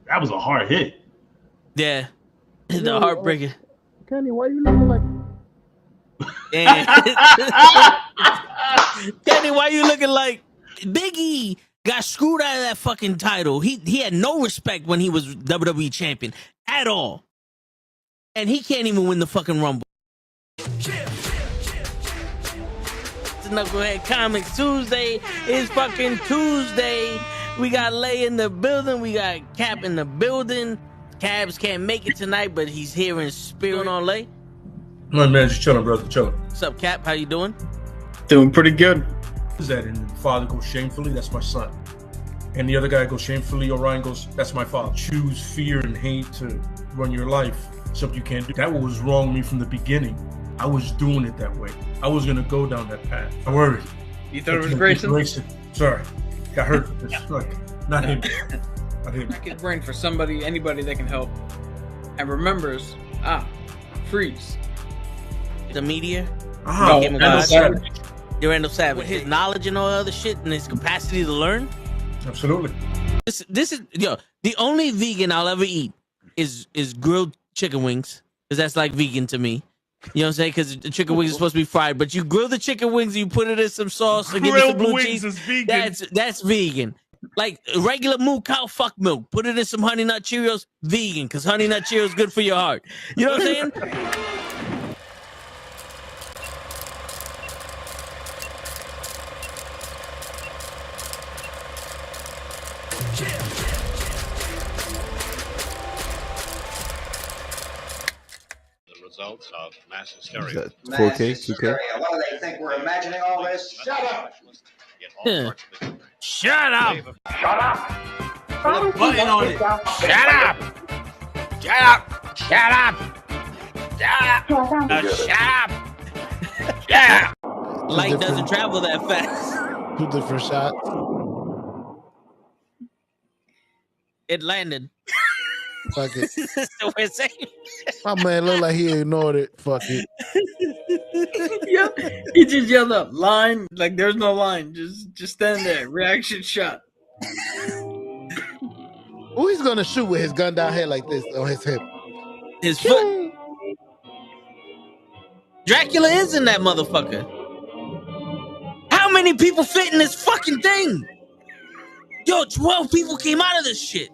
that was a hard hit. Yeah, the heartbreaker. Kenny, why you looking like? Kenny, why you looking like Biggie? Got screwed out of that fucking title. He had no respect when he was WWE champion at all, and he can't even win the fucking Rumble. Knucklehead Comics Tuesday is fucking Tuesday. We got Lay in the building. We got Cap in the building. Cabs can't make it tonight, but he's here in spirit. On Lay. My man, just chilling, brother, chilling. What's up, Cap? How you doing? Doing pretty good. Is that and the father goes shamefully? That's my son. And the other guy goes shamefully. Orion goes, that's my father. Choose fear and hate to run your life. Something you can't do. That was wrong with me from the beginning. I was doing it that way. I was gonna go down that path. I worried. You thought it was Grayson? Sorry, got hurt. Like, not him. Not him. Crack his brain for somebody, anybody that can help, and remembers. Freeze. The media. No, Randall Savage. You're Randall Savage. With his knowledge and all other shit, and his capacity to learn. Absolutely. This is the only vegan I'll ever eat is grilled chicken wings, because that's like vegan to me. You know what I'm saying? Because the chicken wings are supposed to be fried, but you grill the chicken wings, you put it in some sauce, and give it some blue cheese. Is vegan. That's vegan. Like regular moo cow fuck milk, put it in some Honey Nut Cheerios, vegan, because Honey Nut Cheerios is good for your heart. You know what I'm saying? Results of mass hysteria. 4K, 2K. What do they think? We're imagining all this? Shut up! Shut up! Shut up! Put a button on it. Shut up! Shut up! Shut up! Shut up! Shut up! Shut up! Light doesn't travel that fast. 2 different shots. It landed. Fuck it. So we're saying. My man look like he ignored it. Fuck it. Yeah, he just yelled up line like there's no line. Just stand there. Reaction shot. Who he's gonna shoot with his gun down here like this on his hip? His foot. Dracula is in that motherfucker. How many people fit in this fucking thing? Yo, 12 people came out of this shit.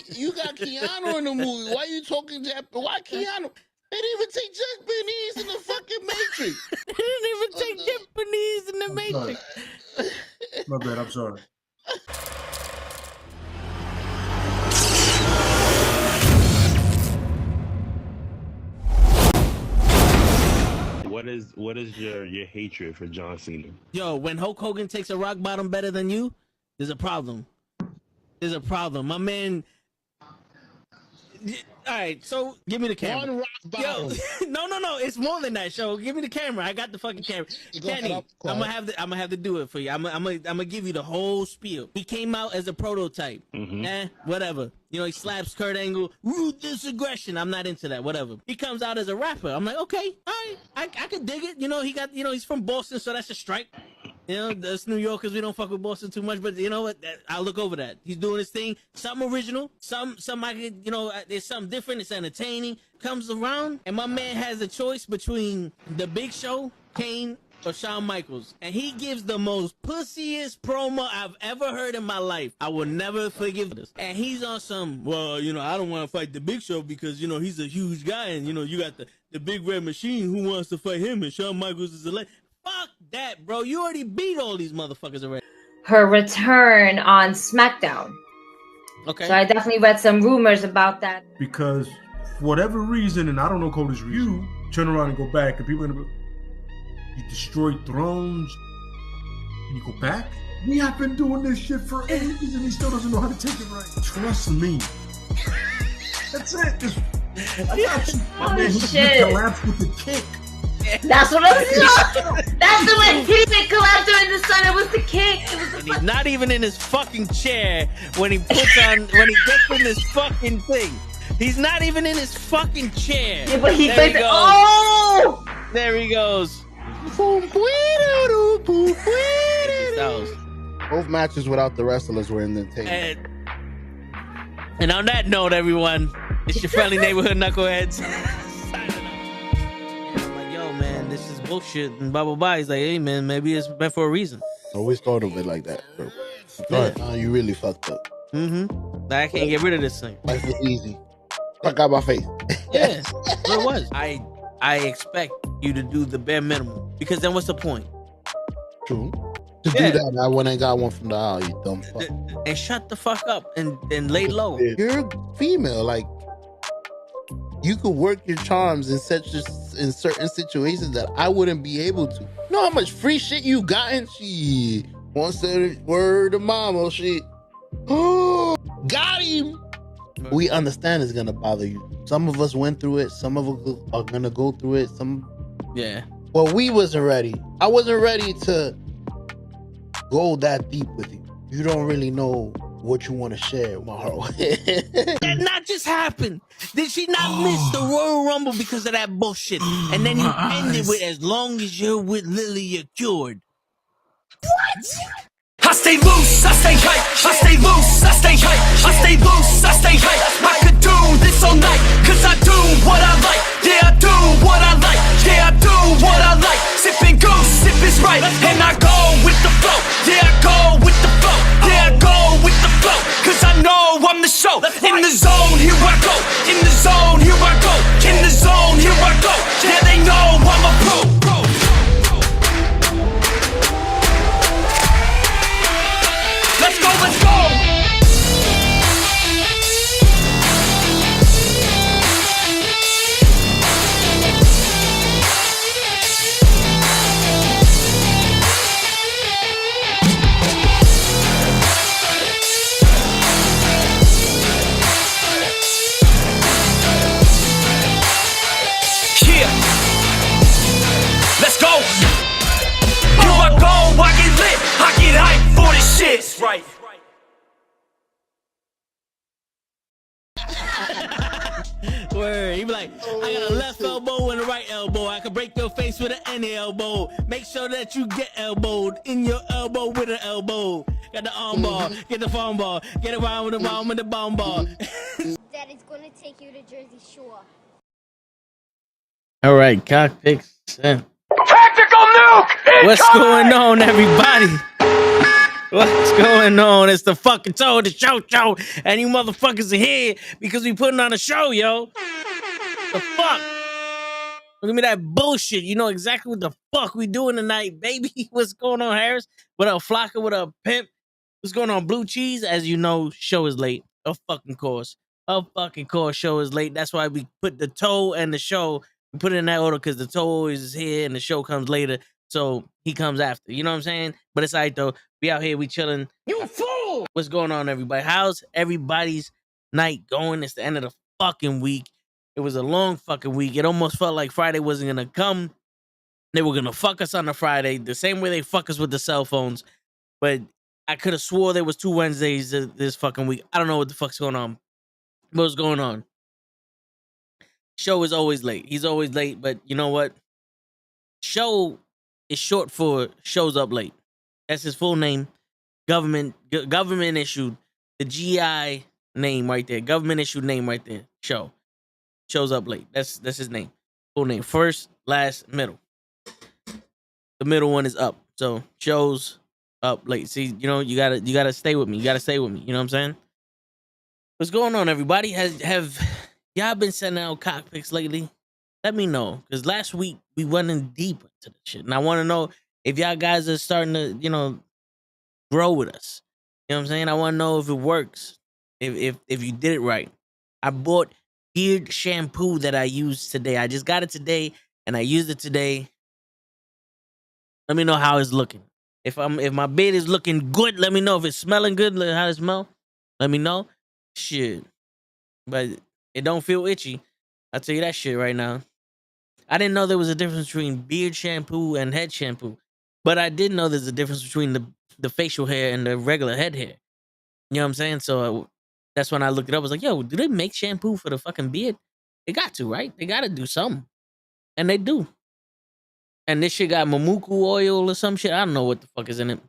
You got Keanu in the movie. Why you talking Japanese? Why Keanu? They didn't even take Japanese in the fucking Matrix. They didn't even take Japanese in the Matrix. My bad, I'm sorry. What is your hatred for John Cena? Yo, when Hulk Hogan takes a rock bottom better than you, there's a problem. There's a problem. My man. All right, so give me the camera. One rock bottom. Yo, no, it's more than that. Show, give me the camera. I got the fucking camera. Kenny, I'm gonna have to do it for you. I'm gonna give you the whole spiel. He came out as a prototype. Whatever. You know, he slaps Kurt Angle. Ruthless aggression. I'm not into that. Whatever. He comes out as a rapper. I'm like, okay, all right, I could dig it. You know, he's from Boston, so that's a strike. You know, us New Yorkers, we don't fuck with Boston too much, but you know what? I'll look over that. He's doing his thing. Something original. Some I could, you know, there's something different. It's entertaining. Comes around, and my man has a choice between The Big Show, Kane, or Shawn Michaels. And he gives the most pussiest promo I've ever heard in my life. I will never forgive this. And he's on some, well, you know, I don't want to fight The Big Show because, you know, he's a huge guy, and, you know, you got the Big Red Machine who wants to fight him, and Shawn Michaels is a legend. Fuck that, bro. You already beat all these motherfuckers already. Her return on SmackDown. Okay. So I definitely read some rumors about that. Because for whatever reason, and I don't know Cody's reason, you turn around and go back, and people are gonna be, you destroyed thrones, and you go back? We have been doing this shit for ages, and he still doesn't know how to take it right. Trust me. That's it. Just, I got you. My man, he collapsed with the kick. That's what I was. That's the way he didn't collapse during the sun. It was the kick. It was and he's not even in his fucking chair when he gets in this fucking thing. He's not even in his fucking chair. Yeah, but he there goes. Oh! There he goes. Both matches without the wrestlers were entertaining. And on that note, everyone, it's your friendly neighborhood knuckleheads. I'm like, yo, man, this is bullshit. And blah, blah, blah. He's like, hey, man, maybe it's meant for a reason. Always thought of it like that, bro. You really fucked up. Mm-hmm. I can't get rid of this thing. Life was easy. Fuck out my face. Yeah, it was. I expect you to do the bare minimum, because then what's the point? True. To do that, I went and got one from the aisle, you dumb fuck. And shut the fuck up and lay low. You're female, like you could work your charms in certain situations that I wouldn't be able to. You know how much free shit you gotten? She once said word of mama shit. Oh, got him. We understand it's gonna bother you. Some of us went through it. Some of us are gonna go through it. Well, we wasn't ready. I wasn't ready to go that deep with you. You don't really know what you want to share, Maharo. That not just happened. Did she not miss the Royal Rumble because of that bullshit? And then he ended with, as long as you're with Lily, you're cured. What? I stay loose, I stay hype. I stay loose, I stay hype. I stay loose, I stay hype. I could do this all night, cause I do what I like. Yeah, I do what I like. Yeah, I do what I like. Sipping goose, sip is right. And I go with the flow. Yeah, I go with the flow. Yeah, I go with the flow. Cause I know I'm the show. In the zone, here I go. In the zone, here I go. In the zone, here I go. Yeah, they know I'm a pro. Let's go, let's go! Yeah! Let's go! Here I go, I get lit, I get hyped for this shit! Right. Word. He be like, I got a left elbow and a right elbow. I can break your face with an any elbow. Make sure that you get elbowed in your elbow with an elbow. Got the arm ball, get the phone ball, get around with the bomb with the bomb ball. Daddy's gonna take you to Jersey Shore. All right, cockpicks. Tactical nuke! What's going on, everybody? What's going on? It's the fucking Toe, the show, and you motherfuckers are here because we putting on a show, yo. The fuck? Look at me, that bullshit. You know exactly what the fuck we doing tonight, baby. What's going on, Harris? What up, Flocka? What up, Pimp? What's going on, Blue Cheese? As you know, show is late. Of fucking course. Show is late. That's why we put the Toe and the show. We put it in that order because the Toe always is here and the show comes later. So he comes after. You know what I'm saying? But it's all right, though. We out here, we chilling. You fool! What's going on, everybody? How's everybody's night going? It's the end of the fucking week. It was a long fucking week. It almost felt like Friday wasn't going to come. They were going to fuck us on a Friday, the same way they fuck us with the cell phones. But I could have swore there was 2 Wednesdays this fucking week. I don't know what the fuck's going on. What's going on? Show is always late. He's always late, but you know what? Show is short for shows up late. That's his full name. Government issued. The GI name right there. Government issued name right there. Shows up late. That's his name. Full name. First, last, middle. The middle one is up. So shows up late. See, you know, you gotta stay with me. You gotta stay with me. You know what I'm saying? What's going on, everybody? Have y'all been sending out cockpicks lately? Let me know. Because last week we went in deep into the shit. And I want to know if y'all guys are starting to, you know, grow with us. You know what I'm saying? I want to know if it works. If you did it right. I bought beard shampoo that I used today. I just got it today and I used it today. Let me know how it's looking. If my beard is looking good, let me know. If it's smelling good, how it smell. Let me know. Shit. But it don't feel itchy. I'll tell you that shit right now. I didn't know there was a difference between beard shampoo and head shampoo. But I did know there's a difference between the facial hair and the regular head hair. You know what I'm saying? So that's when I looked it up. I was like, yo, do they make shampoo for the fucking beard? They got to, right? They got to do something. And they do. And this shit got mamuku oil or some shit. I don't know what the fuck is in it.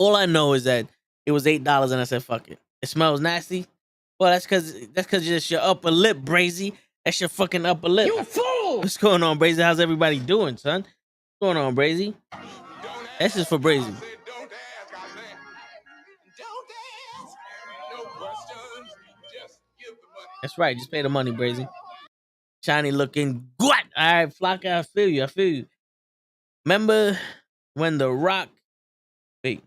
All I know is that it was $8, and I said, "Fuck it." It smells nasty. Well, that's because just your upper lip, Brazy. That's your fucking upper lip. You fool! What's going on, Brazy? How's everybody doing, son? What's going on, Brazy? That's just for Brazy. That's right. Just pay the money, Brazy. Shiny looking good. All right, Flocka, I feel you. I feel you. Remember when The Rock... Wait.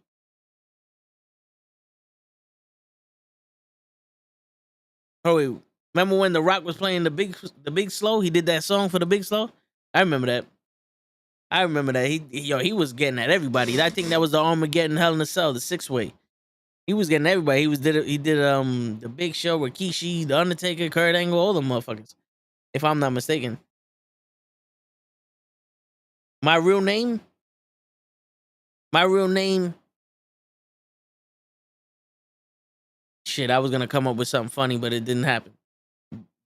Oh, wait. Remember when The Rock was playing the big slow? He did that song for the big slow? I remember that. He was getting at everybody. I think that was the Armageddon Hell in a Cell, the 6-way. He was getting everybody. He did the Big Show, Rikishi, The Undertaker, Kurt Angle, all them motherfuckers. If I'm not mistaken. My real name. Shit, I was gonna come up with something funny, but it didn't happen.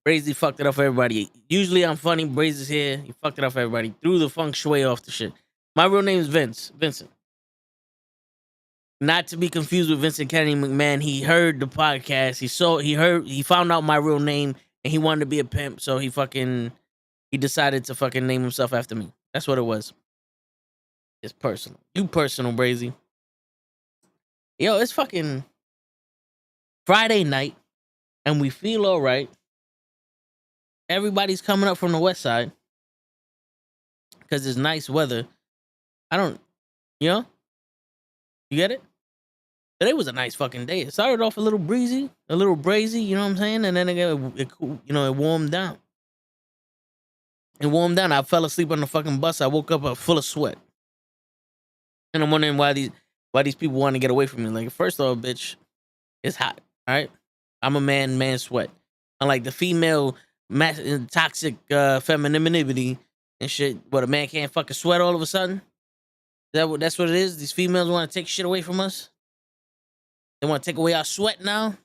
Brazy fucked it up for everybody. Usually I'm funny. Brazy's here. He fucked it up for everybody. Threw the feng shui off the shit. My real name is Vincent. Not to be confused with Vincent Kennedy McMahon. He heard the podcast. He found out my real name, and he wanted to be a pimp. So he decided to fucking name himself after me. That's what it was. It's personal. You personal, Brazy. Yo, it's fucking Friday night, and we feel all right. Everybody's coming up from the west side because it's nice weather. You get it? Today was a nice fucking day. It started off a little breezy, a little brazy, you know what I'm saying? And then it warmed down. It warmed down. I fell asleep on the fucking bus. I woke up full of sweat. And I'm wondering why these people want to get away from me. Like, first of all, bitch, it's hot, all right? I'm a man sweat. Unlike the female toxic femininity and shit, but a man can't fucking sweat all of a sudden. That's what it is? These females want to take shit away from us? They want to take away our sweat now?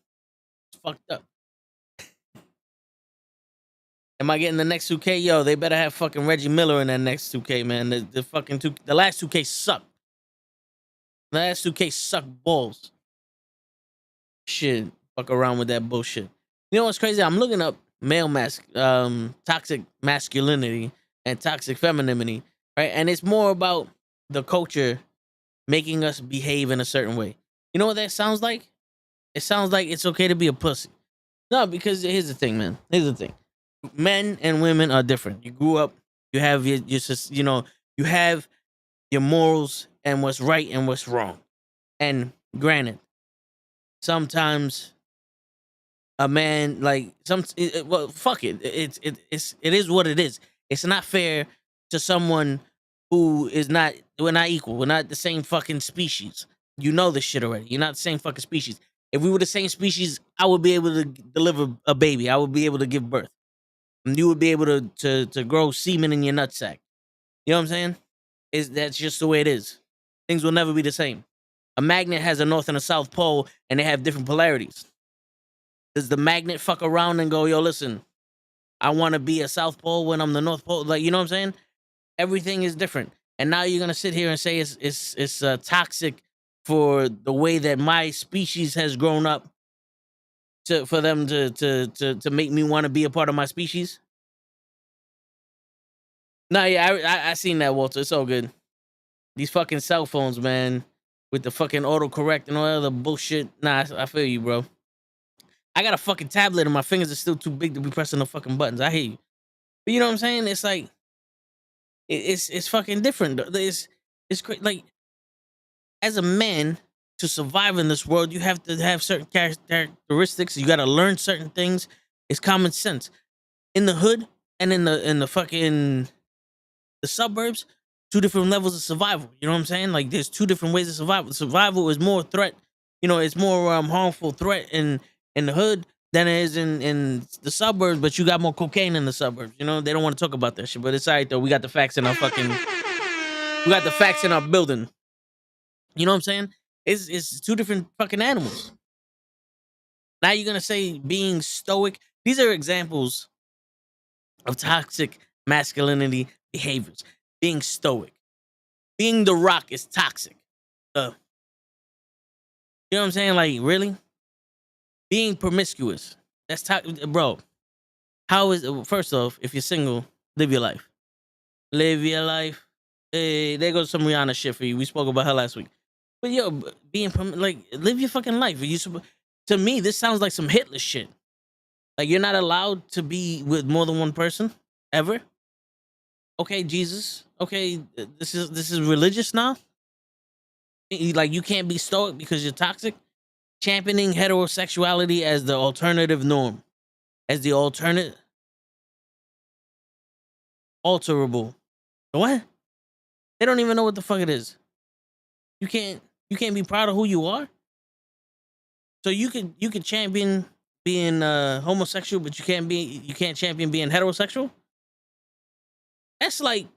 It's fucked up. Am I getting the next 2K? Yo, they better have fucking Reggie Miller in that next 2K, man. The last 2K sucked. The last 2K sucked balls. Shit, fuck around with that bullshit. You know what's crazy? I'm looking up toxic masculinity and toxic femininity, right? And it's more about the culture making us behave in a certain way. You know what that sounds like? It sounds like it's okay to be a pussy. No, because here's the thing, man. Here's the thing. Men and women are different. You grew up, you have you have your morals and what's right and what's wrong. And granted, sometimes a man fuck it. It is what it is. It's not fair to someone who is not. We're not equal. We're not the same fucking species. You know this shit already. You're not the same fucking species. If we were the same species, I would be able to deliver a baby. I would be able to give birth. And you would be able to grow semen in your nutsack. You know what I'm saying? That's just the way it is. Things will never be the same. A magnet has a north and a south pole, and they have different polarities. Does the magnet fuck around and go, yo, listen, I want to be a south pole when I'm the north pole? Like, you know what I'm saying? Everything is different. And now you're gonna sit here and say it's toxic for the way that my species has grown up for them to make me want to be a part of my species. Nah, yeah, I seen that, Walter. It's all good. These fucking cell phones, man, with the fucking autocorrect and all that other bullshit. Nah, I feel you, bro. I got a fucking tablet and my fingers are still too big to be pressing the fucking buttons. I hear you. But you know what I'm saying? It's like, it's fucking different. It's like, as a man, to survive in this world, you have to have certain characteristics. You got to learn certain things. It's common sense. In the hood and in the fucking the suburbs, two different levels of survival. You know what I'm saying? Like, there's two different ways of survival. Survival is more threat. You know, it's more harmful threat in the hood than it is in the suburbs. But you got more cocaine in the suburbs. You know, they don't want to talk about that shit. But it's alright though. We got the facts in our building. You know what I'm saying? It's two different fucking animals. Now you're gonna say being stoic. These are examples of toxic masculinity behaviors. Being stoic. Being The Rock is toxic. You know what I'm saying? Like, really? Being promiscuous. That's bro. How is first off, if you're single, live your life. Live your life. Hey, there goes some Rihanna shit for you. We spoke about her last week. But yo, being like, live your fucking life. To me, this sounds like some Hitler shit. Like, you're not allowed to be with more than one person ever. Okay, Jesus. Okay, this is religious now. Like, you can't be stoic because you're toxic. Championing heterosexuality as the alternative norm, as the alterable. What? They don't even know what the fuck it is. You can't be proud of who you are. So you could champion being homosexual, but you can't champion being heterosexual. That's like,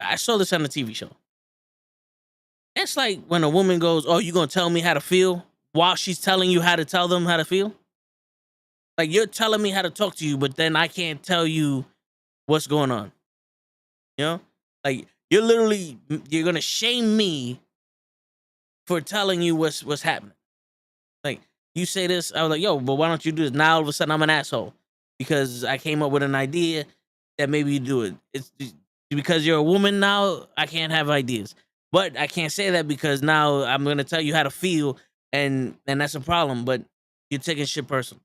I saw this on a TV show. That's like when a woman goes, "Oh, you gonna tell me how to feel?" while she's telling you how to tell them how to feel. Like, you're telling me how to talk to you, but then I can't tell you what's going on. You know, like, you're gonna shame me for telling you what's happening. Like, you say this, I was like, yo, but why don't you do this? Now all of a sudden I'm an asshole because I came up with an idea that maybe you do it. It's because you're a woman now, I can't have ideas. But I can't say that because now I'm gonna tell you how to feel, and that's a problem. But you're taking shit personal.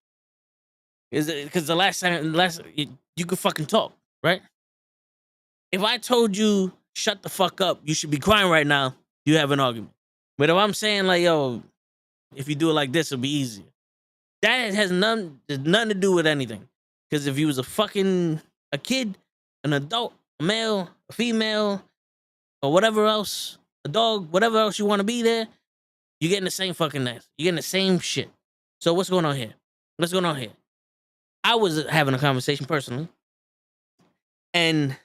Is it because the last you could fucking talk, right? If I told you shut the fuck up, you should be crying right now, you have an argument. But if I'm saying like, yo, if you do it like this, it'll be easier. That has nothing to do with anything. Because if you was a kid, an adult, a male, a female, or whatever else, a dog, whatever else you want to be there, you're getting the same fucking ass. You're getting the same shit. So what's going on here? What's going on here? I was having a conversation personally, and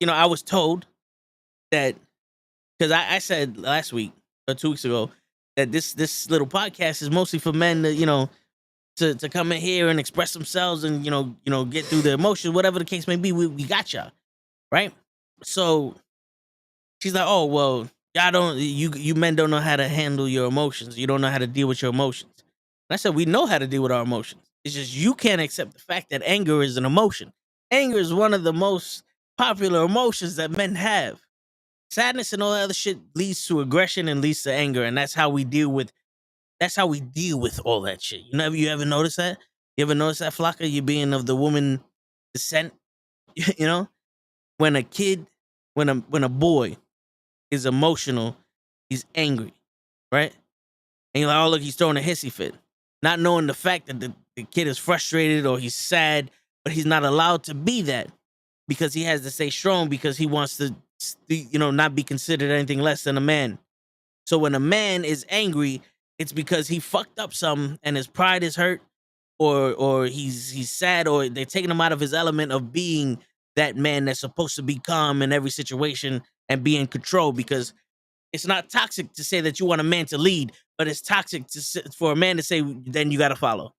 I was told that, because I said last week or 2 weeks ago that this little podcast is mostly for men to come in here and express themselves and get through their emotions, whatever the case may be. We got y'all, right? So she's like, oh well, you men don't know how to handle your emotions. You don't know how to deal with your emotions. And I said, we know how to deal with our emotions. It's just you can't accept the fact that anger is an emotion. Anger is one of the most popular emotions that men have. Sadness and all that other shit leads to aggression and leads to anger, and that's how we deal with all that shit. You ever notice that? You ever notice that, Flocka? You being of the woman descent, when a boy is emotional, he's angry, right? And you're like, oh look, he's throwing a hissy fit, not knowing the fact that the kid is frustrated or he's sad, but he's not allowed to be that because he has to stay strong because he wants to, not be considered anything less than a man. So when a man is angry, it's because he fucked up something and his pride is hurt, or he's sad, or they're taking him out of his element of being that man that's supposed to be calm in every situation and be in control. Because it's not toxic to say that you want a man to lead, but it's toxic for a man to say, then you got to follow.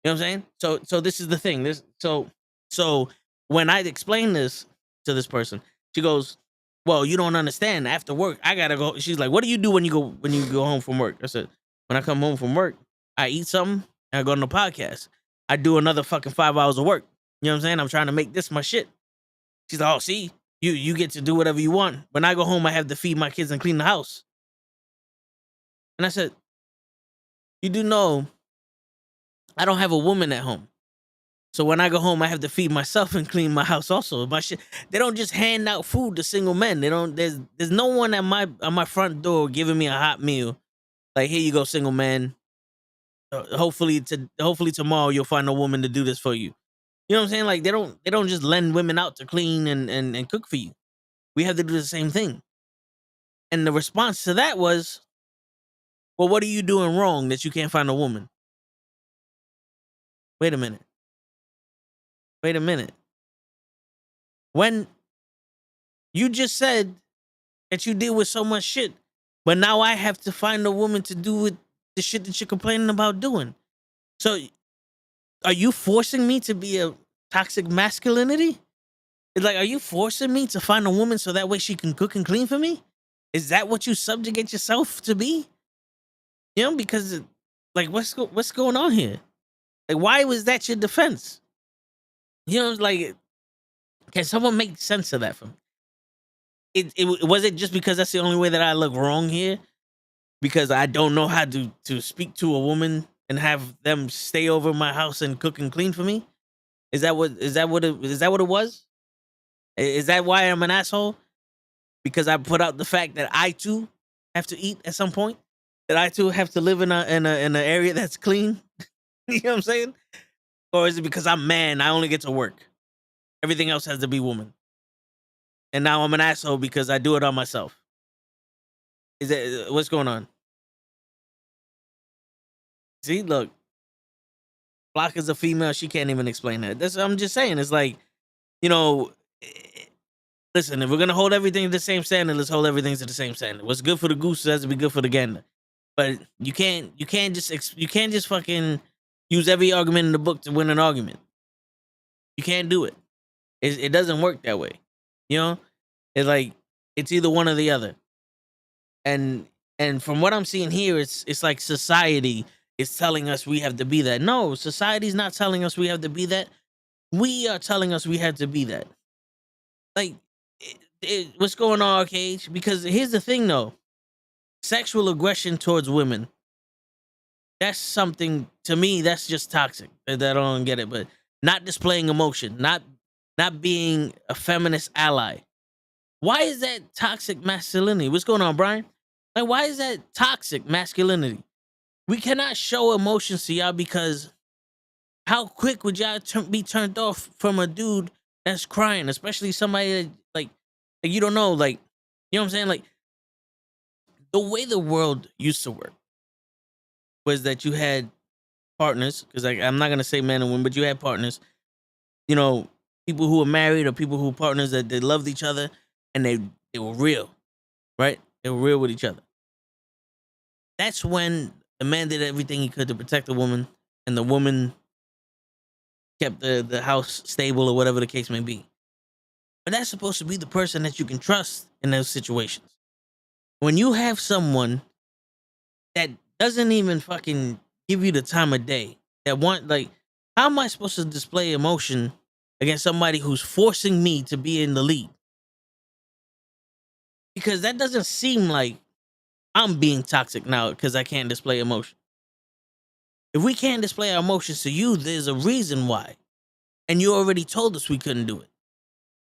You know what I'm saying? So this is the thing. So when I explain this to this person, she goes, well, you don't understand. After work, I gotta go. She's like, what do you do when you go home from work? I said, when I come home from work, I eat something and I go on the podcast. I do another fucking 5 hours of work. You know what I'm saying? I'm trying to make this my shit. She's like, oh, see, you get to do whatever you want. When I go home, I have to feed my kids and clean the house. And I said, you do know I don't have a woman at home. So when I go home, I have to feed myself and clean my house also. My shit, they don't just hand out food to single men. They don't. There's no one at my front door giving me a hot meal. Like, here you go, single man. Hopefully tomorrow you'll find a woman to do this for you. You know what I'm saying? Like, they don't just lend women out to clean and cook for you. We have to do the same thing. And the response to that was, well, what are you doing wrong that you can't find a woman? Wait a minute. When you just said that you deal with so much shit, but now I have to find a woman to do with the shit that you're complaining about doing. So are you forcing me to be a toxic masculinity? It's like, are you forcing me to find a woman so that way she can cook and clean for me? Is that what you subjugate yourself to be? You know, because like what's going on here? Like, why was that your defense? You know, like, can someone make sense of that for me? It was it just because that's the only way that I look wrong here? Because I don't know how to speak to a woman and have them stay over my house and cook and clean for me? Is that what it was? Is that why I'm an asshole? Because I put out the fact that I too have to eat at some point? That I too have to live in an area that's clean? You know what I'm saying? Or is it because I'm man, I only get to work? Everything else has to be woman. And now I'm an asshole because I do it on myself. Is that what's going on? See, look, Flock is a female. She can't even explain that. I'm just saying. It's like, you know, listen, if we're gonna hold everything to the same standard, let's hold everything to the same standard. What's good for the goose has to be good for the gander. But you can't just fucking use every argument in the book to win an argument. You can't do it. It doesn't work that way. You know, it's like it's either one or the other. And from what I'm seeing here, it's like society is telling us we have to be that. No, society's not telling us we have to be that. We are telling us we have to be that. Like, what's going on, Arcade? Because here's the thing, though. Sexual aggression towards women. That's something, to me, that's just toxic. I don't get it. But not displaying emotion, not being a feminist ally. Why is that toxic masculinity? What's going on, Brian? Like, why is that toxic masculinity? We cannot show emotions to y'all because how quick would y'all be turned off from a dude that's crying, especially somebody that, like you don't know, like, you know what I'm saying? Like, the way the world used to work was that you had partners, because I'm not going to say men and women, but you had partners, you know, people who were married or people who were partners that they loved each other and they were real, right? They were real with each other. That's when the man did everything he could to protect the woman, and the woman kept the house stable or whatever the case may be. But that's supposed to be the person that you can trust in those situations. When you have someone that doesn't even fucking give you the time of day, like, how am I supposed to display emotion against somebody who's forcing me to be in the lead? Because that doesn't seem like I'm being toxic now because I can't display emotion. If we can't display our emotions to you, there's a reason why. And you already told us we couldn't do it.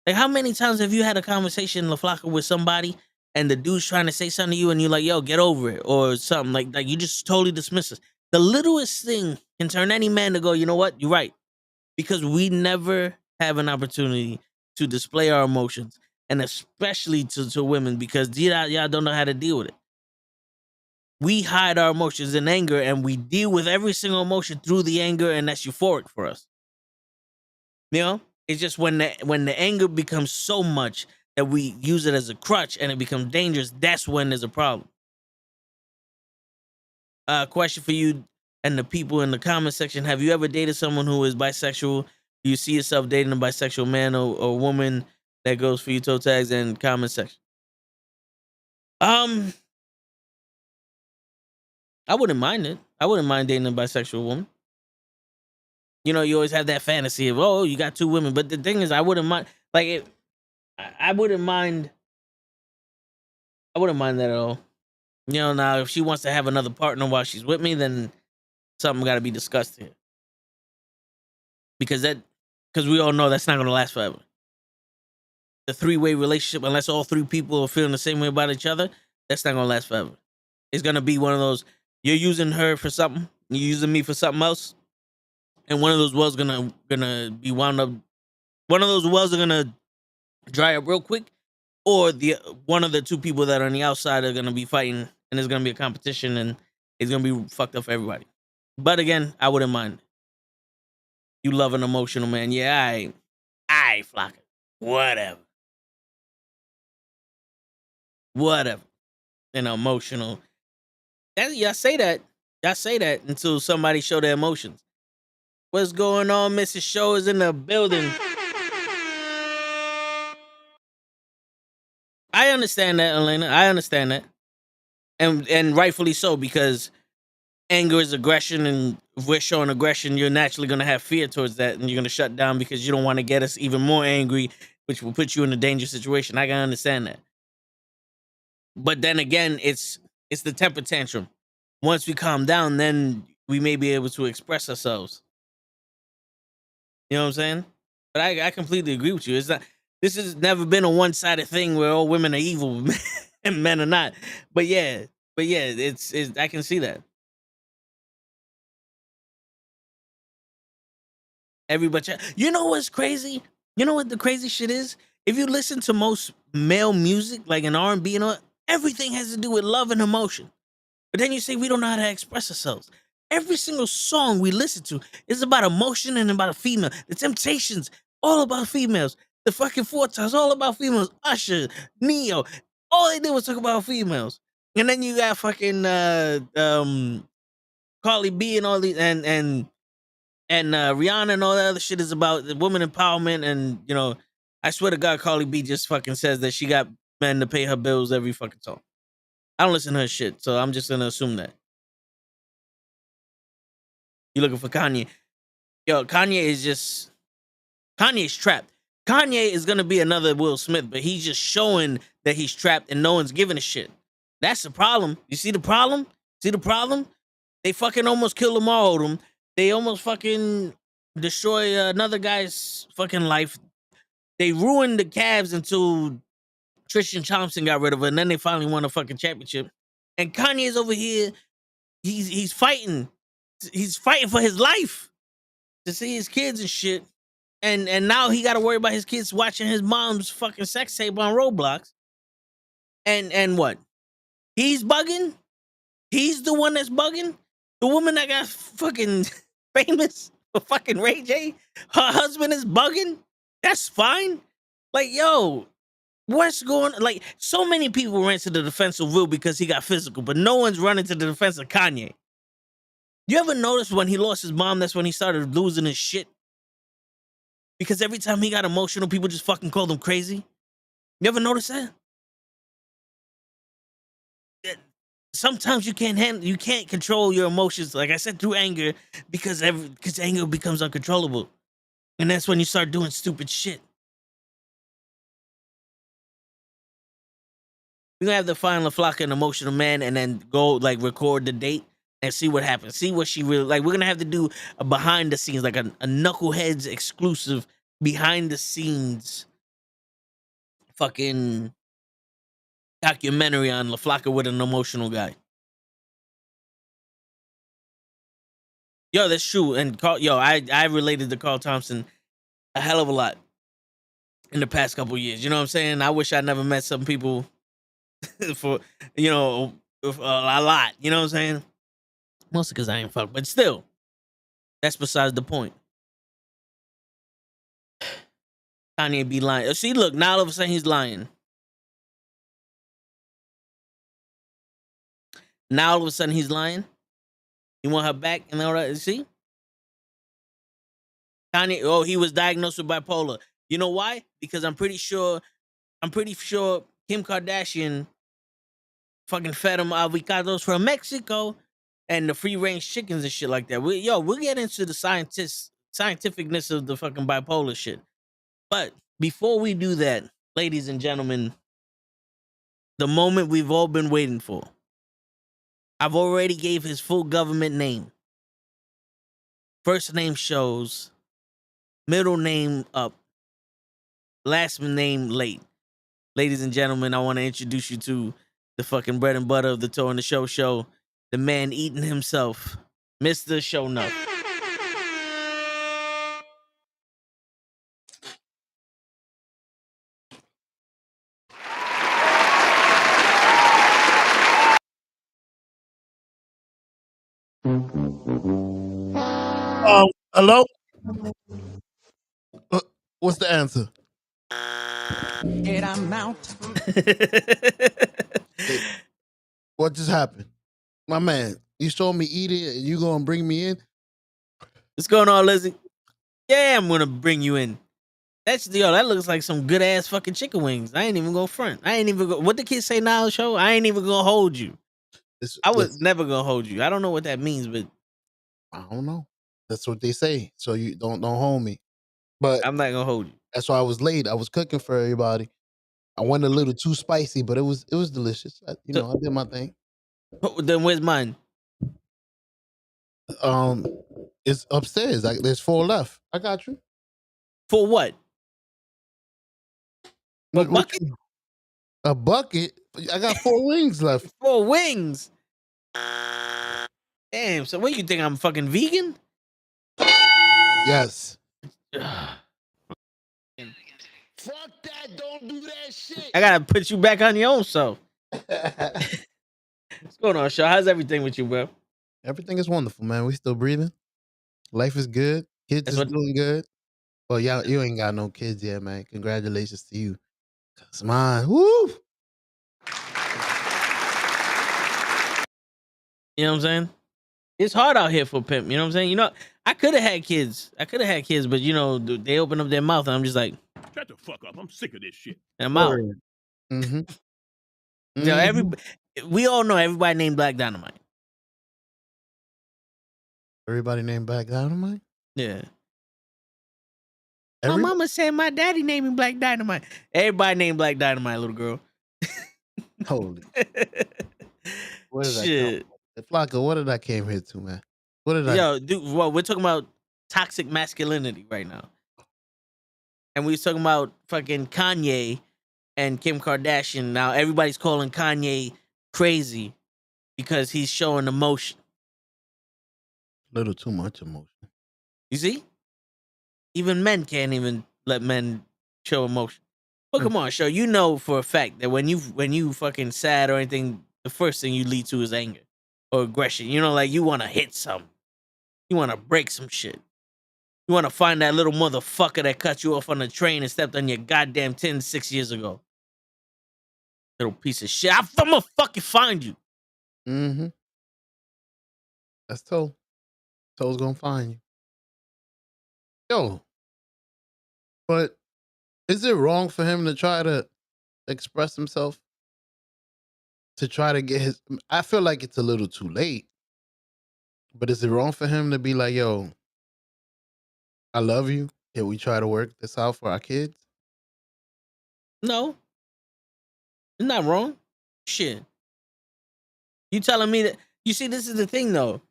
Like, how many times have you had a conversation, La Flaca, with somebody and the dude's trying to say something to you and you're like, yo, get over it, or something like you just totally dismiss us. The littlest thing can turn any man to go, you know what? You're right. Because we never have an opportunity to display our emotions, and especially to women, because y'all don't know how to deal with it. We hide our emotions in anger, and we deal with every single emotion through the anger, and that's euphoric for us. You know? It's just when the anger becomes so much that we use it as a crutch and it becomes dangerous, that's when there's a problem. Question for you and the people in the comment section. Have you ever dated someone who is bisexual? Do you see yourself dating a bisexual man or woman? That goes for you, toe tags, and comment section. I wouldn't mind it. I wouldn't mind dating a bisexual woman. You know, you always have that fantasy of, oh, you got two women. But the thing is, I wouldn't mind. Like, I wouldn't mind. I wouldn't mind that at all. You know, now if she wants to have another partner while she's with me, then something got to be discussed here. Because we all know that's not going to last forever. The three-way relationship, unless all three people are feeling the same way about each other, that's not going to last forever. It's going to be one of those, you're using her for something, you're using me for something else, and one of those wells gonna be wound up. One of those wells are gonna dry up real quick, or one of the two people that are on the outside are gonna be fighting, and there's gonna be a competition, and it's gonna be fucked up for everybody. But again, I wouldn't mind. You love an emotional man, yeah, I flock it. Whatever. And emotional. Y'all say that until somebody show their emotions. What's going on? Mrs. Show is in the building. I understand that, Elena. I understand that, and rightfully so, because anger is aggression, and if we're showing aggression, you're naturally going to have fear towards that, and you're going to shut down because you don't want to get us even more angry, which will put you in a dangerous situation. I can understand that. But then again, it's the temper tantrum. Once we calm down, then we may be able to express ourselves. You know what I'm saying? But I completely agree with you. It's not. This has never been a one-sided thing where all women are evil and men are not. But yeah, it's I can see that. Everybody, you know what's crazy? You know what the crazy shit is? If you listen to most male music, like in R&B and all, everything has to do with love and emotion. But then you say we don't know how to express ourselves. Every single song we listen to is about emotion and about a female. The Temptations, all about females. The fucking Four Tops, all about females. Usher, Neo, all they did was talk about females. And then you got fucking Carly B and all these and Rihanna and all that other shit is about the woman empowerment. And you know, I swear to God, Carly B just fucking says that she got men to pay her bills every fucking song. I don't listen to her shit, so I'm just gonna assume that. You looking for Kanye? Yo, Kanye's trapped. Kanye is gonna be another Will Smith, but he's just showing that he's trapped and no one's giving a shit. That's the problem. You see the problem? See the problem? They fucking almost killed Lamar Odom. They almost fucking destroy another guy's fucking life. They ruined the Cavs until Tristan Thompson got rid of it, and then they finally won a fucking championship. And Kanye's over here. He's fighting. He's fighting for his life to see his kids and shit. And now he got to worry about his kids watching his mom's fucking sex tape on Roblox. And what? He's bugging? He's the one that's bugging? The woman that got fucking famous for fucking Ray J? Her husband is bugging? That's fine? Like, yo, what's going on? Like, so many people ran to the defense of Will because he got physical, but no one's running to the defense of Kanye. You ever notice when he lost his mom, that's when he started losing his shit? Because every time he got emotional, people just fucking called him crazy. You ever notice that? Sometimes you can't control your emotions, like I said, through anger, because anger becomes uncontrollable. And that's when you start doing stupid shit. We're gonna have to find LaFlocka an emotional man and then go like record the date and see what happens. See what she really like. We're gonna have to do a behind the scenes, like a Knuckleheads exclusive behind the scenes fucking documentary on LaFlocka with an emotional guy. Yo, that's true. And I related to Carl Thompson a hell of a lot in the past couple years. You know what I'm saying? I wish I never met some people for, you know, a lot. You know what I'm saying? Mostly because I ain't fucked, but still, that's besides the point. Kanye be lying. See, look, now all of a sudden he's lying. Now all of a sudden he's lying. You want her back and all that? See? Kanye, he was diagnosed with bipolar. You know why? Because I'm pretty sure Kim Kardashian fucking fed him avocados from Mexico and the free range chickens and shit like that. We'll get into the scientificness of the fucking bipolar shit. But before we do that, ladies and gentlemen, the moment we've all been waiting for. I've already gave his full government name. First name shows, middle name up, last name late. Ladies and gentlemen, I want to introduce you to the fucking bread and butter of the Toe and the Show, the man eating himself, Mr. Show Nuff. Hello? What's the answer? Get I'm out. Hey, what just happened? My man, you saw me eating and you gonna bring me in? What's going on, Lizzie? Yeah, I'm gonna bring you in. That looks like some good ass fucking chicken wings. I ain't even gonna front. I ain't even go. What the kids say now, show? I ain't even gonna hold you. I was never gonna hold you. I don't know what that means, but I don't know. That's what they say. So you don't hold me. But I'm not gonna hold you. That's why I was late. I was cooking for everybody. I went a little too spicy, but it was delicious. I did my thing. Then where's mine? It's upstairs. There's 4 left. I got you. For what? What bucket? A bucket? I got 4 wings left. 4 wings? Damn, so what you think, I'm fucking vegan? Yes. Fuck that, don't do that shit. I gotta put you back on your own self. What's going on, Shaw? How's everything with you, bro? Everything is wonderful, man. We still breathing. Life is good. Kids is doing good. Well, you ain't got no kids yet, man. Congratulations to you. Cause mine, woo. You know what I'm saying? It's hard out here for pimp. You know what I'm saying? You know, I could have had kids. But they open up their mouth, and I'm just like, shut the fuck up. I'm sick of this shit. And I'm out. Mm-hmm. You know, we all know everybody named Black Dynamite. Everybody named Black Dynamite? Yeah. My mama said my daddy named me Black Dynamite. Everybody named Black Dynamite, little girl. Holy. What did Shit. Flocka, what did I came here to, man? What did Yo, dude, well, we're talking about toxic masculinity right now. And we was talking about fucking Kanye and Kim Kardashian. Now everybody's calling Kanye crazy because he's showing emotion. A little too much emotion. You see? Even men can't even let men show emotion. But come on, show you know for a fact that when you fucking sad or anything, the first thing you lead to is anger or aggression. You know, like you want to hit something. You want to break some shit. You want to find that little motherfucker that cut you off on the train and stepped on your goddamn 10 6 years ago. Little piece of shit. I'm gonna fucking find you. Mm-hmm. That's Toe. Toe's gonna find you. Yo. But is it wrong for him to try to express himself? To try to get his... I feel like it's a little too late. But is it wrong for him to be like, yo, I love you. Can we try to work this out for our kids? No. It's not wrong. Shit. You telling me that... You see, this is the thing, though.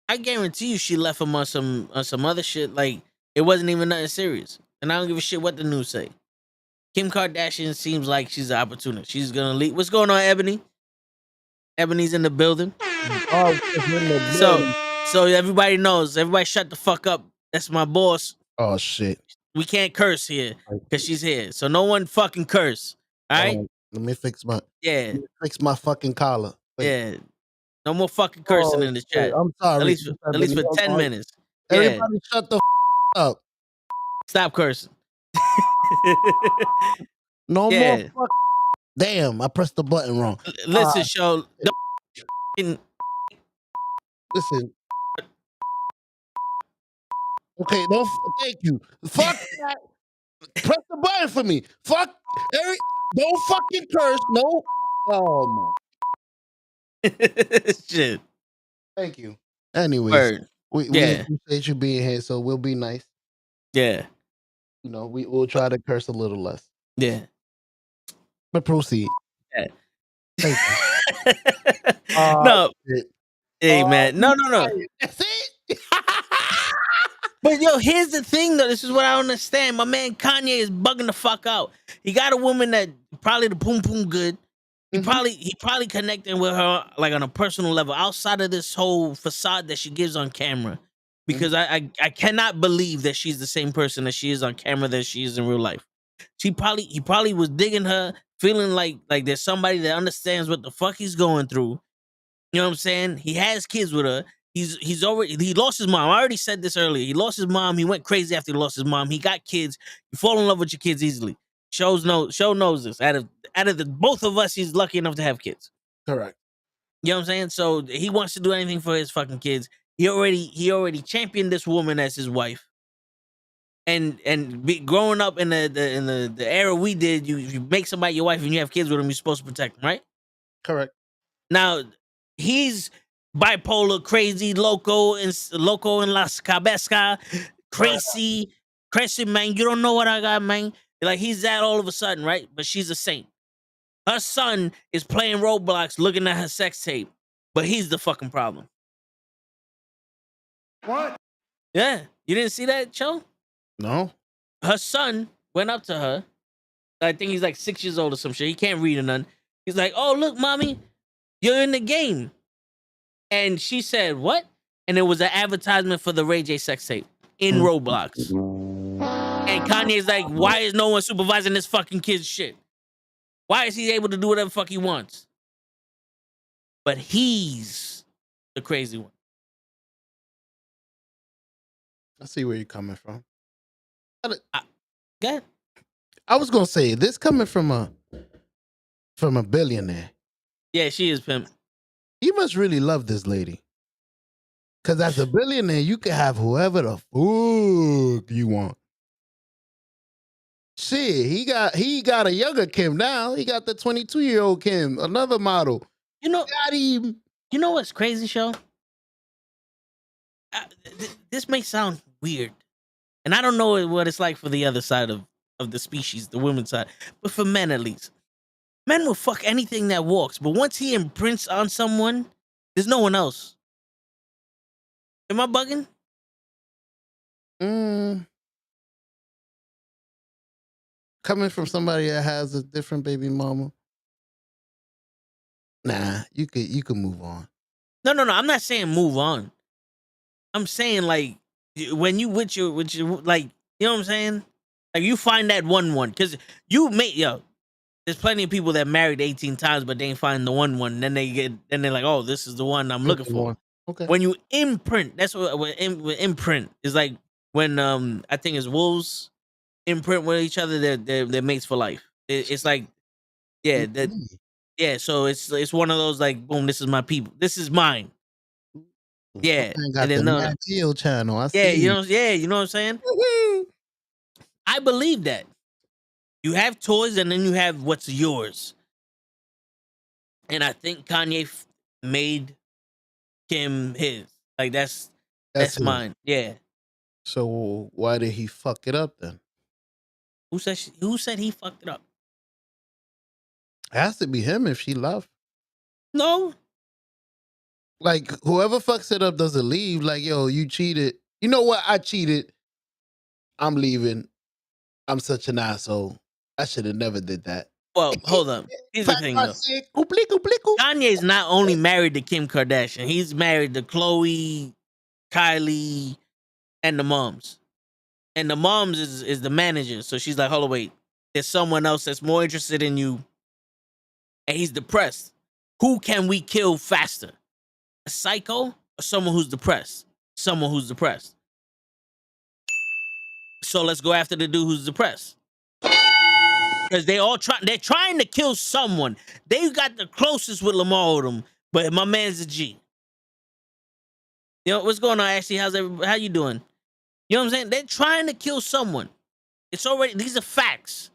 I guarantee you she left him on some other shit. Like, it wasn't even nothing serious. And I don't give a shit what the news say. Kim Kardashian seems like she's an opportunist. She's gonna lead. What's going on, Ebony? Ebony's in the building. So everybody knows. Everybody shut the fuck up. That's my boss. Oh, shit. We can't curse here because she's here. So no one fucking curse. All right? Let me fix my... Yeah. Let me fix my fucking collar. Wait. Yeah. No more fucking cursing in the chat. I'm sorry. At least for 10 minutes. Everybody shut the up. Stop cursing. No more fuck. Damn, I pressed the button wrong. Listen, show. Listen. Okay, thank you. Fuck that. Press the button for me. Fuck. Don't fucking curse. No. Oh, my. Shit. Thank you. Anyways, we appreciate you being here, so we'll be nice. Yeah. You know, we'll try to curse a little less. Yeah. But proceed. Yeah. Thank you. No. Hey, man. No. That's it. But yo, here's the thing though. This is what I don't understand. My man Kanye is bugging the fuck out. He got a woman that probably the poom poom good. He probably connecting with her like on a personal level outside of this whole facade that she gives on camera. Because I cannot believe that she's the same person that she is on camera that she is in real life. He probably was digging her, feeling like there's somebody that understands what the fuck he's going through. You know what I'm saying? He has kids with her. He lost his mom. I already said this earlier. He lost his mom. He went crazy after he lost his mom. He got kids. You fall in love with your kids easily. Show knows this. Out of the both of us, he's lucky enough to have kids. Correct. You know what I'm saying? So he wants to do anything for his fucking kids. He already championed this woman as his wife. growing up in the era we did, you make somebody your wife and you have kids with them, you're supposed to protect them, right? Correct. Now he's bipolar, crazy, loco in las cabezas, crazy, man. You don't know what I got, man. Like he's that all of a sudden, right? But she's a saint. Her son is playing Roblox, looking at her sex tape, but he's the fucking problem. What? Yeah, you didn't see that, Cho? No. Her son went up to her. I think he's like 6 years old or some shit. He can't read or none. He's like, "Oh, look, mommy, you're in the game." And she said, "What?" And it was an advertisement for the Ray J sex tape in Roblox. And Kanye's like, "Why is no one supervising this fucking kid's shit? Why is he able to do whatever the fuck he wants?" But he's the crazy one. I see where you're coming from. Go ahead. I was gonna say this coming from a billionaire. Yeah, she is pimp. He must really love this lady. Cause as a billionaire, you can have whoever the fuck you want. Shit, he got a younger Kim now. He got the 22-year-old Kim, another model. You know, got him. You know what's crazy, Show? This may sound weird, and I don't know what it's like for the other side of the species, the women's side, but for men at least, men will fuck anything that walks. But once he imprints on someone, there's no one else. Am I bugging? Coming from somebody that has a different baby mama. Nah, you could move on. No. I'm not saying move on. I'm saying like when you with your like, you know what I'm saying? Like you find that one because you make there's plenty of people that married 18 times but they ain't find the one. Then they're like, oh, this is the one I'm looking for. Okay. When you imprint, that's what imprint is like. When I think it's wolves imprint with each other, they're mates for life. It's like, yeah, so it's one of those like, boom, this is my people, this is mine. Yeah, got the Nat Geo channel. I see. you know what I'm saying. I believe that you have toys and then you have what's yours, and I think Kanye made Kim his. Like that's mine. Yeah. So why did he fuck it up then? Who said he fucked it up? It has to be him if she left. No. Like whoever fucks it up doesn't leave. Like, yo, you cheated. You know what? I cheated. I'm leaving. I'm such an asshole. I should have never did that. Well, hold on. Here's the thing, though. Kanye's not only married to Kim Kardashian. He's married to Khloe, Kylie, and the moms. And the moms is the manager. So she's like, hold on, wait. There's someone else that's more interested in you. And he's depressed. Who can we kill faster? A psycho or someone who's depressed? Someone who's depressed. So let's go after the dude who's depressed. Because they're trying to kill someone. They got the closest with Lamar Odom, but my man's a G. You know, what's going on, Ashley? How you doing? You know what I'm saying? They're trying to kill someone. These are facts.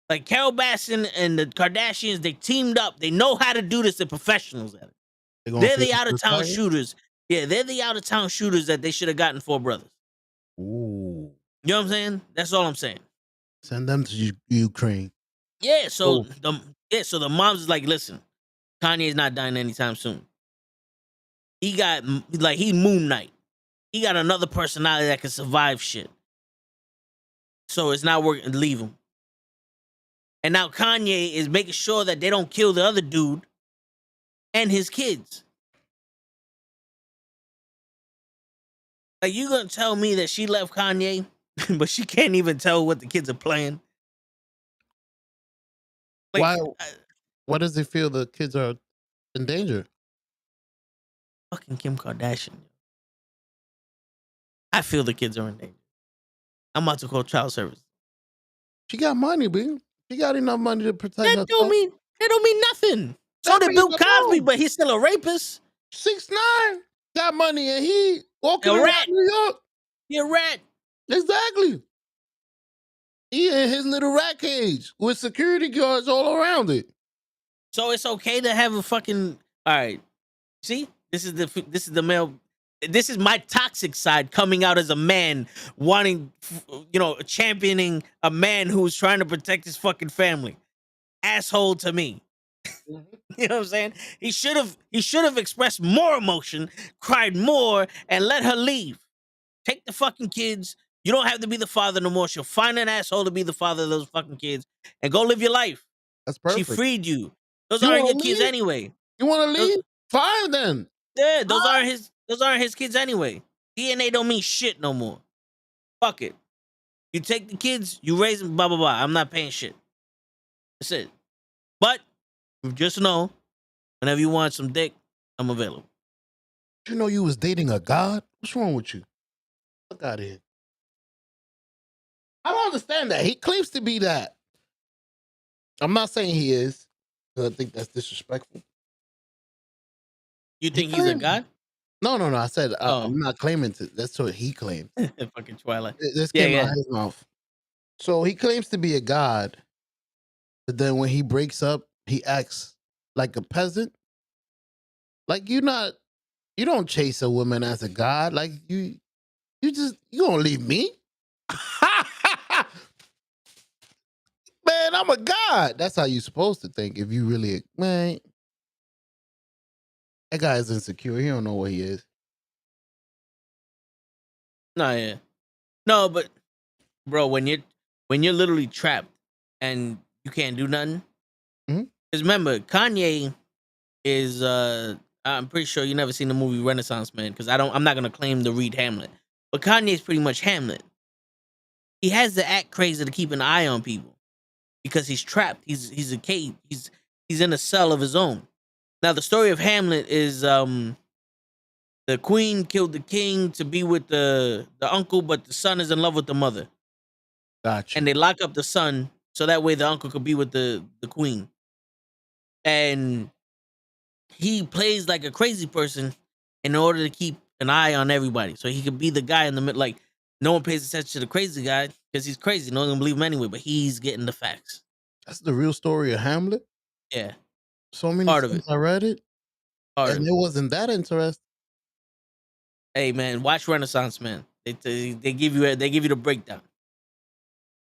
Like Carol Baskin and the Kardashians, they teamed up. They know how to do this. They're professionals at it. They're the out-of-town shooters. Yeah, they're the out-of-town shooters that they should have gotten 4 brothers. Ooh. You know what I'm saying? That's all I'm saying. Send them to Ukraine. Yeah, so the mom's is like, listen, Kanye's not dying anytime soon. He got he Moon Knight. He got another personality that can survive shit. So it's not working. Leave him. And now Kanye is making sure that they don't kill the other dude and his kids. Like, you gonna tell me that she left Kanye, but she can't even tell what the kids are playing? Like, why? Why does it feel the kids are in danger? Fucking Kim Kardashian. I feel the kids are in danger. I'm about to call child service. She got money, B. She got enough money to protect herself. That don't mean nothing. So did Bill Cosby, but he's still a rapist. 6ix9ine got money and he walking around New York. You're a rat. Exactly. He in his little rat cage with security guards all around it. So it's okay to have a fucking. All right, see, this is the male. This is my toxic side coming out as a man, wanting, championing a man who's trying to protect his fucking family. Asshole to me. You know what I'm saying? He should have expressed more emotion, cried more, and let her leave. Take the fucking kids. You don't have to be the father no more. She'll find an asshole to be the father of those fucking kids and go live your life. That's perfect. She freed you. Those aren't your kids anyway. You want to leave? Fine then. Yeah, those aren't his kids anyway. DNA don't mean shit no more. Fuck it. You take the kids, you raise them, blah blah blah. I'm not paying shit. That's it. But just know, whenever you want some dick, I'm available. You know you was dating a god? What's wrong with you? Fuck out of here. I don't understand that. He claims to be that. I'm not saying he is. I think that's disrespectful. You think he's a god? No. I said I'm not claiming to. That's what he claims. Fucking Twilight. This came out of his mouth. So he claims to be a god, but then when he breaks up, he acts like a peasant. Like you don't chase a woman as a god. Like you gonna leave me? Man, I'm a god. That's how you're supposed to think. If you really, man, that guy is insecure. He don't know what he is. No, but bro, when you're literally trapped and you can't do nothing. Because remember, Kanye is I'm pretty sure you never seen the movie Renaissance Man, because I'm not gonna claim to read Hamlet. But Kanye's pretty much Hamlet. He has to act crazy to keep an eye on people because he's trapped. He's a cage. He's in a cell of his own. Now the story of Hamlet is the queen killed the king to be with the uncle, but the son is in love with the mother. Gotcha. And they lock up the son so that way the uncle could be with the queen. And he plays like a crazy person in order to keep an eye on everybody. So he could be the guy in the middle, like no one pays attention to the crazy guy because he's crazy. No one gonna believe him anyway, but he's getting the facts. That's the real story of Hamlet? Yeah. So many Part times of it. I read it. And it wasn't that interesting. Hey man, watch Renaissance Man. They give you the breakdown.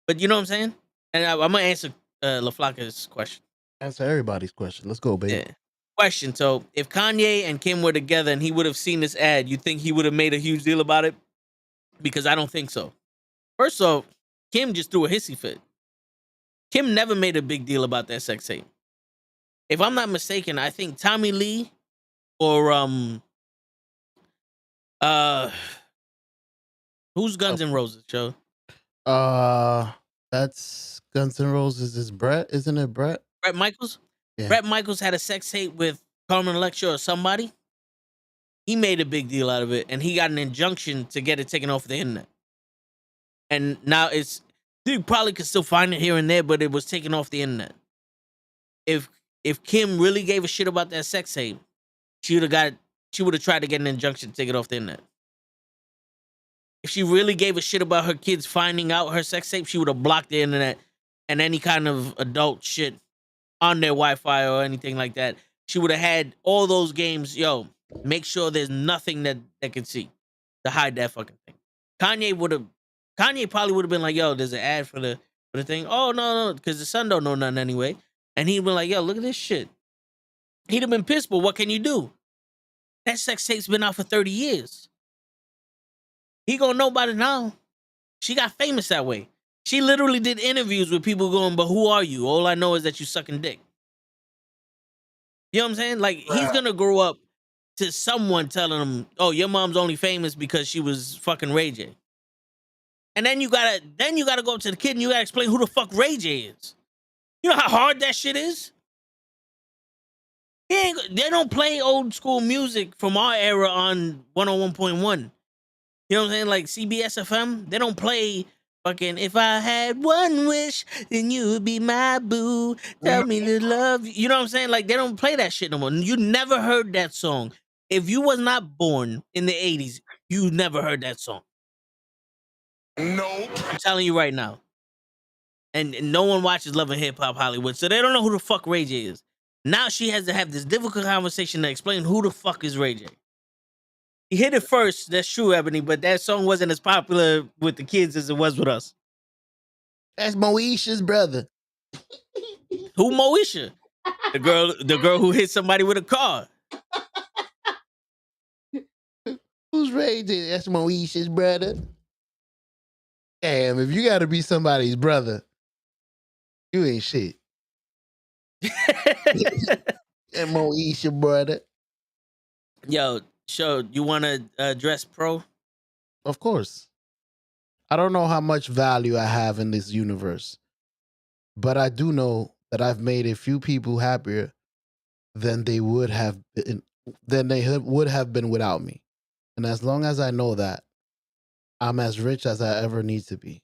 But you know what I'm saying? And I'm gonna answer LaFlaca's question. Answer everybody's question. Let's go, baby. Yeah. Question. So if Kanye and Kim were together and he would have seen this ad, you think he would have made a huge deal about it? Because I don't think so. First off, Kim just threw a hissy fit. Kim never made a big deal about that sex tape. If I'm not mistaken, I think Tommy Lee or who's Guns N' Roses, Joe? That's Guns N' Roses is Brett, isn't it Brett? Brett Michaels? Yeah. Brett Michaels had a sex tape with Carmen Electra or somebody. He made a big deal out of it, and he got an injunction to get it taken off the internet. And now you probably could still find it here and there, but it was taken off the internet. If Kim really gave a shit about that sex tape, she would have tried to get an injunction to take it off the internet. If she really gave a shit about her kids finding out her sex tape, she would have blocked the internet and any kind of adult shit on their Wi-Fi or anything like that. She would have had all those games. Yo, make sure there's nothing that can see to hide that fucking thing. Kanye probably would have been like, yo, there's an ad for the thing. Oh, no, because the son don't know nothing anyway. And he'd been like, yo, look at this shit. He'd have been pissed, but what can you do? That sex tape's been out for 30 years. He gonna know about it now. She got famous that way. She literally did interviews with people going, but who are you? All I know is that you sucking dick. You know what I'm saying? Like, he's gonna grow up to someone telling him, oh, your mom's only famous because she was fucking Ray J. And then you gotta go up to the kid and you gotta explain who the fuck Ray J is. You know how hard that shit is? They don't play old school music from our era on 101.1. You know what I'm saying? Like CBS FM, they don't play fucking if I had one wish, then you would be my boo. Tell me to love you. You know what I'm saying? Like, they don't play that shit no more. You never heard that song. If you was not born in the 80s, you never heard that song. Nope. I'm telling you right now. and no one watches Love and Hip Hop Hollywood, so they don't know who the fuck Ray J is. Now she has to have this difficult conversation to explain who the fuck is Ray J. He hit it first, that's true, Ebony, but that song wasn't as popular with the kids as it was with us. That's Moesha's brother. Who Moesha? The girl who hit somebody with a car. Who's Ray J? That's Moesha's brother. Damn, if you gotta be somebody's brother, you ain't shit. And Moesha brother. Yo, you wanna address Pro? Of course. I don't know how much value I have in this universe, but I do know that I've made a few people happier than they would have been, would have been without me. And as long as I know that, I'm as rich as I ever need to be.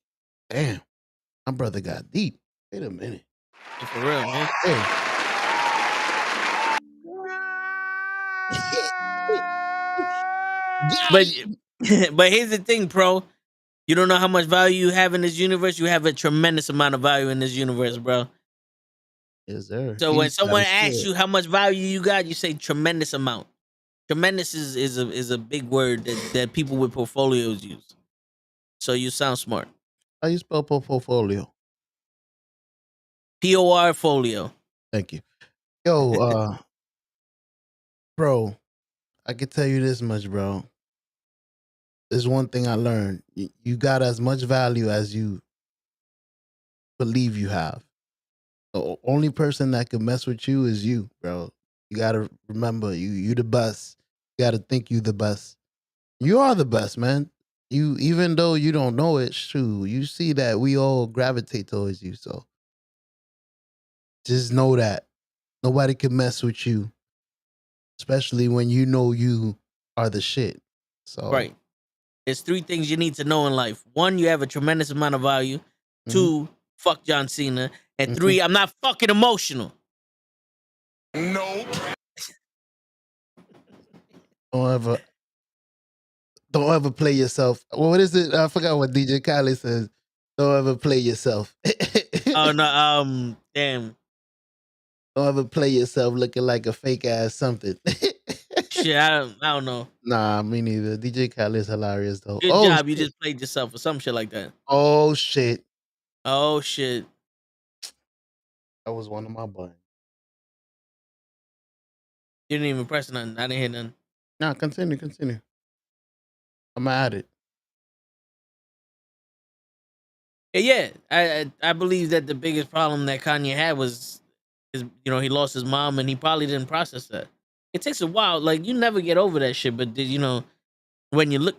Damn, my brother got deep. Wait a minute. For real, man. Hey. But here's the thing, Pro. You don't know how much value you have in this universe. You have a tremendous amount of value in this universe, bro. Yes, sir. So when someone asks you how much value you got, you say tremendous amount. Tremendous is a big word that people with portfolios use. So you sound smart. How you spell portfolio? POR folio. Thank you. Yo, bro, I can tell you this much, bro. There's one thing I learned. You got as much value as you believe you have. The only person that can mess with you is you, bro. You gotta remember, you the best. You gotta think you the best. You are the best, man. You, even though you don't know it's true, you see that we all gravitate towards you. So just know that nobody can mess with you, especially when you know you are the shit. So right. There's 3 things you need to know in life. 1, you have a tremendous amount of value. 2, fuck John Cena. And 3, I'm not fucking emotional. No. Don't ever play yourself. Well, what is it? I forgot what DJ Khaled says. Don't ever play yourself. Oh no, damn. Don't ever play yourself looking like a fake ass something. Shit, I don't know. Nah, me neither. DJ Khaled's hilarious though. Good job, you just played yourself or some shit like that. Oh shit. Oh shit. That was one of my buttons. You didn't even press nothing. I didn't hear nothing. Nah, continue. I'm at it. Yeah, I believe that the biggest problem that Kanye had was he lost his mom and he probably didn't process that. It takes a while. Like, you never get over that shit, but when you look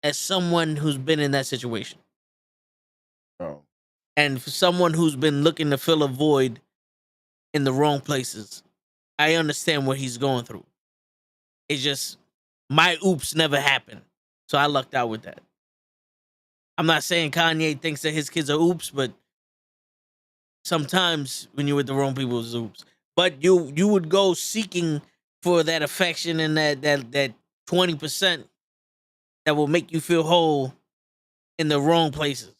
at someone who's been in that situation. Oh. And for someone who's been looking to fill a void in the wrong places, I understand what he's going through. It's just my oops never happened. So I lucked out with that. I'm not saying Kanye thinks that his kids are oops, but sometimes when you're with the wrong people, it's oops. But you would go seeking for that affection and that 20% that will make you feel whole in the wrong places.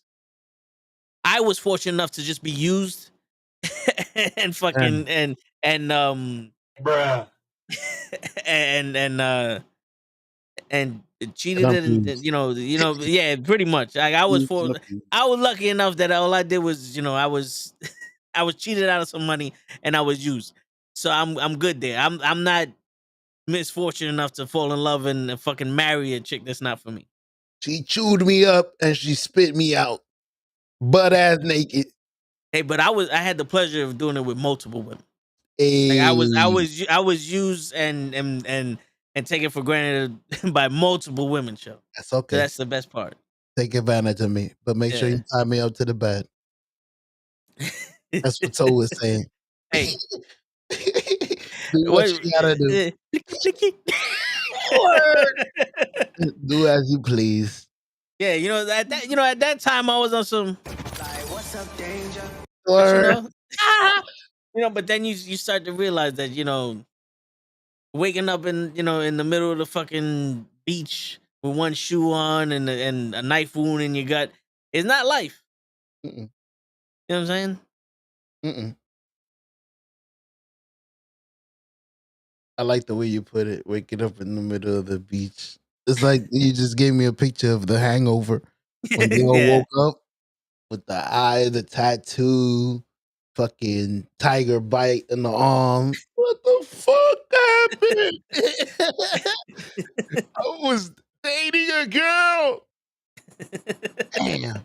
I was fortunate enough to just be used and fucking and bruh and cheated and yeah, pretty much. Like I was lucky enough that all I did was I was cheated out of some money and I was used. So I'm good there. I'm not misfortunate enough to fall in love and fucking marry a chick that's not for me. She chewed me up and she spit me out, butt ass naked. Hey, but I had the pleasure of doing it with multiple women. Hey. Like I was used and taken for granted by multiple women. Show. That's okay. So that's the best part. Take advantage of me, but make sure you tie me up to the bed. That's what Toe was saying. Hey, do what you gotta do. Do as you please. Yeah, at that time I was on some. What's up, danger? But then you start to realize that waking up in the middle of the fucking beach with one shoe on and a knife wound in your gut is not life. Mm-mm. You know what I'm saying? Mm-mm. I like the way you put it. Waking up in the middle of the beach. It's like you just gave me a picture of The Hangover when they all Yeah. woke up with the eye, the tattoo, fucking tiger bite in the arm. What the fuck happened? I was dating a girl. Damn.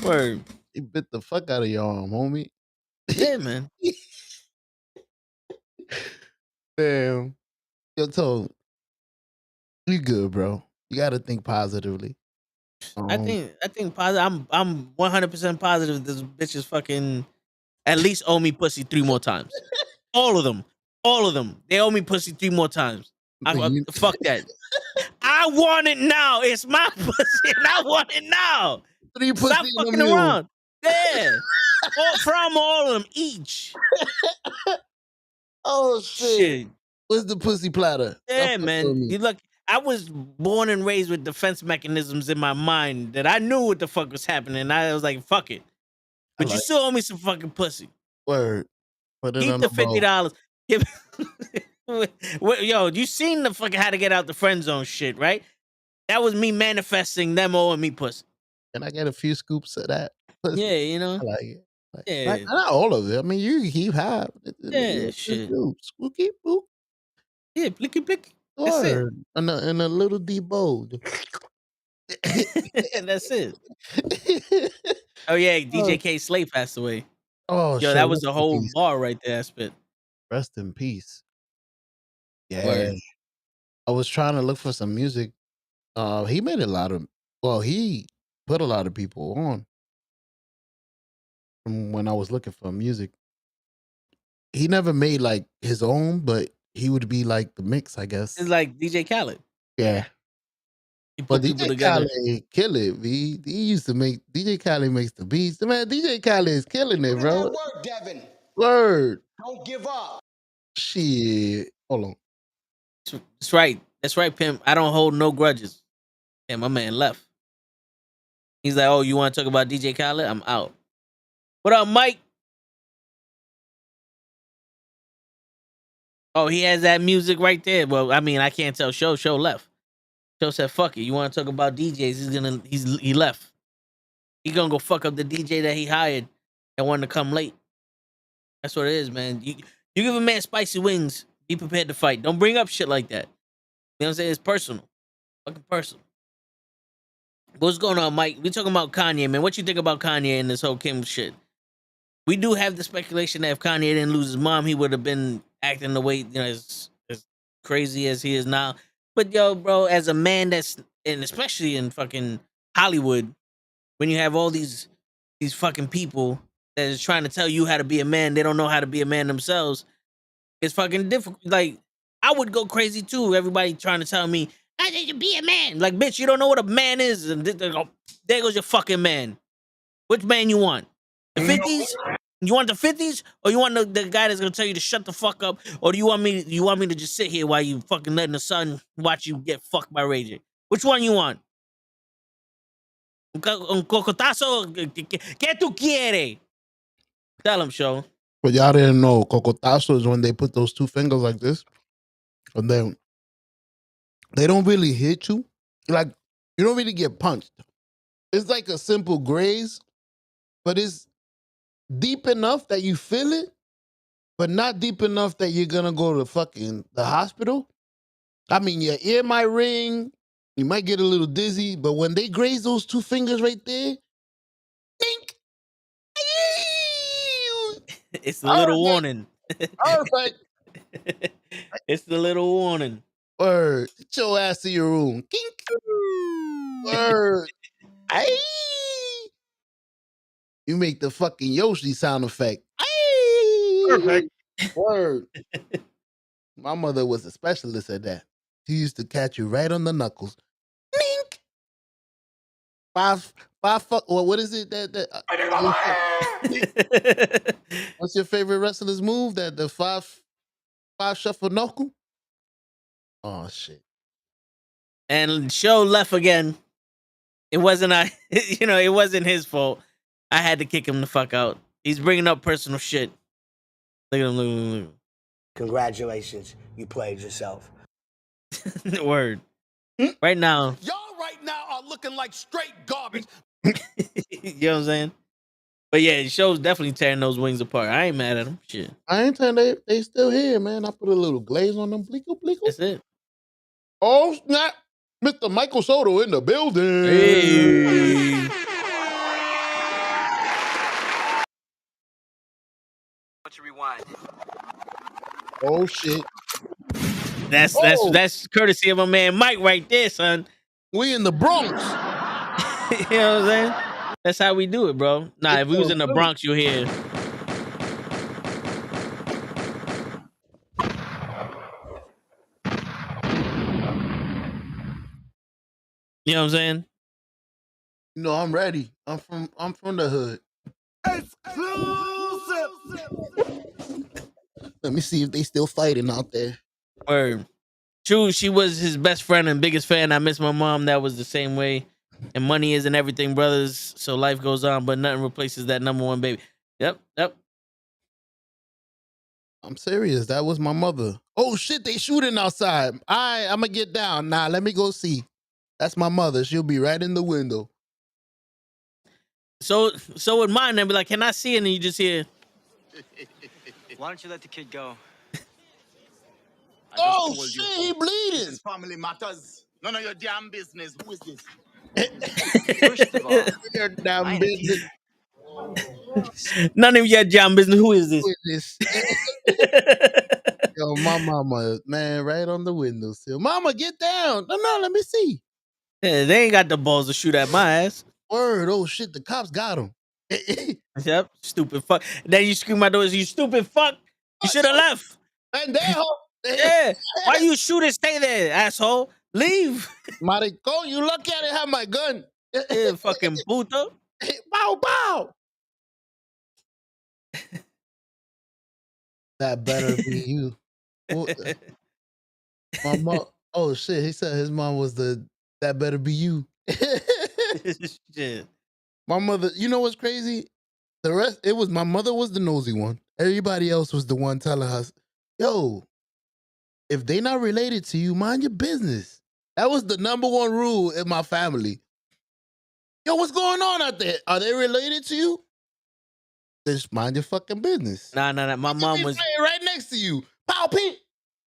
Word. You bit the fuck out of your arm, homie. Yeah, man. Damn. Yo, Toad, you good, bro. You gotta think positively. I think positive. I'm 100% positive this bitch is fucking at least owe me pussy 3 more times. All of them. All of them. They owe me pussy 3 more times. Fuck that. I want it now. It's my pussy and I want it now. 3 pussy Stop in fucking a mule. around. Yeah. From all of them each. Oh shit. Where's the pussy platter? Yeah, man. You look, I was born and raised with defense mechanisms in my mind that I knew what the fuck was happening. I was like, fuck it. But you still owe me some fucking pussy. Word. Put it Keep on the the $50. Yo, you seen the fucking how to get out the friend zone shit, right? That was me manifesting them owing me pussy. Can I get a few scoops of that? Pussy? Yeah, you know. I like it. Yeah. Not all of it. I mean, you keep half. Yeah, shit. Spooky, boop. Yeah, blicky blicky. That's it. In a little deep bowl. That's it. Oh yeah, DJ K Slay passed away. Oh, yo, shit, that was rest a in whole peace. bar right there. I spit. Rest in peace. Yeah. Word. I was trying to look for some music. He made he put a lot of people on from when I was looking for music. He never made like his own, but he would be like the mix, I guess. It's like DJ Khaled. Yeah. He But put people DJ together. Khaled kill it. He used to make DJ Khaled makes the beats. Man, DJ Khaled is killing it, bro. Work, Devin. Word. Don't give up. Shit. Hold on. That's right. That's right, pimp. I don't hold no grudges. And my man left. He's like, oh, you want to talk about DJ Khaled? I'm out. What up, Mike? Oh, he has that music right there. Well, I mean, I can't tell. Show left. Show said, fuck it. You want to talk about DJs? He left. He gonna go fuck up the DJ that he hired and wanted to come late. That's what it is, man. You give a man spicy wings, be prepared to fight. Don't bring up shit like that. You know what I'm saying? It's personal. Fucking personal. What's going on, Mike? We talking about Kanye, man. What you think about Kanye and this whole Kim shit? We do have the speculation that if Kanye didn't lose his mom, he would have been acting the way, as crazy as he is now. But yo, bro, as a man and especially in fucking Hollywood, when you have all these fucking people that is trying to tell you how to be a man, they don't know how to be a man themselves. It's fucking difficult. Like, I would go crazy too. Everybody trying to tell me, I need to be a man. Like, bitch, you don't know what a man is. And there goes your fucking man. Which man you want? The 50s? You want the 50s? Or you want the guy that's gonna tell you to shut the fuck up? Or do you want me to just sit here while you fucking letting the sun watch you get fucked by Ray J? Which one you want? Un cocotazo? ¿Qué tú quieres? Tell him, show. But y'all didn't know cocotazo is when they put those 2 fingers like this. And then they don't really hit you. Like, you don't really get punched. It's like a simple graze, but it's deep enough that you feel it, but not deep enough that you're gonna go to the hospital. I mean, your ear might ring, you might get a little dizzy, but when they graze those 2 fingers right there, think, it's the little warning. Perfect. It's the little warning. Word. Get your ass to your room. Kink. Word. Aye. You make the fucking Yoshi sound effect. Aye. Perfect. Word. My mother was a specialist at that. She used to catch you right on the knuckles. Mink. What is it what's your favorite wrestler's move? The five shuffle knuckle? Oh shit. And Show left again. It wasn't it wasn't his fault. I had to kick him the fuck out. He's bringing up personal shit. Look at him. Look. Congratulations, you played yourself. Word. Right now. Y'all right now are looking like straight garbage. You know what I'm saying? But yeah, the show's definitely tearing those wings apart. I ain't mad at them. Shit. I ain't telling they still here, man. I put a little glaze on them. Bleeko. That's it. Oh, snap. Mr. Michael Soto in the building. Hey. Oh, shit. That's courtesy of my man Mike right there, son. We in the Bronx. You know what I'm saying? That's how we do it, bro. Nah, if we was in the Bronx, you'll hear. You know what I'm saying? You know, I'm ready. I'm from the hood. Exclusive. Let me see if they still fighting out there. Word. True, she was his best friend and biggest fan. I miss my mom. That was the same way. And money isn't everything, brothers. So life goes on, but nothing replaces that number one baby. Yep. I'm serious. That was my mother. Oh shit, they shooting outside. I'm gonna get down. Nah, let me go see. That's my mother. She'll be right in the window. So with mine, they'll be like, can I see it? And you just hear. Why don't you let the kid go? Oh shit, he bleeding. This family matters. None of your damn business. Who is this? First of all, your damn business. None of your damn business. Who is this? Who is this? Yo, my mama, man, right on the windowsill. Mama, get down. No, let me see. Yeah, they ain't got the balls to shoot at my ass. Word. Oh shit, the cops got him. Yep, stupid fuck. Then you scream my doors, you stupid fuck. You should have left. Pendejo. Yeah. Why you shoot and stay there, asshole? Leave. Maricón, you lucky I didn't have my gun. Yeah, fucking puto. Bow, bow. That better be you. My mom. Oh shit, he said his mom was that better be you. Shit. My mother, you know what's crazy? The rest, it was my mother was the nosy one. Everybody else was the one telling us, yo, if they not related to you, mind your business. That was the number one rule in my family. Yo, what's going on out there? Are they related to you? Just mind your fucking business. Nah. My mom was right next to you. Pow, Pete.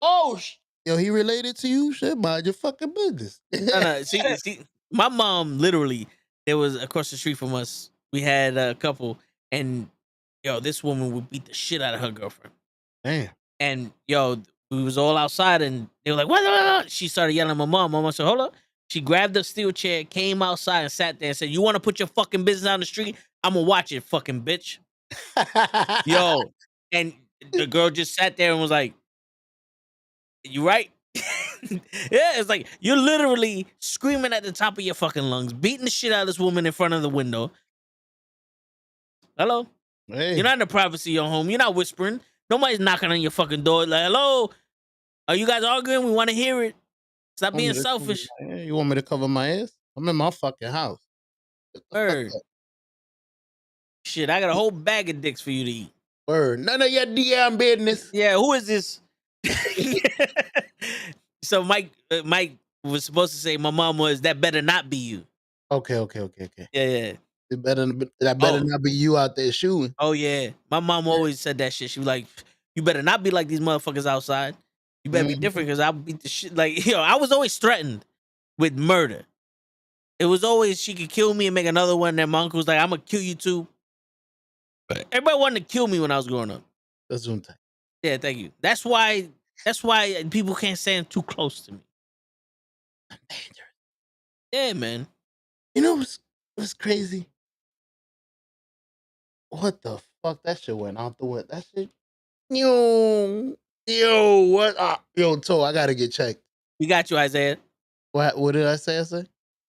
Oh, yo, he related to you? Shit, mind your fucking business. No. See, my mom literally, there was across the street from us. We had a couple, and yo, this woman would beat the shit out of her girlfriend. Damn. And yo, we was all outside, and they were like, "What?" She started yelling at my mom. Mama said, "Hold up." She grabbed the steel chair, came outside, and sat there and said, "You want to put your fucking business on the street? I'm gonna watch it, fucking bitch." Yo, and the girl just sat there and was like, "You right?" Yeah, it's like you're literally screaming at the top of your fucking lungs, beating the shit out of this woman in front of the window. Hello? Hey. You're not in the privacy of your home. You're not whispering. Nobody's knocking on your fucking door. Like, hello? Are you guys arguing? We want to hear it. Stop being selfish. You want me to cover my ass? I'm in my fucking house. Word. Shit, I got a whole bag of dicks for you to eat. Word. None of your damn business. Yeah, who is this? So Mike was supposed to say my mom was, that better not be you. Okay. Yeah. That better not be you out there shooting. Oh yeah. My mom always said that shit. She was like, you better not be like these motherfuckers outside. You better be different because I'll beat the shit. Like, yo, I was always threatened with murder. It was always she could kill me and make another one. And my uncle was like, I'm gonna kill you too. Everybody wanted to kill me when I was growing up. That's what I'm saying. Yeah, thank you. That's why people can't stand too close to me. I'm dangerous. Yeah, man. You know what's crazy? What the fuck? That shit went out the window. That shit. Yo, what? Yo, Toe, I gotta get checked. We got you, Isaiah. What did I say?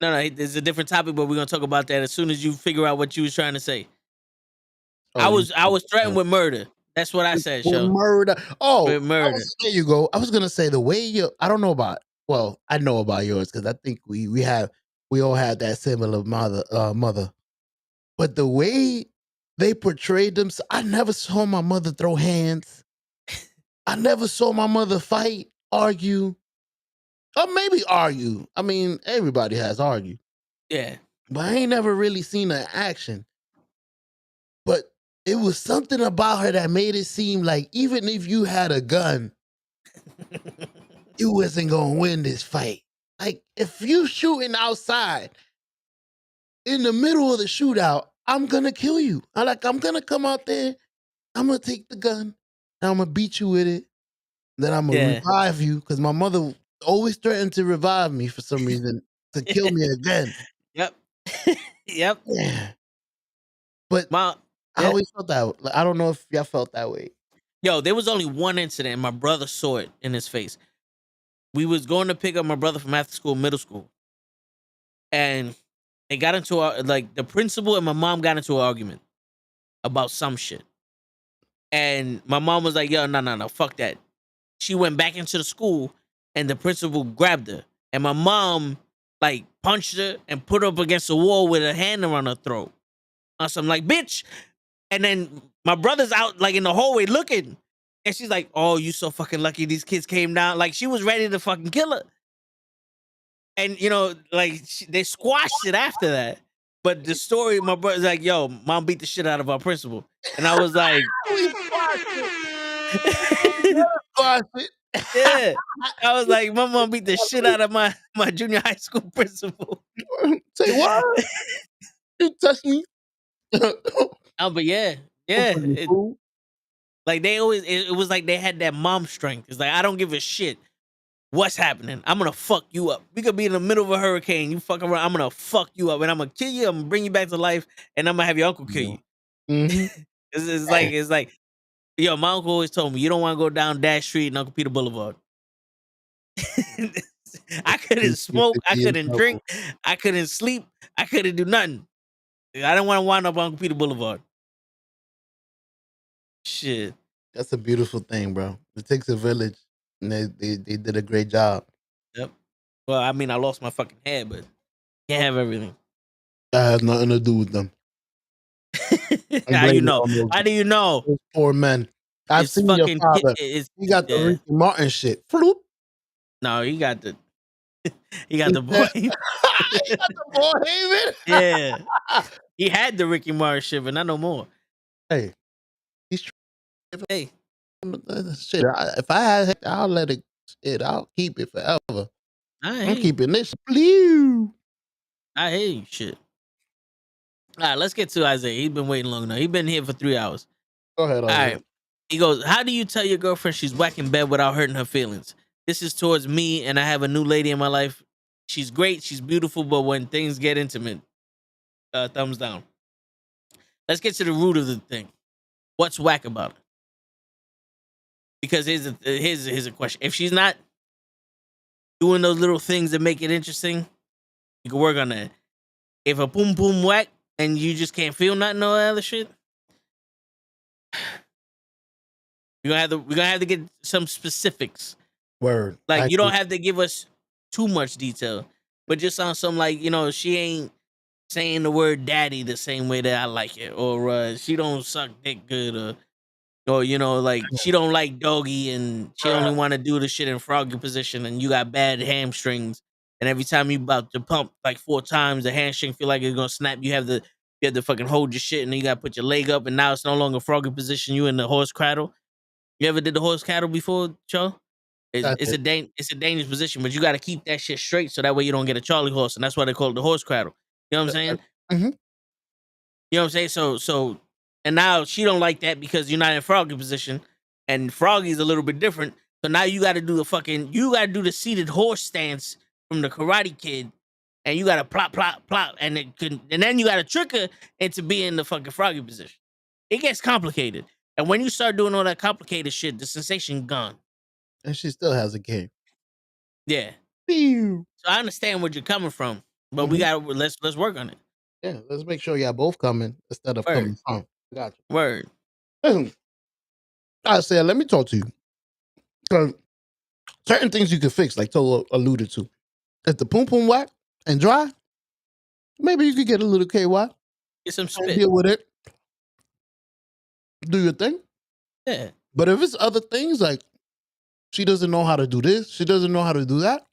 No, there's a different topic, but we're gonna talk about that as soon as you figure out what you was trying to say. Oh, I was threatened with murder. That's what I said, Show. Murder. Oh, with murder. There you go. I was gonna say the way I don't know about. Well, I know about yours because I think we all had that similar mother. But the way they portrayed them. I never saw my mother throw hands. I never saw my mother fight, argue, or maybe argue. I mean, everybody has argued. Yeah. But I ain't never really seen her in action. But it was something about her that made it seem like even if you had a gun, you wasn't gonna win this fight. Like if you shooting outside in the middle of the shootout, I'm gonna kill you. I'm gonna come out there, I'm gonna take the gun, and I'm gonna beat you with it. Then I'm gonna revive you because my mother always threatened to revive me for some reason to kill me again. Yep. Yep. Yeah. But I always felt that. Like, I don't know if y'all felt that way. Yo, there was only one incident, and my brother saw it in his face. We was going to pick up my brother from after school, middle school, and they got into the principal and my mom got into an argument about some shit. And my mom was like, "Yo, no, fuck that." She went back into the school, and the principal grabbed her, and my mom like punched her and put her up against the wall with her hand around her throat. So I'm like, bitch. And then my brother's out like in the hallway looking. And she's like, oh, you so fucking lucky these kids came down. Like she was ready to fucking kill her. And, you know, like they squashed it after that. But the story, my brother's like, yo, mom beat the shit out of our principal. And I was like, yeah. I was like, my mom beat the shit out of my junior high school principal. Say what? You touched me? Oh, but yeah. Like they always, it was like they had that mom strength. It's like, I don't give a shit what's happening. I'm gonna fuck you up. We could be in the middle of a hurricane. You fuck around. I'm gonna fuck you up, and I'm gonna kill you. I'm gonna bring you back to life, and I'm gonna have your uncle kill you. Mm-hmm. it's like, yo, my uncle always told me, you don't want to go down Dash Street and Uncle Peter Boulevard. I couldn't smoke. I couldn't drink. I couldn't sleep. I couldn't do nothing. I didn't want to wind up on Uncle Peter Boulevard. Shit. That's a beautiful thing, bro. It takes a village, and they did a great job. Yep. Well, I mean, I lost my fucking head, but can't have everything. That has nothing to do with them. How you know? How do you know? Those poor men. I've seen your father. He got the Ricky Martin shit. Floop. No, he got the boy. He got the boy Haven. Yeah. He had the Ricky Martin shit, but not no more. Hey. Hey. Shit, if I had, I'll let it. Shit, I'll keep it forever. I'm keeping this. Blue. I hate you, shit. All right, let's get to Isaiah. He's been waiting long enough. He's been here for 3 hours. Go ahead. All right. He goes, how do you tell your girlfriend she's whack in bed without hurting her feelings? This is towards me, and I have a new lady in my life. She's great. She's beautiful, but when things get intimate, thumbs down. Let's get to the root of the thing. What's whack about it? Because here's a question. If she's not doing those little things that make it interesting, you can work on that. If a boom boom whack and you just can't feel nothing or other shit, we're gonna have to get some specifics. Word. Like you don't have to give us too much detail, but just on some like, you know, she ain't saying the word daddy the same way that I like it, or she don't suck dick good, or you know, like she don't like doggy and she only want to do the shit in froggy position, and you got bad hamstrings, and every time you about to pump like 4 times, the hamstring feel like it's gonna snap. You have to fucking hold your shit, and then you gotta put your leg up, and now it's no longer froggy position. You in the horse cradle. You ever did the horse cradle before, Joe? It's a dangerous position, but you got to keep that shit straight so that way you don't get a Charlie horse, and that's why they call it the horse cradle. You know what I'm saying? Mm-hmm. You know what I'm saying? So, and now she don't like that because you're not in froggy position, and froggy's a little bit different. So now you got to do the seated horse stance from the Karate Kid, and you got to plop, plop, plop, and then you got to trick her into being the fucking froggy position. It gets complicated, and when you start doing all that complicated shit, the sensation gone. And she still has a game. Yeah. Pew. So I understand where you're coming from, but we got let's work on it. Yeah, let's make sure y'all both coming instead of coming from. Gotcha. Word. I said, let me talk to you. Because certain things you can fix, like Tolo alluded to. If the poom poom whack and dry, maybe you could get a little KY. Get some spit. Deal with it. do your thing. Yeah. But if it's other things like she doesn't know how to do this, she doesn't know how to do that,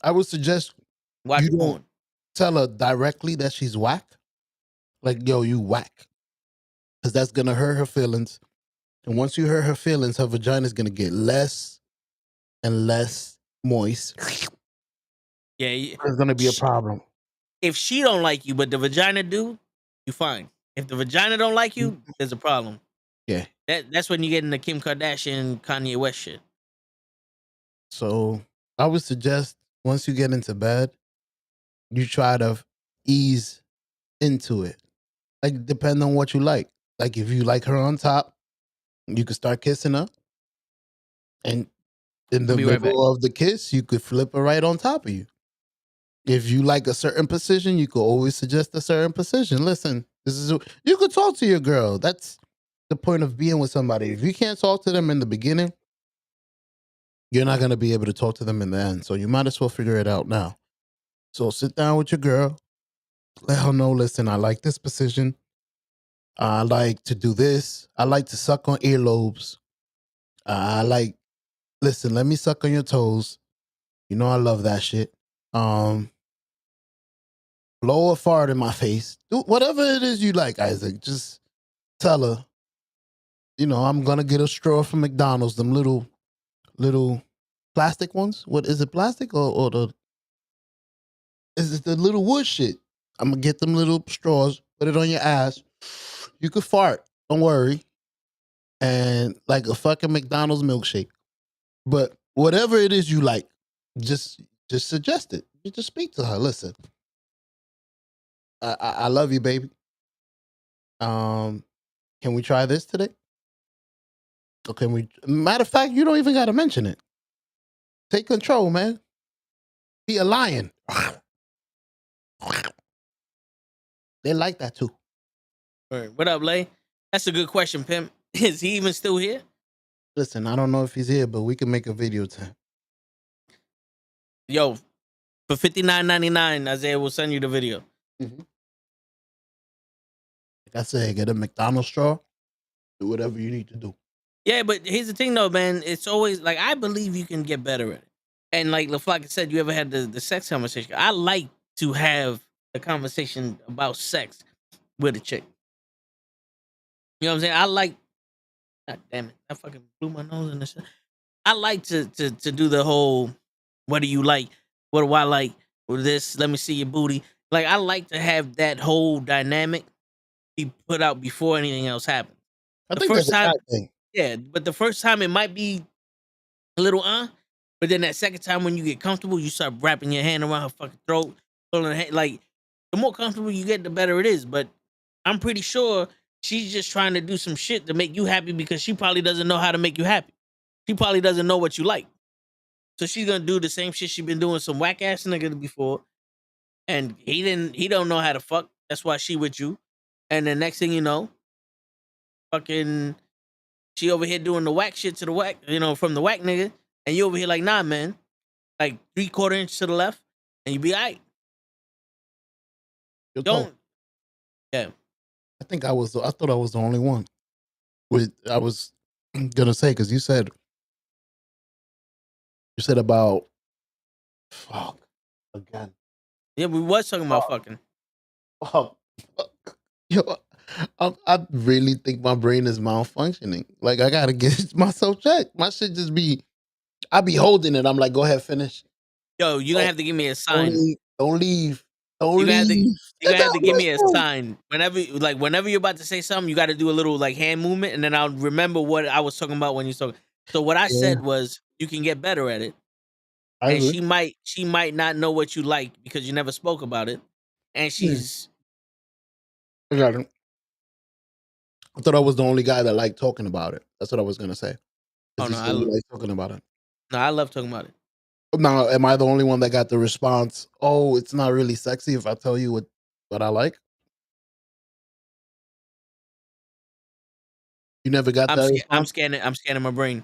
I would suggest you don't tell her directly that she's whack. Like, yo, you whack. Because that's going to hurt her feelings. And once you hurt her feelings, her vagina is going to get less and less moist. Yeah. There's going to be a problem. If she don't like you, but the vagina do, you fine. If the vagina don't like you, there's a problem. Yeah. That's when you get into Kim Kardashian, Kanye West shit. So I would suggest once you get into bed, you try to ease into it. Like, depend on what you like. Like, if you like her on top, you could start kissing her. And in the middle of the kiss, you could flip her right on top of you. If you like a certain position, you could always suggest a certain position. Listen, you could talk to your girl. That's the point of being with somebody. If you can't talk to them in the beginning, you're not going to be able to talk to them in the end. So you might as well figure it out now. So sit down with your girl. Let her know, listen, I like this position. I like to do this. I like to suck on earlobes. Listen, let me suck on your toes. You know I love that shit. Blow a fart in my face. Do whatever it is you like, Isaac. Just tell her, I'm gonna get a straw from McDonald's, them little plastic ones. What is it, plastic or is it the little wood shit? I'm gonna get them little straws, put it on your ass. You could fart, don't worry. And like a fucking McDonald's milkshake. But whatever it is you like, just suggest it. You just speak to her. Listen, I love you, baby. Can we try this today? Okay, matter of fact, you don't even gotta mention it. Take control, man. Be a lion. They like that too. Right. What up, Lay? That's a good question, Pimp. Is he even still here? Listen, I don't know if he's here, but we can make a video to him. Yo, for $59.99, Isaiah will send you the video. Mm-hmm. Like I said, get a McDonald's straw. Do whatever you need to do. Yeah, but here's the thing, though, man. It's always like I believe you can get better at it. And like LaFlocke said, you ever had the sex conversation? I like to have a conversation about sex with a chick. You know what I'm saying? I like. God damn it! I fucking blew my nose in this. I like to do the whole. What do you like? What do I like? With this, let me see your booty. Like I like to have that whole dynamic be put out before anything else happens. I think that's a bad thing. Yeah, but the first time it might be a little but then that second time when you get comfortable, you start wrapping your hand around her fucking throat, pulling her hand. Like the more comfortable you get, the better it is. But I'm pretty sure she's just trying to do some shit to make you happy because she probably doesn't know how to make you happy. She probably doesn't know what you like. So she's gonna do the same shit she been doing some whack ass nigga before. And he don't know how to fuck. That's why she with you. And the next thing you know, fucking she over here doing the whack shit to the whack, from the whack nigga. And you over here like, nah, man. Like 3/4 inch to the left, and you be all right. Don't. Yeah. I thought I was the only one. I was gonna say, because you said about fuck again. Yeah, we was talking about fucking. Oh, yo, I really think my brain is malfunctioning. Like I gotta get myself checked. My shit just be, I be holding it. I'm like, go ahead, finish. Yo, you're gonna have to give me a sign. Don't leave. You're gonna have to give me a sign. Whenever you're about to say something, you got to do a little like hand movement, and then I'll remember what I was talking about when you talking. So what I said was, you can get better at it. And she might not know what you like because you never spoke about it, and she's. I got it. I thought I was the only guy that liked talking about it. That's what I was gonna say. Oh no, I like talking about it. No, I love talking about it. Now, am I the only one that got the response? Oh, it's not really sexy if I tell you what I like. You never got that. I'm scanning my brain.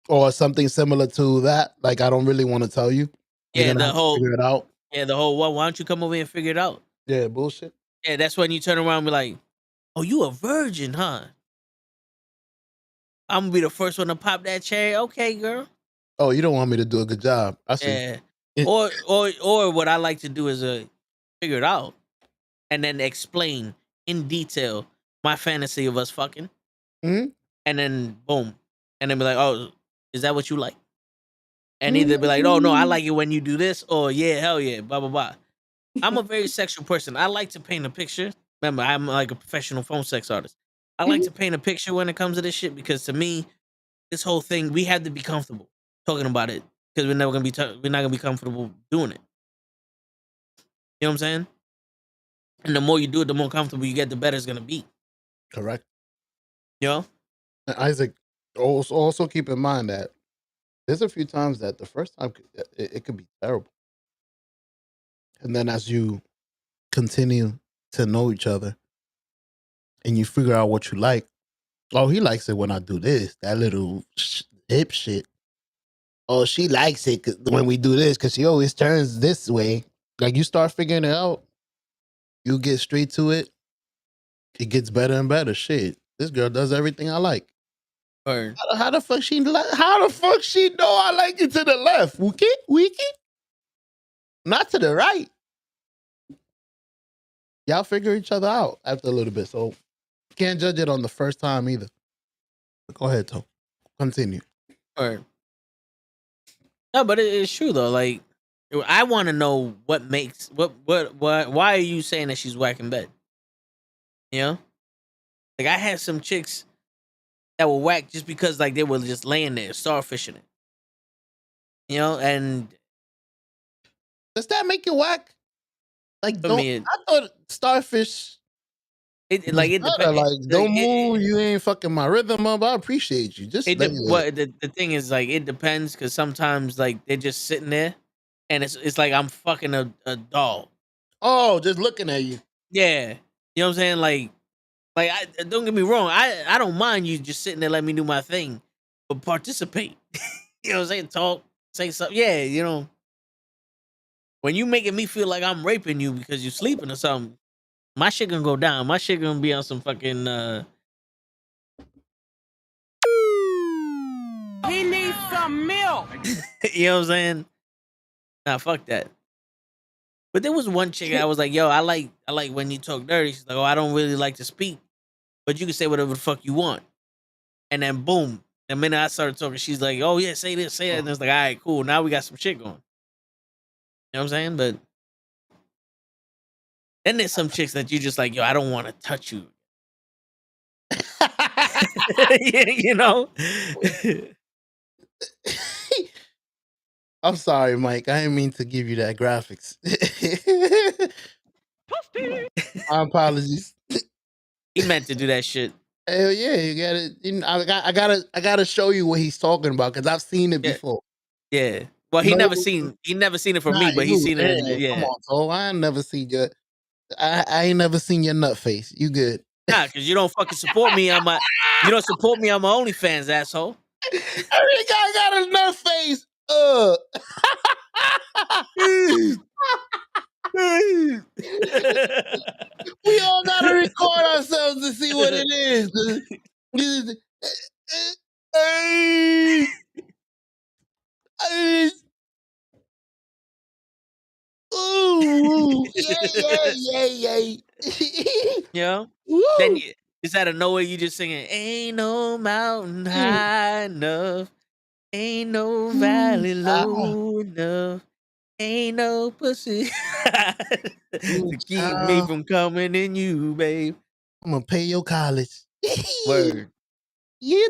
Or something similar to that. Like I don't really want to tell you. Yeah, the whole figure it out. Yeah, the whole. Well, why don't you come over here and figure it out? Yeah, bullshit. Yeah, that's when you turn around and be like, Oh, you a virgin, huh? I'm gonna be the first one to pop that cherry. Okay, girl. Oh, you don't want me to do a good job. I see. Yeah. Or what I like to do is figure it out and then explain in detail my fantasy of us fucking. Mm-hmm. And then boom. And then be like, oh, is that what you like? And either be like, oh no, I like it when you do this, or yeah, hell yeah, blah blah blah. I'm a very sexual person. I like to paint a picture. Remember, I'm like a professional phone sex artist. I like to paint a picture when it comes to this shit because to me, this whole thing, we have to be comfortable talking about it because we're never gonna be we're not gonna be comfortable doing it. You know what I'm saying? And the more you do it, the more comfortable you get, the better it's gonna be. Correct. You know? Isaac, also keep in mind that there's a few times that the first time it could be terrible. And then as you continue to know each other and you figure out what you like, oh, he likes it when I do this, that little hip shit. Oh, she likes it when we do this because she always turns this way. Like you start figuring it out, you get straight to it. It gets better and better. Shit, this girl does everything I like. Or How the fuck she know I like it to the left? Wiki? Not to the right. Y'all figure each other out after a little bit, so can't judge it on the first time either. Go ahead, Tom. Continue. Or no, but it's true though. Like, I want to know what makes what. Why are you saying that she's whack in bed? You know, like I had some chicks that were whack just because like they were just laying there starfishing it. You know, and does that make it whack? Like, I thought starfish. It like don't move. You ain't fucking my rhythm up. I appreciate you. Just the thing is like it depends because sometimes like they're just sitting there, and it's like I'm fucking a doll. Oh, just looking at you. Yeah, you know what I'm saying? Like I don't get me wrong. I don't mind you just sitting there, let me do my thing, but participate. You know what I'm saying? Talk, say something. Yeah, you know. When you making me feel like I'm raping you because you're sleeping or something, my shit gonna go down. My shit gonna be on some fucking. He needs some milk. You know what I'm saying? Nah, fuck that. But there was one chick I was like, yo, I like when you talk dirty. She's like, oh, I don't really like to speak, but you can say whatever the fuck you want. And then boom, the minute I started talking, she's like, oh yeah, say this, say that. And it's like, all right, cool. Now we got some shit going. You know what I'm saying? But then there's some chicks that you just like, yo, I don't want to touch you. You know? I'm sorry, Mike. I didn't mean to give you that graphics. My apologies. He meant to do that shit. Hell yeah, you got it. You know, I gotta show you what he's talking about because I've seen it before. Yeah. Well, he never seen it from me, but he's seen it. Yeah. Come on, so I ain't never seen your. I ain't never seen your nut face. You good? Nah, because you don't fucking support me on my. You don't support me on my OnlyFans, asshole. Every guy got a nut face. We all gotta record ourselves to see what it is. Ooh, yay. Yeah. Then it's out of nowhere you just singing, ain't no mountain high enough, ain't no valley low enough, ain't no pussy to keep me from coming in you, babe. I'm gonna pay your college. Word. You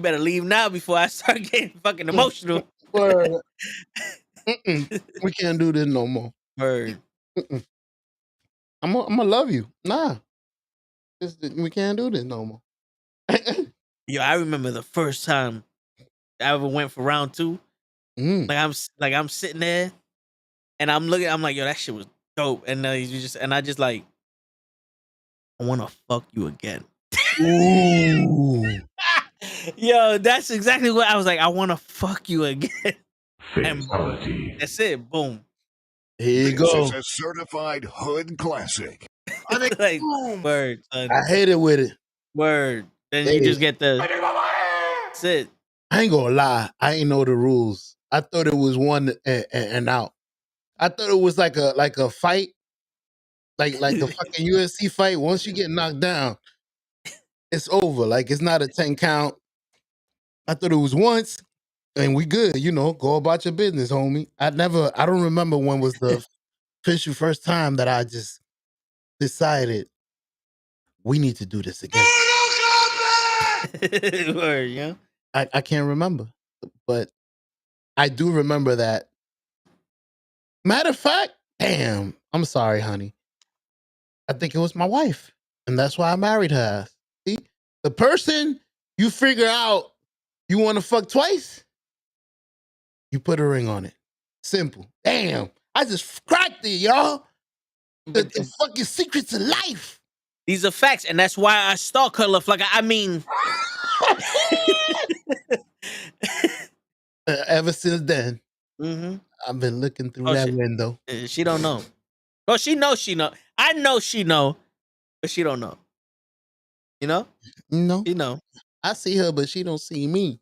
better leave now before I start getting fucking emotional. Word. We can't do this no more. Word. I'm gonna love you. Nah. We can't do this no more. Yo, I remember the first time I ever went for round 2. Like I'm sitting there and I'm like, yo, that shit was dope. And I just like, I wanna fuck you again. Ooh. Yo, that's exactly what I was like. I wanna fuck you again. Fatality. That's it. Boom. Here you go. This is a certified hood classic. Like, word, son. I hate it with it. Word. Then you just get the sit. I ain't gonna lie. I ain't know the rules. I thought it was one and out. I thought it was like a fight, like a fucking UFC fight. Once you get knocked down, it's over. Like it's not a 10 count. I thought it was once, and we good. You know, go about your business, homie. I don't remember when was the official first time that I just decided we need to do this again. Word, yeah. I can't remember, but I do remember that. Matter of fact, damn, I'm sorry, honey. I think it was my wife, and that's why I married her. See, the person you figure out you want to fuck twice, you put a ring on it. Simple. Damn, I just cracked it, y'all. The fucking secrets of life. These are facts, and that's why I stalk her. Like, I mean, ever since then, I've been looking through that window. She don't know. Well, she knows. She know. I know she know, but she don't know. You know? No, she know. I see her, but she don't see me.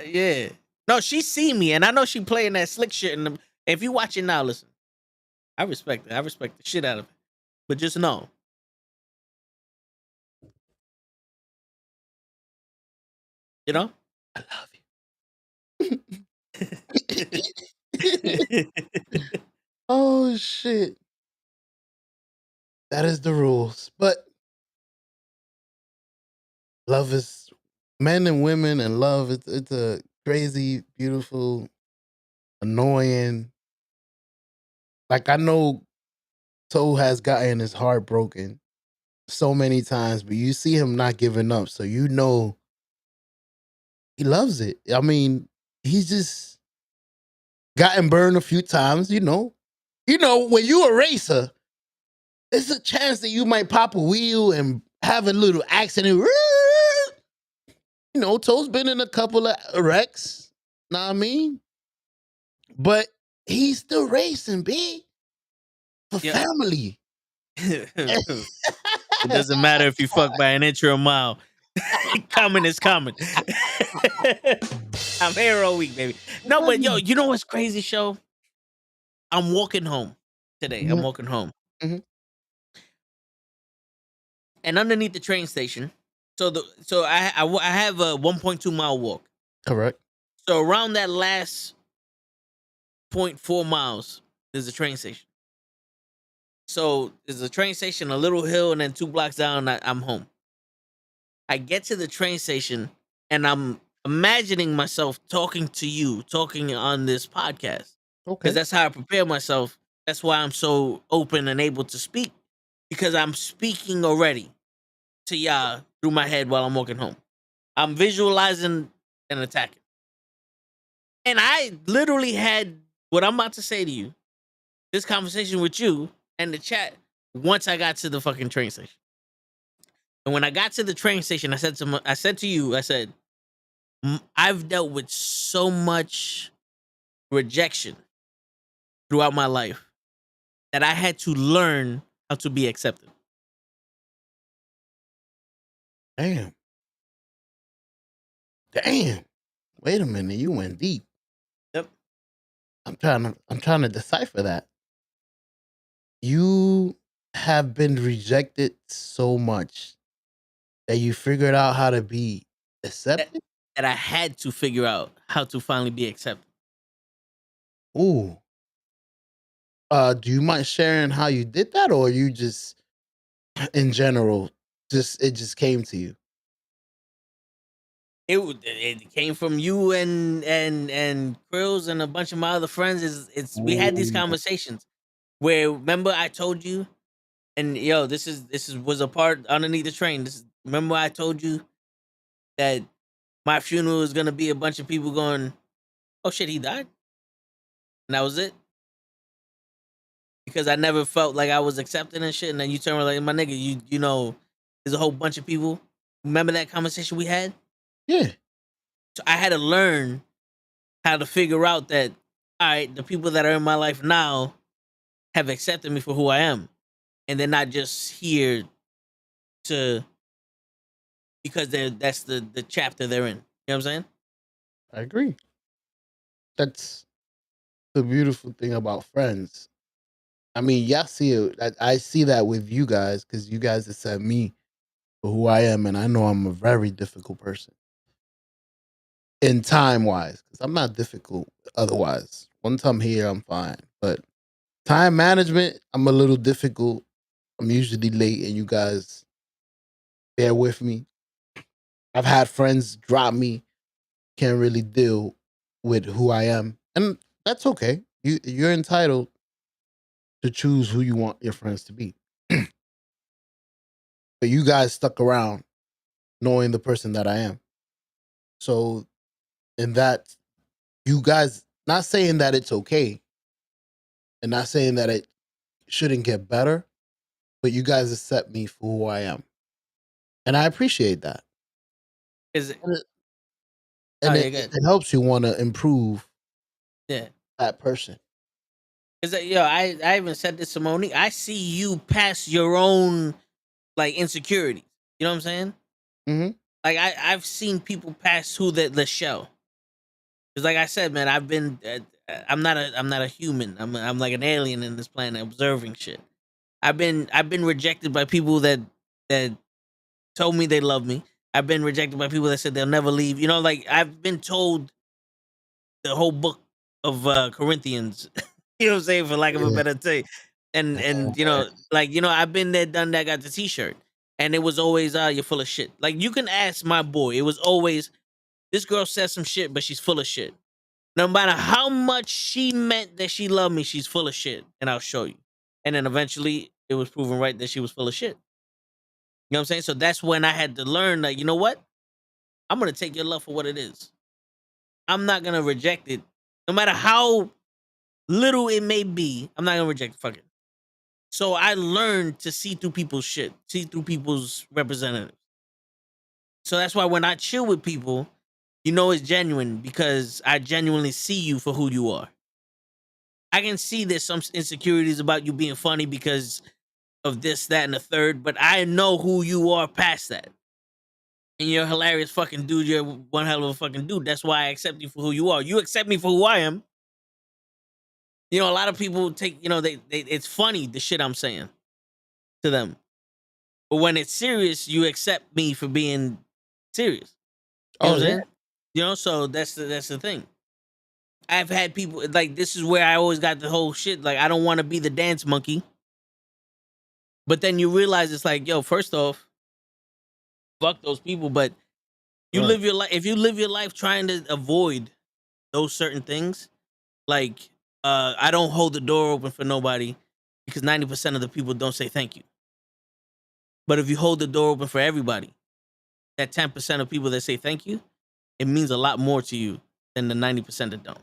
Yeah. No, she see me, and I know she playing that slick shit. And if you watch it now, listen, I respect it. I respect the shit out of it. But just know. You know? I love you. Oh, shit. That is the rules. But love is men and women and love. It's a crazy, beautiful, annoying. Like I know Toe has gotten his heart broken so many times, but you see him not giving up. So you know he loves it. I mean, he's just gotten burned a few times, you know. You know, when you a racer, there's a chance that you might pop a wheel and have a little accident. You know, Toe's been in a couple of wrecks. Know what I mean? But he's still racing, B. For family. It doesn't matter if you fuck by an inch or a mile. Coming is coming. I'm here all week, baby. No, but yo, you know what's crazy, show? I'm walking home today. I'm walking home. And underneath the train station, so I have a 1.2 mile walk. Correct. So around that last 0.4 miles, there's a train station. So there's a train station, a little hill, and then 2 blocks down, I'm home. I get to the train station, and I'm imagining myself talking to you, talking on this podcast. Okay. Because that's how I prepare myself. That's why I'm so open and able to speak. Because I'm speaking already to y'all through my head while I'm walking home. I'm visualizing and attacking. And I literally had what I'm about to say to you, this conversation with you and the chat, once I got to the fucking train station. And when I got to the train station, I said to you, I've dealt with so much rejection throughout my life that I had to learn how to be accepted. Damn. Wait a minute, you went deep. Yep. I'm trying to decipher that. You have been rejected so much that you figured out how to be accepted? That I had to figure out how to finally be accepted. Ooh. Do you mind sharing how you did that, or you just in general it just came to you? It came from you and Krills and a bunch of my other friends. We had these conversations where, remember I told you, and yo, this was a part underneath the train. Remember I told you that my funeral is gonna be a bunch of people going, "Oh shit, he died," and that was it. Because I never felt like I was accepted and shit. And then you turn around like, my nigga, you know, there's a whole bunch of people. Remember that conversation we had? Yeah. So I had to learn how to figure out that, all right, the people that are in my life now have accepted me for who I am. and they're not just here to because that's the chapter they're in. You know what I'm saying? I agree. That's the beautiful thing about friends. I mean, y'all see it. I see that with you guys because you guys accept me for who I am, and I know I'm a very difficult person in time wise because I'm not difficult otherwise. Once I'm here, I'm fine. But time management, I'm a little difficult. I'm usually late, and you guys bear with me. I've had friends drop me, can't really deal with who I am, and that's okay. You're entitled to choose who you want your friends to be. But you guys stuck around knowing the person that I am. So in that, you guys not saying that it's okay and not saying that it shouldn't get better, but you guys accept me for who I am. And I appreciate that. Is it? It helps you want to improve Yeah. that person. Cause I even said this to Monique. I see you past your own like insecurities. You know what I'm saying? Mm-hmm. Like I've seen people pass who the show. Cause like I said, man, I've been I'm not a human. I'm like an alien in this planet observing shit. I've been rejected by people that told me they love me. I've been rejected by people that said they'll never leave. You know, like I've been told the whole book of Corinthians. You know what I'm saying, for lack of a better thing. And you know, like, you know, I've been there, done that, got the t-shirt. And it was always, you're full of shit. Like, you can ask my boy. It was always, this girl says some shit, but she's full of shit. No matter how much she meant that she loved me, she's full of shit. And I'll show you. And then eventually, it was proven right that she was full of shit. You know what I'm saying? So that's when I had to learn that, you know what? I'm going to take your love for what it is. I'm not going to reject it. No matter how little it may be, I'm not going to reject it. Fuck it. So I learned to see through people's shit, see through people's representatives. So that's why when I chill with people, you know it's genuine because I genuinely see you for who you are. I can see there's some insecurities about you being funny because of this, that, and the third, but I know who you are past that. And you're a hilarious fucking dude. You're one hell of a fucking dude. That's why I accept you for who you are. You accept me for who I am. You know, a lot of people take, you know, they it's funny, the shit I'm saying to them. But when it's serious, you accept me for being serious. You know what I'm saying? You know, so that's the thing. I've had people like, this is where I always got the whole shit. Like, I don't want to be the dance monkey. But then you realize it's like, yo, first off, fuck those people. But you live your life. If you live your life trying to avoid those certain things, like, I don't hold the door open for nobody because 90% of the people don't say thank you. But if you hold the door open for everybody, that 10% of people that say thank you, it means a lot more to you than the 90% that don't.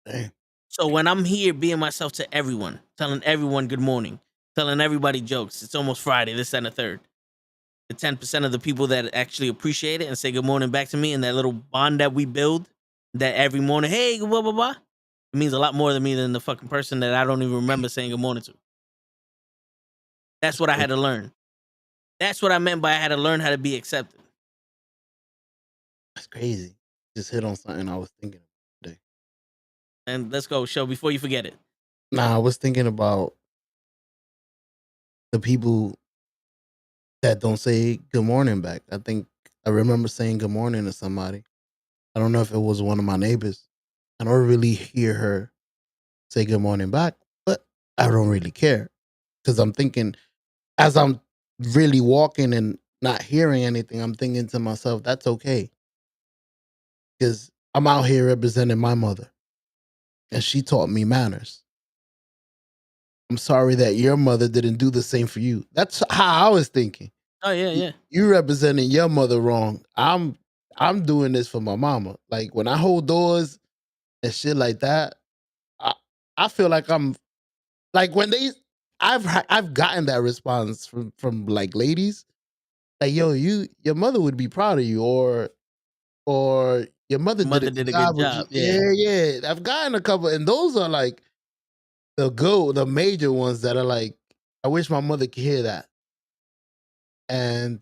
Damn. So when I'm here being myself to everyone, telling everyone good morning, telling everybody jokes, it's almost Friday, this, that, and the third. The 10% of the people that actually appreciate it and say good morning back to me, and that little bond that we build, that every morning, hey, blah, blah, blah, it means a lot more to me than the fucking person that I don't even remember saying good morning to. That's what I had to learn. That's what I meant by I had to learn how to be accepted. That's crazy. Just hit on something I was thinking of today. And let's go, show, before you forget it. Nah, I was thinking about the people that don't say good morning back. I think I remember saying good morning to somebody. I don't know if it was one of my neighbors. I don't really hear her say good morning back, but I don't really care because I'm thinking, as I'm really walking and not hearing anything, I'm thinking to myself, that's okay. Because I'm out here representing my mother and she taught me manners. I'm sorry that your mother didn't do the same for you. That's how I was thinking. Oh yeah, yeah. You representing your mother wrong. I'm doing this for my mama. Like when I hold doors and shit like that, I feel like I'm like when I've gotten that response from like ladies, like, yo, your mother would be proud of you, or your mother did a good job. Yeah. I've gotten a couple, and those are like the major ones that are like, I wish my mother could hear that. And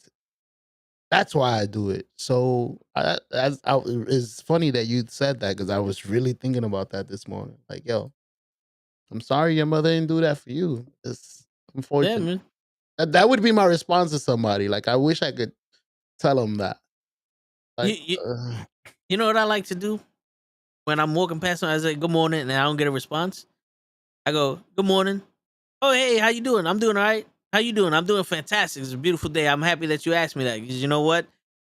that's why I do it. So it's funny that you said that because I was really thinking about that this morning. Like, yo, I'm sorry your mother didn't do that for you. It's unfortunate. Yeah, man. That would be my response to somebody. Like, I wish I could tell them that. Like, You know what I like to do? When I'm walking past them, I say, good morning, and I don't get a response. I go, good morning. Oh, hey, how you doing? I'm doing all right. How you doing? I'm doing fantastic. It's a beautiful day. I'm happy that you asked me that because you know what?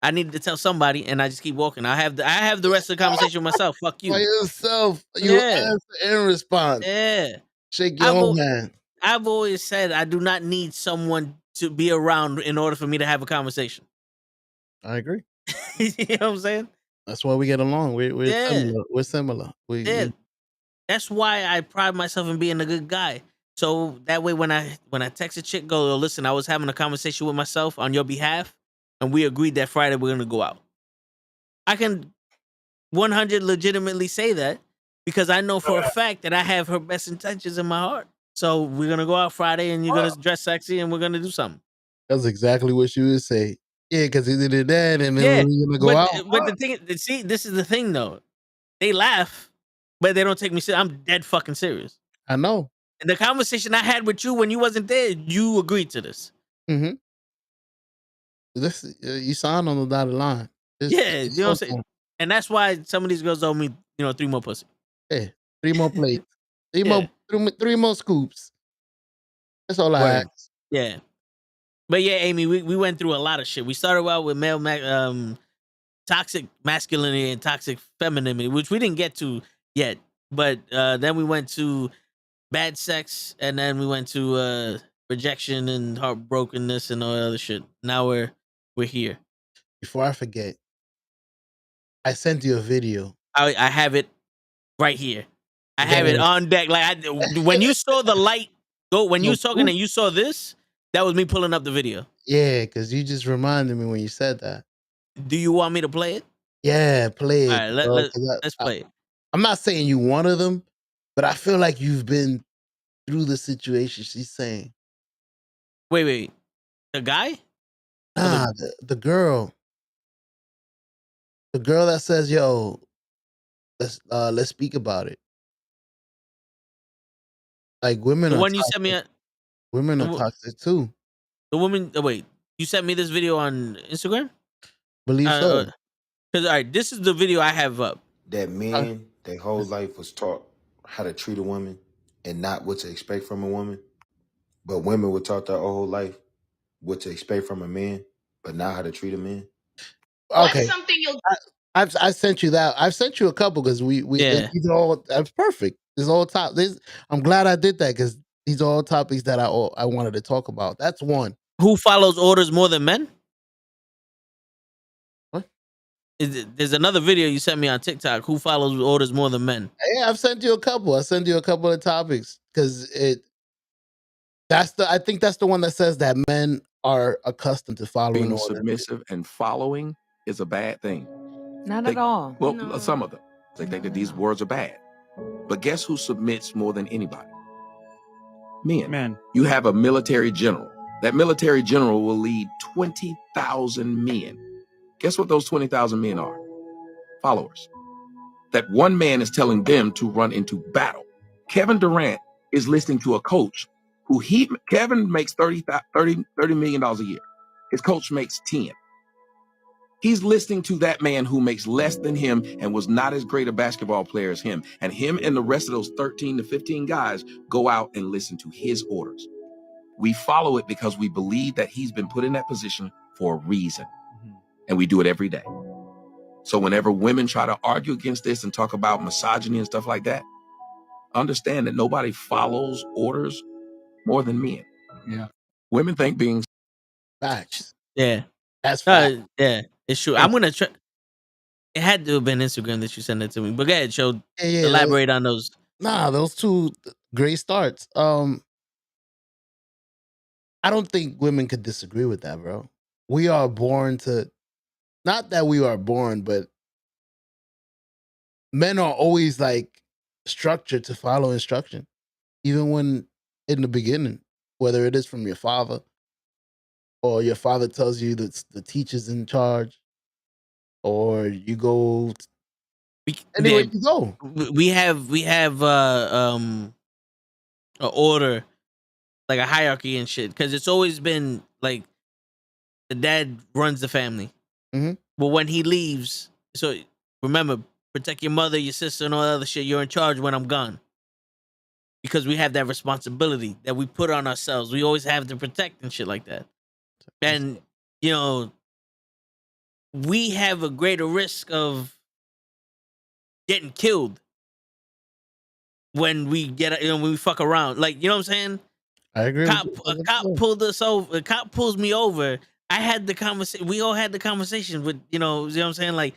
I needed to tell somebody, and I just keep walking. I have the rest of the conversation with myself. Fuck you. By yourself. You answer in response. Yeah. Shake your own hand. I've always said I do not need someone to be around in order for me to have a conversation. I agree. You know what I'm saying? That's why we get along. We're similar. We're similar. That's why I pride myself in being a good guy. So that way, when I text a chick, go, listen, I was having a conversation with myself on your behalf, and we agreed that Friday we're gonna go out. I can 100 legitimately say that because I know for a fact that I have her best intentions in my heart. So we're gonna go out Friday, and you're gonna dress sexy, and we're gonna do something. That's exactly what she would say. Yeah, because he did that, and then we're gonna go out. But the thing, see, this is the thing though. They laugh, but they don't take me serious. I'm dead fucking serious. I know. And the conversation I had with you when you wasn't there, you agreed to this. Mm-hmm. This you signed on the dotted line. You know what I'm saying? And that's why some of these girls owe me, 3 more pussy. Yeah, 3 more plates. Three more scoops. That's all I ask. Yeah. But yeah, Amy, we went through a lot of shit. We started out with toxic masculinity and toxic femininity, which we didn't get to yet. But then we went to bad sex, and then we went to rejection and heartbrokenness and all that other shit. Now we're here. Before I forget, I sent you a video. I have it right here. I have it on deck. Like when you saw the light go, when you was talking and you saw this, that was me pulling up the video. Yeah, because you just reminded me when you said that. Do you want me to play it? Yeah, play it. All right, let's play it. I'm not saying you one of them, but I feel like you've been through the situation she's saying. Wait. The guy? Nah, the girl. The girl that says, yo, let's speak about it. Like women the are one you toxic. sent me. Women are toxic too. The woman. Wait, you sent me this video on Instagram? Believe so. Because all right, this is the video I have up. That men, their whole life was taught how to treat a woman and not what to expect from a woman. But women were taught their whole life what to expect from a man, but not how to treat a man. Okay. I sent you that. I've sent you a couple because these are all that's perfect. This all top. I'm glad I did that because these are all topics that I wanted to talk about. That's one. Who follows orders more than men? What? There's another video you sent me on TikTok. Who follows orders more than men? Yeah, I've sent you a couple. I sent you a couple of topics because I think that's the one that says that men are accustomed to following being orders. submissive and following is a bad thing. Not at all. Well, some of them. They think that these words are bad. But guess who submits more than anybody? Men. You have a military general. That military general will lead 20,000 men. Guess what those 20,000 men are? Followers. That one man is telling them to run into battle. Kevin Durant is listening to a coach who Kevin makes $30 million a year. His coach makes 10. He's listening to that man who makes less than him and was not as great a basketball player as him. And him and the rest of those 13 to 15 guys go out and listen to his orders. We follow it because we believe that he's been put in that position for a reason. And we do it every day. So whenever women try to argue against this and talk about misogyny and stuff like that, understand that nobody follows orders more than men. Yeah. Women think being facts. Yeah. That's fact. Yeah, it's true. I'm gonna try. It had to have been Instagram that you sent it to me. But go ahead, show. Elaborate on those. Nah, those two great starts. I don't think women could disagree with that, bro. We are born to, not that we are born, but men are always like, structured to follow instruction, even when in the beginning. whether it is from your father or your father tells you that the teacher's in charge, or you go anywhere you go. We have a order, like a hierarchy and shit, because it's always been like the dad runs the family. Mm-hmm. But when he leaves, so remember, protect your mother, your sister, and all that other shit. You're in charge when I'm gone. Because we have that responsibility that we put on ourselves. We always have to protect and shit like that. And, you know, we have a greater risk of getting killed when we when we fuck around. Like, you know what I'm saying? I agree. A cop pulled us over. A cop pulls me over. I had the conversation. We all had the conversation with, you know what I'm saying? Like,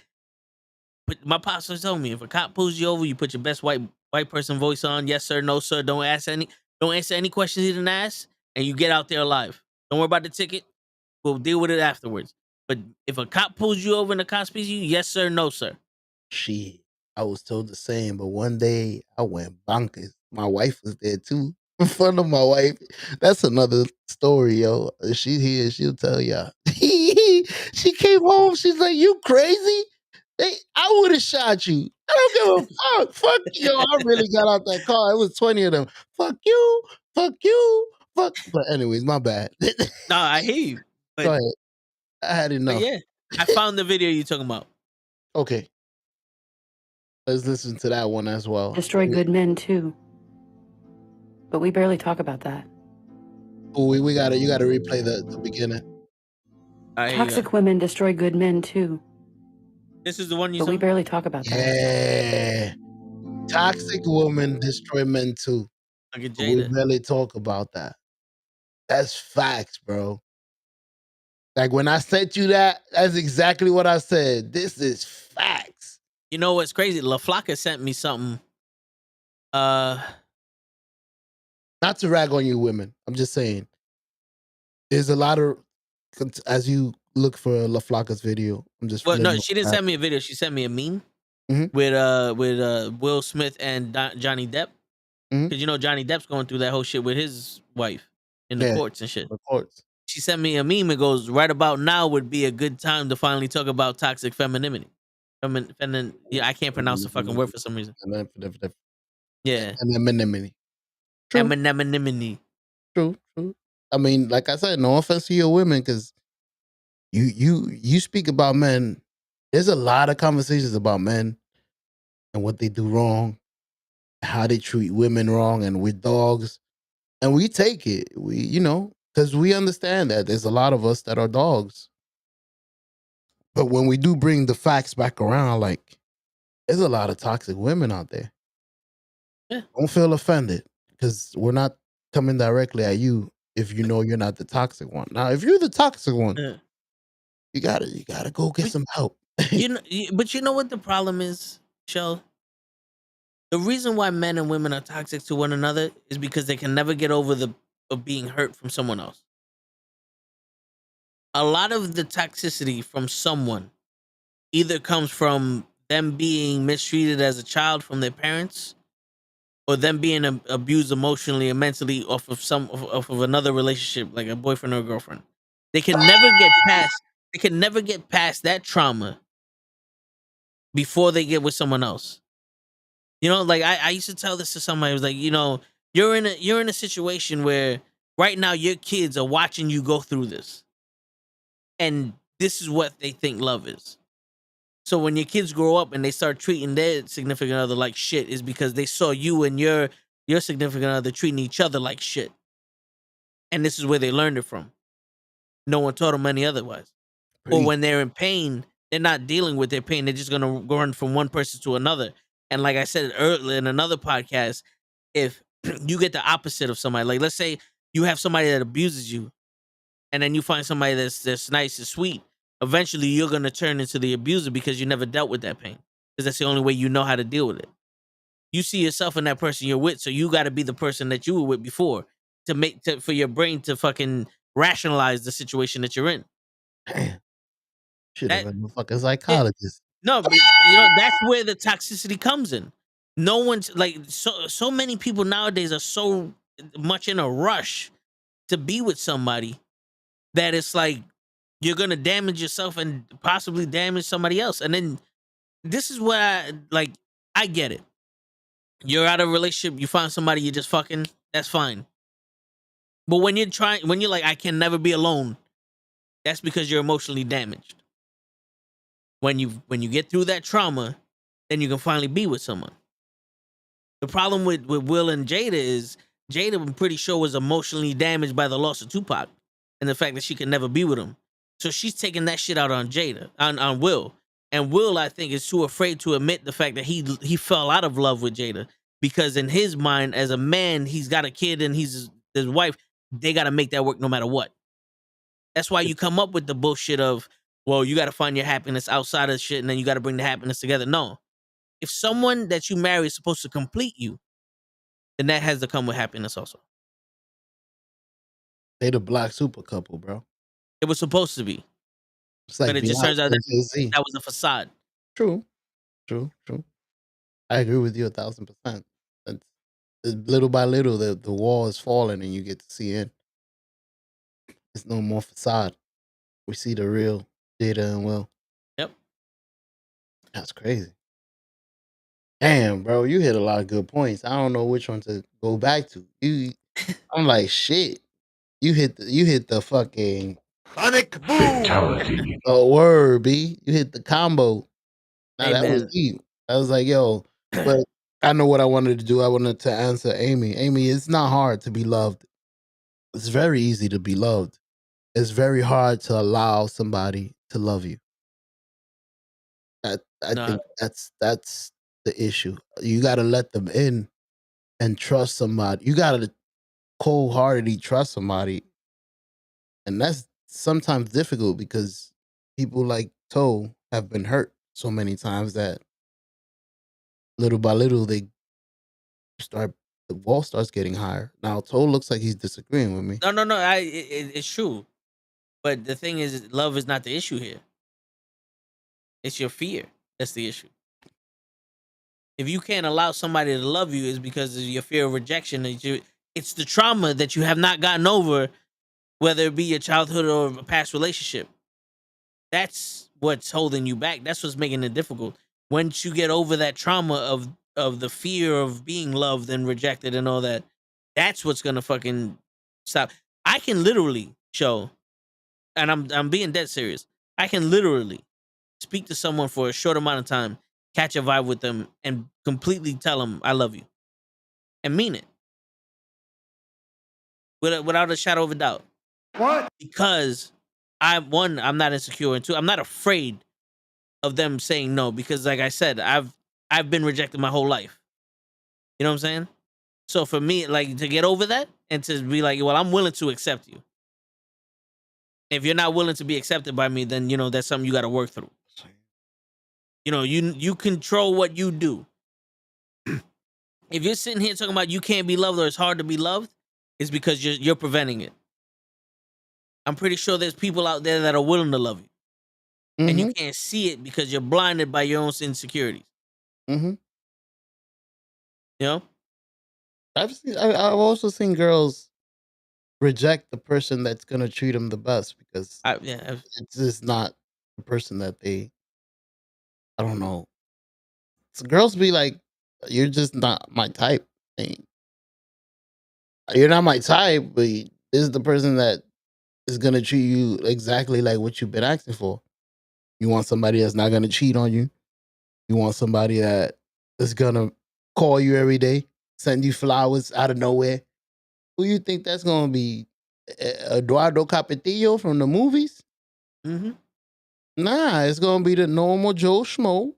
but my pastor told me, if a cop pulls you over, you put your best white person voice on. Yes, sir. No, sir. Don't answer any questions he didn't ask, and you get out there alive. Don't worry about the ticket. We'll deal with it afterwards. But if a cop pulls you over and the cop speaks to you, yes, sir. No, sir. Shit, I was told the same, but one day I went bonkers. My wife was there too. In front of my wife. That's another story, yo. She's here, she'll tell y'all. She came home, she's like, "You crazy? I would have shot you. I don't give a fuck. Fuck you." Yo, I really got out that car. It was 20 of them. Fuck you, fuck you, fuck. But anyways, my bad. No, I hear you. But, go ahead. I had enough. Yeah, I found the video you're talking about. Okay. Let's listen to that one as well. Destroy good men too. But we barely talk about that. Oh, you gotta replay the beginning. Toxic women destroy good men too. This is the one you But we barely talk about that. Yeah. Toxic women destroy men too. We barely talk about that. That's facts, bro. Like when I sent you that, that's exactly what I said. This is facts. You know what's crazy? La Flaca sent me something. Not to rag on you women. I'm just saying. There's a lot of, as you look for La Flaca's video, I'm just. Well, no, she didn't send me a video. She sent me a meme with Will Smith and Johnny Depp. Because you know Johnny Depp's going through that whole shit with his wife in the courts and shit. The courts. She sent me a meme. It goes, right about now would be a good time to finally talk about toxic femininity. Yeah, I can't pronounce the fucking word for some reason. Yeah. Anonymity. Anonymity. True. I mean, like I said, no offense to your women, because you speak about men. There's a lot of conversations about men and what they do wrong, how they treat women wrong, and we're dogs. And we take it. Because we understand that there's a lot of us that are dogs. But when we do bring the facts back around, like, there's a lot of toxic women out there. Yeah. Don't feel offended, because we're not coming directly at you if you know you're not the toxic one. Now, if you're the toxic one, you gotta go get some help. But you know what the problem is, Shell? The reason why men and women are toxic to one another is because they can never get over of being hurt from someone else. A lot of the toxicity from someone either comes from them being mistreated as a child from their parents, or them being abused emotionally and mentally off of another relationship, like a boyfriend or a girlfriend. They can never get past. They can never get past that trauma before they get with someone else. You know, like I used to tell this to somebody. I was like, you know, you're in a situation where right now your kids are watching you go through this, and this is what they think love is. So when your kids grow up and they start treating their significant other like shit, is because they saw you and your significant other treating each other like shit, and this is where they learned it from. No one taught them any otherwise. Or when they're in pain, they're not dealing with their pain. They're just gonna run from one person to another. And like I said earlier in another podcast, if you get the opposite of somebody, like let's say you have somebody that abuses you, and then you find somebody that's nice and sweet, eventually you're gonna turn into the abuser because you never dealt with that pain. Because that's the only way you know how to deal with it. You see yourself in that person you're with, so you got to be the person that you were with before for your brain to fucking rationalize the situation that you're in. Should have been a fucking psychologist. No, but you know that's where the toxicity comes in. No one's like so many people nowadays are so much in a rush to be with somebody that it's like you're gonna damage yourself and possibly damage somebody else. And then this is what I get it. You're out of a relationship, you find somebody you're just fucking, that's fine. But when you're like, I can never be alone, that's because you're emotionally damaged. When you get through that trauma, then you can finally be with someone. The problem with Will and Jada is Jada, I'm pretty sure, was emotionally damaged by the loss of Tupac and the fact that she could never be with him. So she's taking that shit out on Jada, on Will. And Will, I think, is too afraid to admit the fact that he fell out of love with Jada, because in his mind, as a man, he's got a kid and he's his wife. They got to make that work no matter what. That's why you come up with the bullshit of, well, you got to find your happiness outside of shit, and then you got to bring the happiness together. No. If someone that you marry is supposed to complete you, then that has to come with happiness also. They the black super couple, bro. It was supposed to be. It's like, but it just turns out that was a facade. True. I agree with you 1,000%. Little by little, the wall is falling and you get to see in. It's no more facade. We see the real Jada and Will. Yep. That's crazy. Damn, bro, you hit a lot of good points. I don't know which one to go back to. I'm like, shit. You hit the fucking Sonic boom. Fatality. Oh, word, B. You hit the combo. Nah, Hey, that was man. deep. I was like, yo, but I know what I wanted to do. I wanted to answer Amy. Amy, it's not hard to be loved. It's very easy to be loved. It's very hard to allow somebody to love you. I think that's the issue. You got to let them in and trust somebody. You got to cold-heartedly trust somebody. And that's sometimes difficult because people like Toe have been hurt so many times that little by little the wall starts getting higher. Now Toe looks like he's disagreeing with me. No. It's true. But the thing is, love is not the issue here. It's your fear that's the issue. If you can't allow somebody to love you, it's because of your fear of rejection. It's the trauma that you have not gotten over, whether it be your childhood or a past relationship. That's what's holding you back. That's what's making it difficult. Once you get over that trauma of the fear of being loved and rejected and all that, that's what's gonna fucking stop. I can literally show, and I'm being dead serious. I can literally speak to someone for a short amount of time, catch a vibe with them, and completely tell them I love you, and mean it, without a shadow of a doubt. What? Because I'm not insecure, and two, I'm not afraid of them saying no, because like I said, I've been rejected my whole life. You know what I'm saying? So for me, like, to get over that and to be like, well, I'm willing to accept you. If you're not willing to be accepted by me, then that's something you got to work through. You control what you do. If you're sitting here talking about you can't be loved or it's hard to be loved, it's because you're preventing it. I'm pretty sure there's people out there that are willing to love you. Mm-hmm. And you can't see it because you're blinded by your own insecurities. Mm-hmm. You know? I've also seen girls reject the person that's gonna treat them the best because it's just not the person that they. I don't know. So girls be like, "You're just not my type. You're not my type, but this is the person that is gonna treat you exactly like what you've been asking for. You want somebody that's not gonna cheat on you. You want somebody that is gonna call you every day, send you flowers out of nowhere. Who you think that's gonna be? Eduardo Capetillo from the movies? Mm-hmm. Nah, it's gonna be the normal Joe Schmo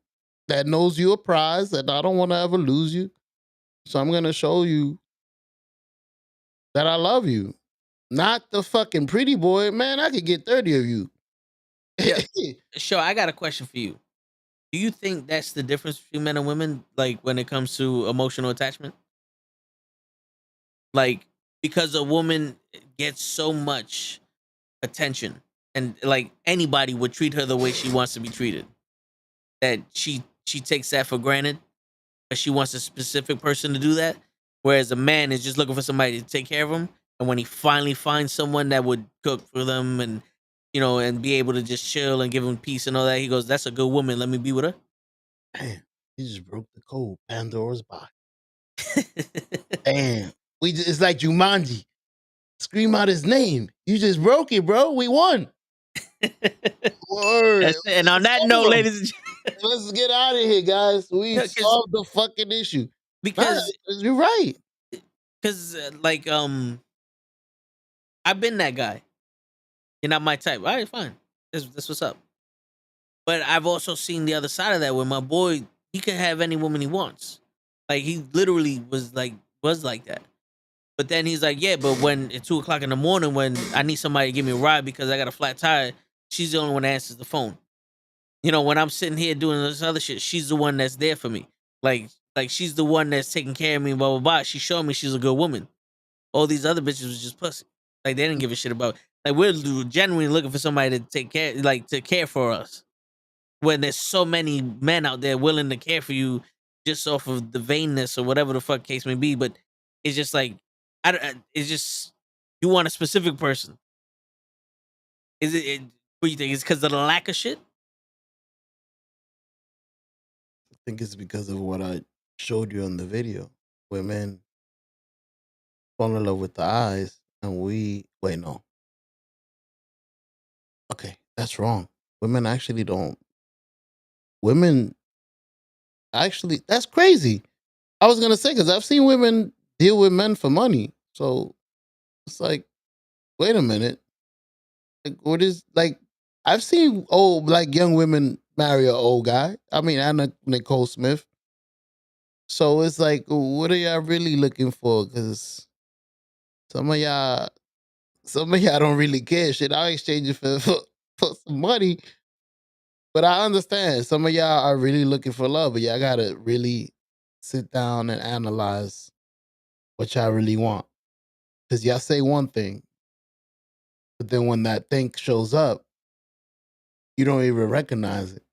that knows you a prize, that I don't want to ever lose you. So I'm gonna show you that I love you. Not the fucking pretty boy. Man, I could get 30 of you. Yeah. Sure, I got a question for you. Do you think that's the difference between men and women, like when it comes to emotional attachment? Like, because a woman gets so much attention and like anybody would treat her the way she wants to be treated, that she takes that for granted, but she wants a specific person to do that. Whereas a man is just looking for somebody to take care of him. And when he finally finds someone that would cook for them and, you know, and be able to just chill and give him peace and all that, he goes, "That's a good woman. Let me be with her." Damn, he just broke the code. Pandora's box. Damn, it's like Jumanji. Scream out his name. You just broke it, bro. We won. Word. That's it. And on that note, ladies and gentlemen, let's get out of here, guys. We solved the fucking issue. Because you're right. Because I've been that guy. You're not my type. All right, fine. This what's up. But I've also seen the other side of that, where my boy, he can have any woman he wants. Like, he literally was like that. But then he's like, yeah, but when at 2:00 in the morning, when I need somebody to give me a ride because I got a flat tire, she's the only one that answers the phone. You know, when I'm sitting here doing this other shit, she's the one that's there for me. Like she's the one that's taking care of me, blah, blah, blah. She showed me she's a good woman. All these other bitches was just pussy. Like, they didn't give a shit about. Like, we're genuinely looking for somebody to take care, like, to care for us. When there's so many men out there willing to care for you just off of the vainness or whatever the fuck case may be. But it's just like, it's just, you want a specific person. Is it what do you think? It's because of the lack of shit? I think it's because of what I showed you on the video. Women fall in love with the eyes, and wait, no. Okay, that's wrong. Women actually don't. Women actually, that's crazy. I was gonna say, because I've seen women deal with men for money. So it's like, wait a minute. Like, what is, like, I've seen old, like, young women marry an old guy. I mean, Anna Nicole Smith. So it's like, what are y'all really looking for? Because some of y'all don't really care. Shit, I'll exchange it for some money. But I understand some of y'all are really looking for love, but y'all gotta really sit down and analyze what y'all really want. Because y'all say one thing, but then when that thing shows up, you don't even recognize it.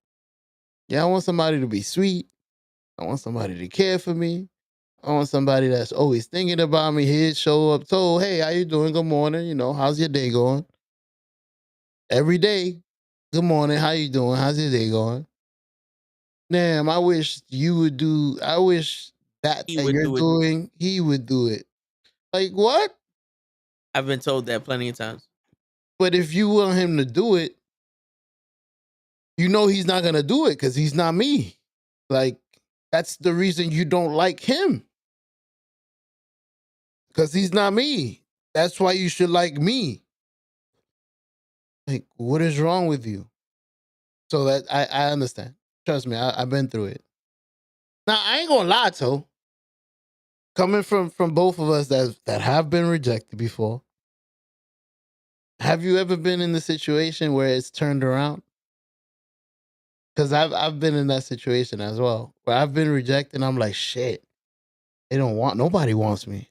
Yeah, I want somebody to be sweet. I want somebody to care for me. I want somebody that's always thinking about me. Here, show up, told, hey, how you doing? Good morning. You know, how's your day going? Every day, good morning. How you doing? How's your day going? Damn, I wish you would do. I wish that you're doing, he would do it. Like, what? I've been told that plenty of times. But if you want him to do it, you know he's not gonna do it because he's not me. Like, that's the reason you don't like him. Because he's not me. That's why you should like me. Like, what is wrong with you? So that I understand. Trust me, I've been through it. Now, I ain't gonna lie, though. Coming from both of us that have been rejected before, have you ever been in the situation where it's turned around? Because I've been in that situation as well, where I've been rejected and I'm like, shit, nobody wants me.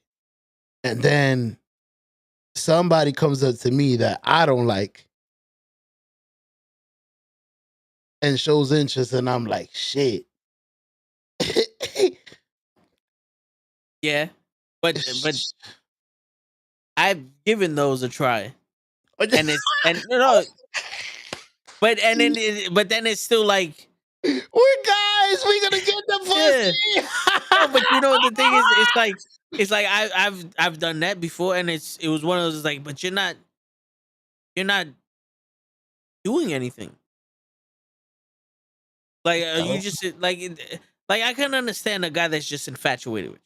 And then somebody comes up to me that I don't like and shows interest, and I'm like, shit. Yeah. But I've given those a try. And it's but then it's still like, we're guys, we're gonna get the pussy. Yeah. No, but you know the thing is, it's like I've done that before, and it was one of those, like, but you're not doing anything. Like, you just like I can understand a guy that's just infatuated with you.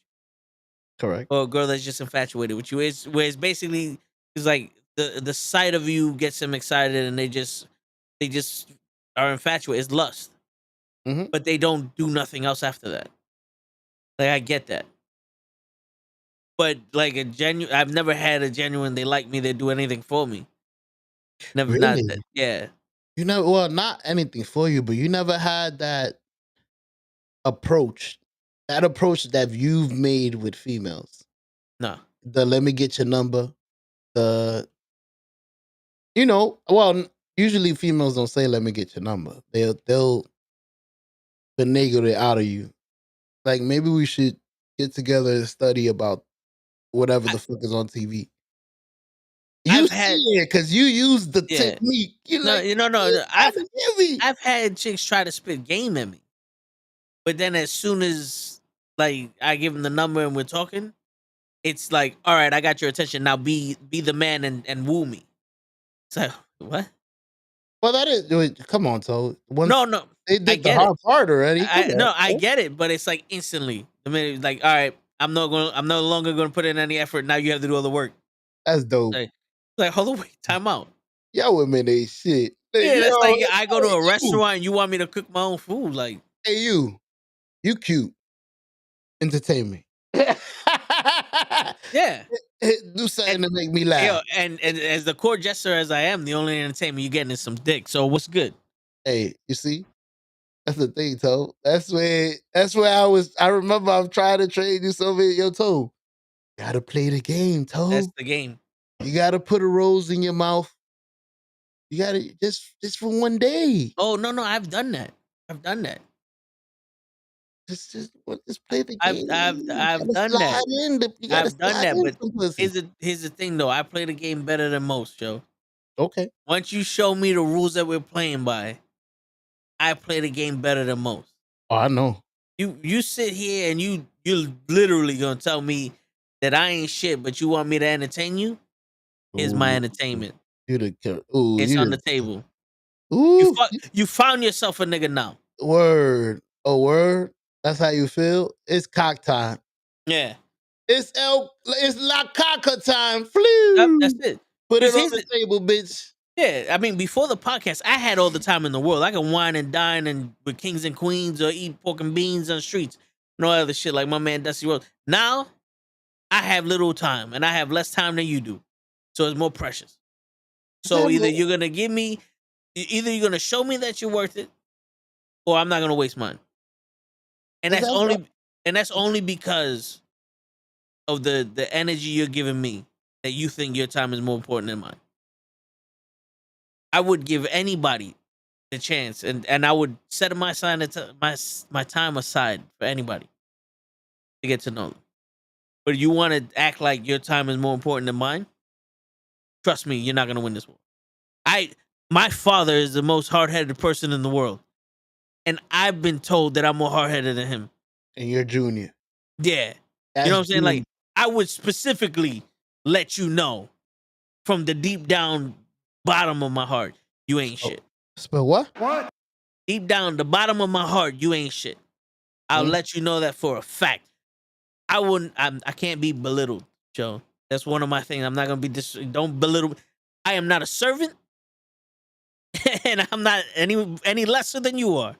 Correct. Or a girl that's just infatuated with you. Where it's basically, it's like the sight of you gets them excited, and they just are infatuated. It's lust. Mm-hmm. But they don't do nothing else after that. Like, I get that. But like I've never had a genuine, they like me, they do anything for me. Never. Really? Not that, yeah. You know, well, not anything for you, but you never had that approach. That approach that you've made with females. No. The let me get your number. The, you know, well, usually females don't say let me get your number. They'll finagle it out of you. Like, maybe we should get together and study about whatever the fuck is on TV. You see it because you use the technique. You're no, like, no. I've had chicks try to spit game at me, but then as soon as like I give them the number and we're talking, it's like, all right, I got your attention. Now be the man and woo me. It's like, what? Well, that is. Come on, Toad. No, they did the hard part already. I get it, but it's like instantly. I mean, it's like, all right, I'm no longer gonna put in any effort. Now you have to do all the work. That's dope. Like hold on, wait, time out. Y'all women ain't shit. Yeah, that's like I go to a restaurant and you want me to cook my own food. Like, hey, you cute. Entertain me. Yeah. Do something to make me laugh. Yo, and as the court jester as I am, the only entertainment you getting is some dick. So what's good? Hey, you see? That's the thing, Toe. That's where I remember I'm trying to train you so many. Yo, Toe, gotta play the game, Toe. That's the game. You gotta put a rose in your mouth. You gotta just for one day. Oh no, I've done that. Just play the game. I've done that. I've done that, but here's the thing though. I play the game better than most, Joe. Okay. Once you show me the rules that we're playing by, I play the game better than most. Oh, I know. You sit here and you're literally gonna tell me that I ain't shit, but you want me to entertain you? Here's my entertainment. It's on the table. Ooh. You found yourself a nigga now. Word. Oh, word. That's how you feel. It's cock time. Yeah. It's La Caca time. Flew. That's it. Put it on the table, bitch. Yeah, I mean, before the podcast, I had all the time in the world. I can wine and dine and with kings and queens or eat pork and beans on the streets. No other shit like my man Dusty Rhodes. Now, I have little time and I have less time than you do. So it's more precious. So either you're going to show me that you're worth it or I'm not going to waste mine. And that's only because of the energy you're giving me that you think your time is more important than mine. I would give anybody the chance, and I would set my time aside for anybody to get to know them. But you want to act like your time is more important than mine? Trust me, you're not gonna win this war. My father is the most hard-headed person in the world, and I've been told that I'm more hard-headed than him. And you're junior. Yeah, you know what I'm saying? Like I would specifically let you know from the deep down bottom of my heart, you ain't shit. Spell what? What? Deep down, the bottom of my heart, you ain't shit. I'll let you know that for a fact. I can't be belittled, Joe. That's one of my things. I'm not gonna be don't belittle. I am not a servant, and I'm not any lesser than you are.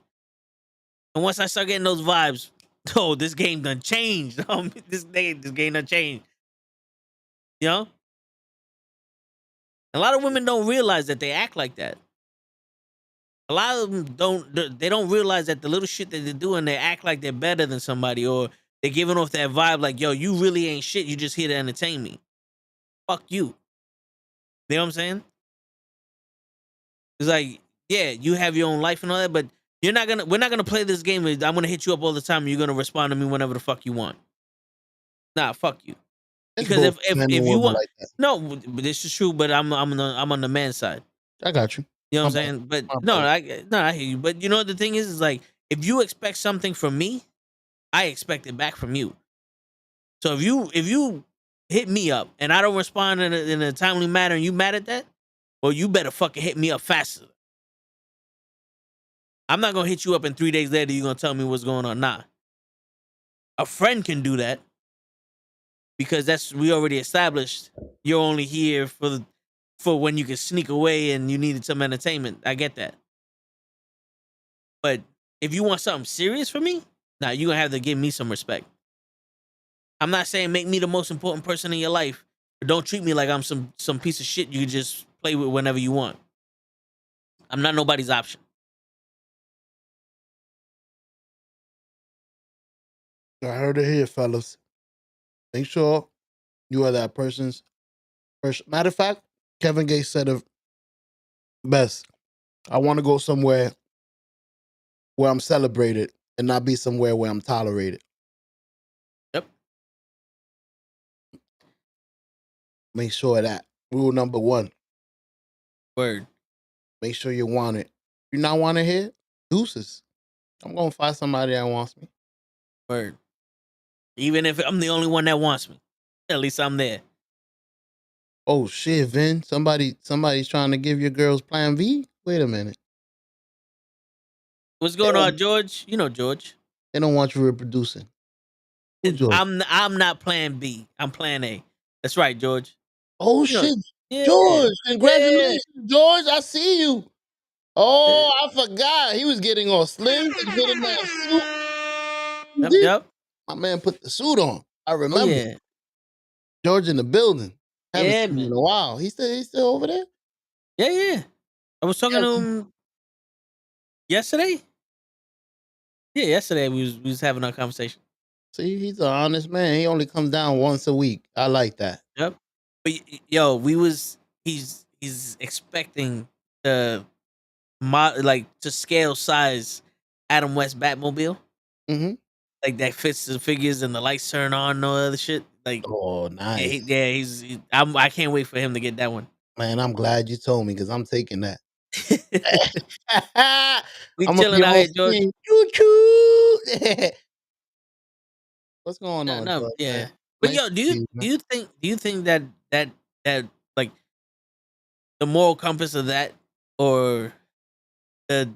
And once I start getting those vibes, oh, this game done changed. This game done changed. You know? A lot of women don't realize that they act like that. A lot of them don't realize that the little shit that they're doing, they act like they're better than somebody, or they're giving off that vibe like, yo, you really ain't shit. You just here to entertain me. Fuck you. You know what I'm saying? It's like, yeah, you have your own life and all that, but we're not gonna play this game. I'm gonna hit you up all the time and you're gonna respond to me whenever the fuck you want. Nah, fuck you. Because if you want, like no, this is true. But I'm on the man's side. I got you. You know what I'm saying? But I hear you. But you know the thing is like if you expect something from me, I expect it back from you. So if you hit me up and I don't respond in a timely manner, and you mad at that, well, you better fucking hit me up faster. I'm not gonna hit you up and 3 days later you're gonna tell me what's going on. Nah. A friend can do that. Because we already established you're only here for when you can sneak away and you needed some entertainment. I get that. But if you want something serious from me, nah, you're gonna have to give me some respect. I'm not saying make me the most important person in your life, but don't treat me like I'm some piece of shit you can just play with whenever you want. I'm not nobody's option. I heard it here, fellas. Make sure you are that person's person. Matter of fact, Kevin Gates said it best. I want to go somewhere where I'm celebrated and not be somewhere where I'm tolerated. Yep. Make sure of that. Rule number 1. Word. Make sure you want it. If you not want it here, deuces. I'm gonna find somebody that wants me. Word. Even if I'm the only one that wants me, at least I'm there. Oh shit, Vin. Somebody's trying to give your girls plan V? Wait a minute. What's going on, George? You know George. They don't want you reproducing. Who, George? I'm not plan B. I'm plan A. That's right, George. Oh You know, shit. yeah. George, congratulations, George. I see you. Oh, I forgot. He was getting all slim. He was in that suit. Yep. My man put the suit on. I remember. Oh, yeah. George in the building. Haven't Yeah, seen him man. in a while. He's still over there? Yeah. I was talking to him yesterday. Yeah, yesterday we was having our conversation. See, he's an honest man. He only comes down once a week. I like that. Yep. But yo, he's expecting to scale size Adam West Batmobile. Mm-hmm. Like that fits the figures and the lights turn on and all other shit. Like, oh, nice. I can't wait for him to get that one. Man, I'm glad you told me because I'm taking that. We I'm chilling out here, George. What's going on? No, George, yeah. man? But Nice yo, do you think that like the moral compass of that, or the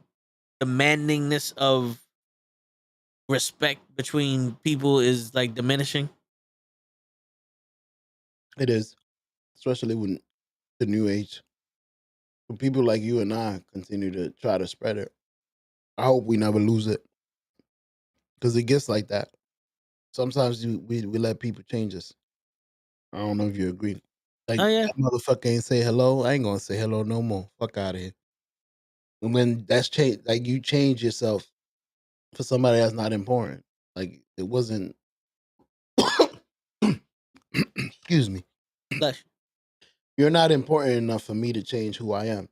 demandingness of respect between people is like diminishing? It is, especially when the new age. When people like you and I continue to try to spread it, I hope we never lose it, because it gets like that. Sometimes we let people change us. I don't know if you agree. Like, that motherfucker ain't say hello. I ain't gonna say hello no more. Fuck out of here. And when that's changed, like, you change yourself for somebody that's not important. Like, it wasn't. Excuse me. You're not important enough for me to change who I am. If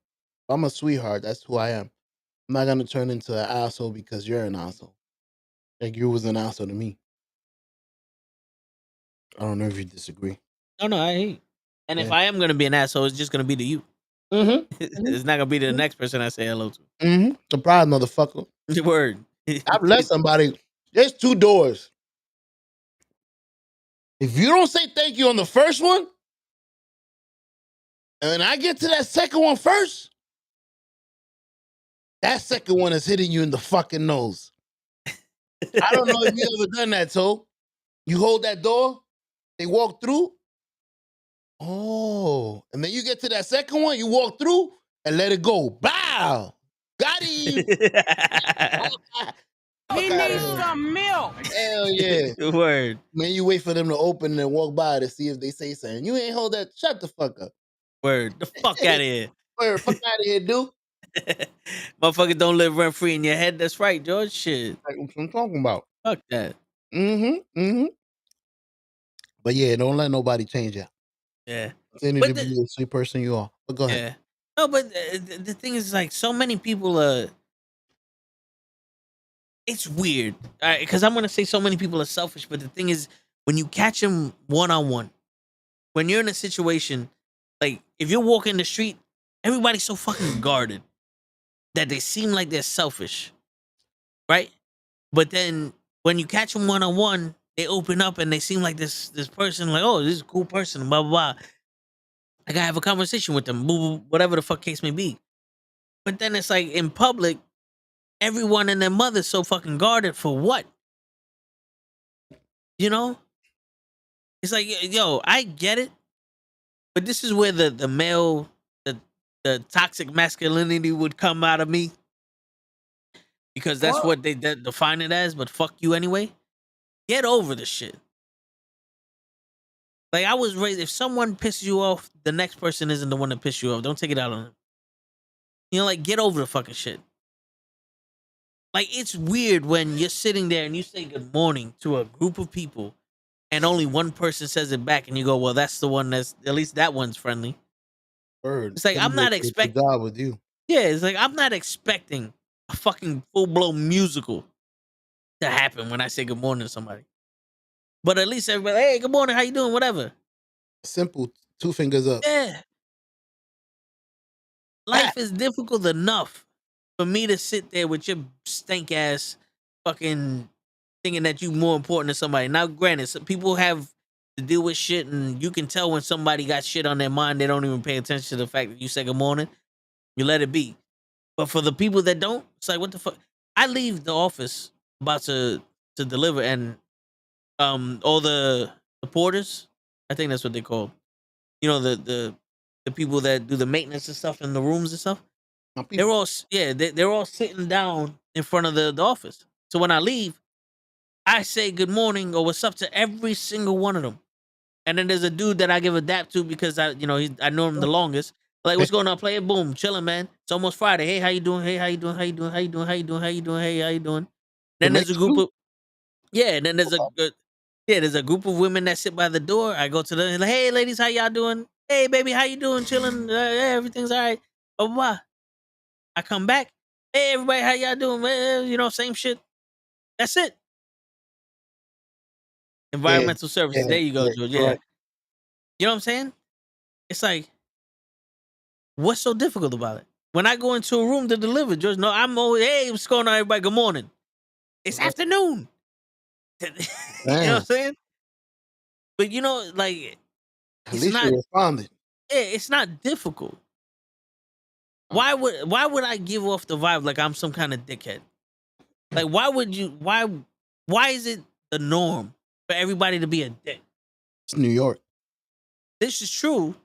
I'm a sweetheart, that's who I am. I'm not gonna turn into an asshole because you're an asshole. Like, you was an asshole to me. I don't know if you disagree. No, I hate. And if I am gonna be an asshole, it's just gonna be to you. Mm-hmm. It's not gonna be to the next person I say hello to. Mm-hmm. Surprise, motherfucker. Word. I've let somebody. There's 2 doors. If you don't say thank you on the first one, and then I get to that second one first, that second one is hitting you in the fucking nose. I don't know if you ever done that, so you hold that door, they walk through. Oh, and then you get to that second one, you walk through and let it go. Bow. Got him. He needs some milk. Hell yeah. Word. Man, you wait for them to open and walk by to see if they say something. You ain't hold that. Shut the fuck up. Word. The fuck out of here. Word. Fuck out of here, dude. Motherfuckers don't live rent free in your head. That's right, George. Shit. That's what I'm talking about. Fuck that. Mm-hmm. But yeah, don't let nobody change you. Yeah. Continue to be the sweet person you are. But go ahead. Yeah. No, but the thing is, like, so many people it's weird. All right, because I'm gonna say so many people are selfish, but the thing is, when you catch them one-on-one, when you're in a situation, like if you're walking the street, everybody's so fucking guarded that they seem like they're selfish, right? But then when you catch them one-on-one, they open up and they seem like this person, like, oh, this is a cool person, blah blah blah. I gotta have a conversation with them, whatever the fuck case may be. But then it's like in public, everyone and their mother's so fucking guarded for what? You know? It's like, yo, I get it, but this is where the male, the toxic masculinity would come out of me, because that's what they define it as. But fuck you anyway. Get over the shit. Like, I was raised, if someone pisses you off, the next person isn't the one that pissed you off. Don't take it out on them. You know, like, get over the fucking shit. Like, it's weird when you're sitting there and you say good morning to a group of people and only one person says it back and you go, well, that's the one that's, at least that one's friendly. Bird. It's like, I'm not expecting. Job with you. Yeah, it's like, I'm not expecting a fucking full-blown musical to happen when I say good morning to somebody. But at least everybody, hey, good morning, how you doing, whatever. Simple, 2 fingers up. Yeah. life is difficult enough for me to sit there with your stank ass fucking thinking that you more important than somebody. Now, granted, some people have to deal with shit, and you can tell when somebody got shit on their mind. They don't even pay attention to the fact that you say good morning. You let it be. But for the people that don't, it's like, what the fuck? I leave the office about to deliver, and all the porters, I think that's what they call. You know, the people that do the maintenance and stuff in the rooms and stuff. They're all they're all sitting down in front of the office. So when I leave, I say good morning or what's up to every single one of them. And then there's a dude that I give a dap to because I know him the longest. Like, what's going on, player? Boom, chilling, man. It's almost Friday. Hey, how you doing? Hey, how you doing? How you doing? How you doing? How you doing? How you doing? Hey, how you doing? Then there's a group of then there's a group of women that sit by the door. I go to them, like, hey, ladies, how y'all doing? Hey, baby, how you doing? Chilling? Yeah, everything's all right. Blah, blah, blah. I come back. Hey, everybody, how y'all doing? Same shit. That's it. Environmental services. There you go, George. Yeah. Right. You know what I'm saying? It's like, what's so difficult about it? When I go into a room to deliver, George, no, I'm always, hey, what's going on, everybody? Good morning. It's afternoon. You know what I'm saying? But at least you responded. Yeah, it's not difficult. Why would I give off the vibe like I'm some kind of dickhead? Like, why is it the norm for everybody to be a dick? It's New York. This is true.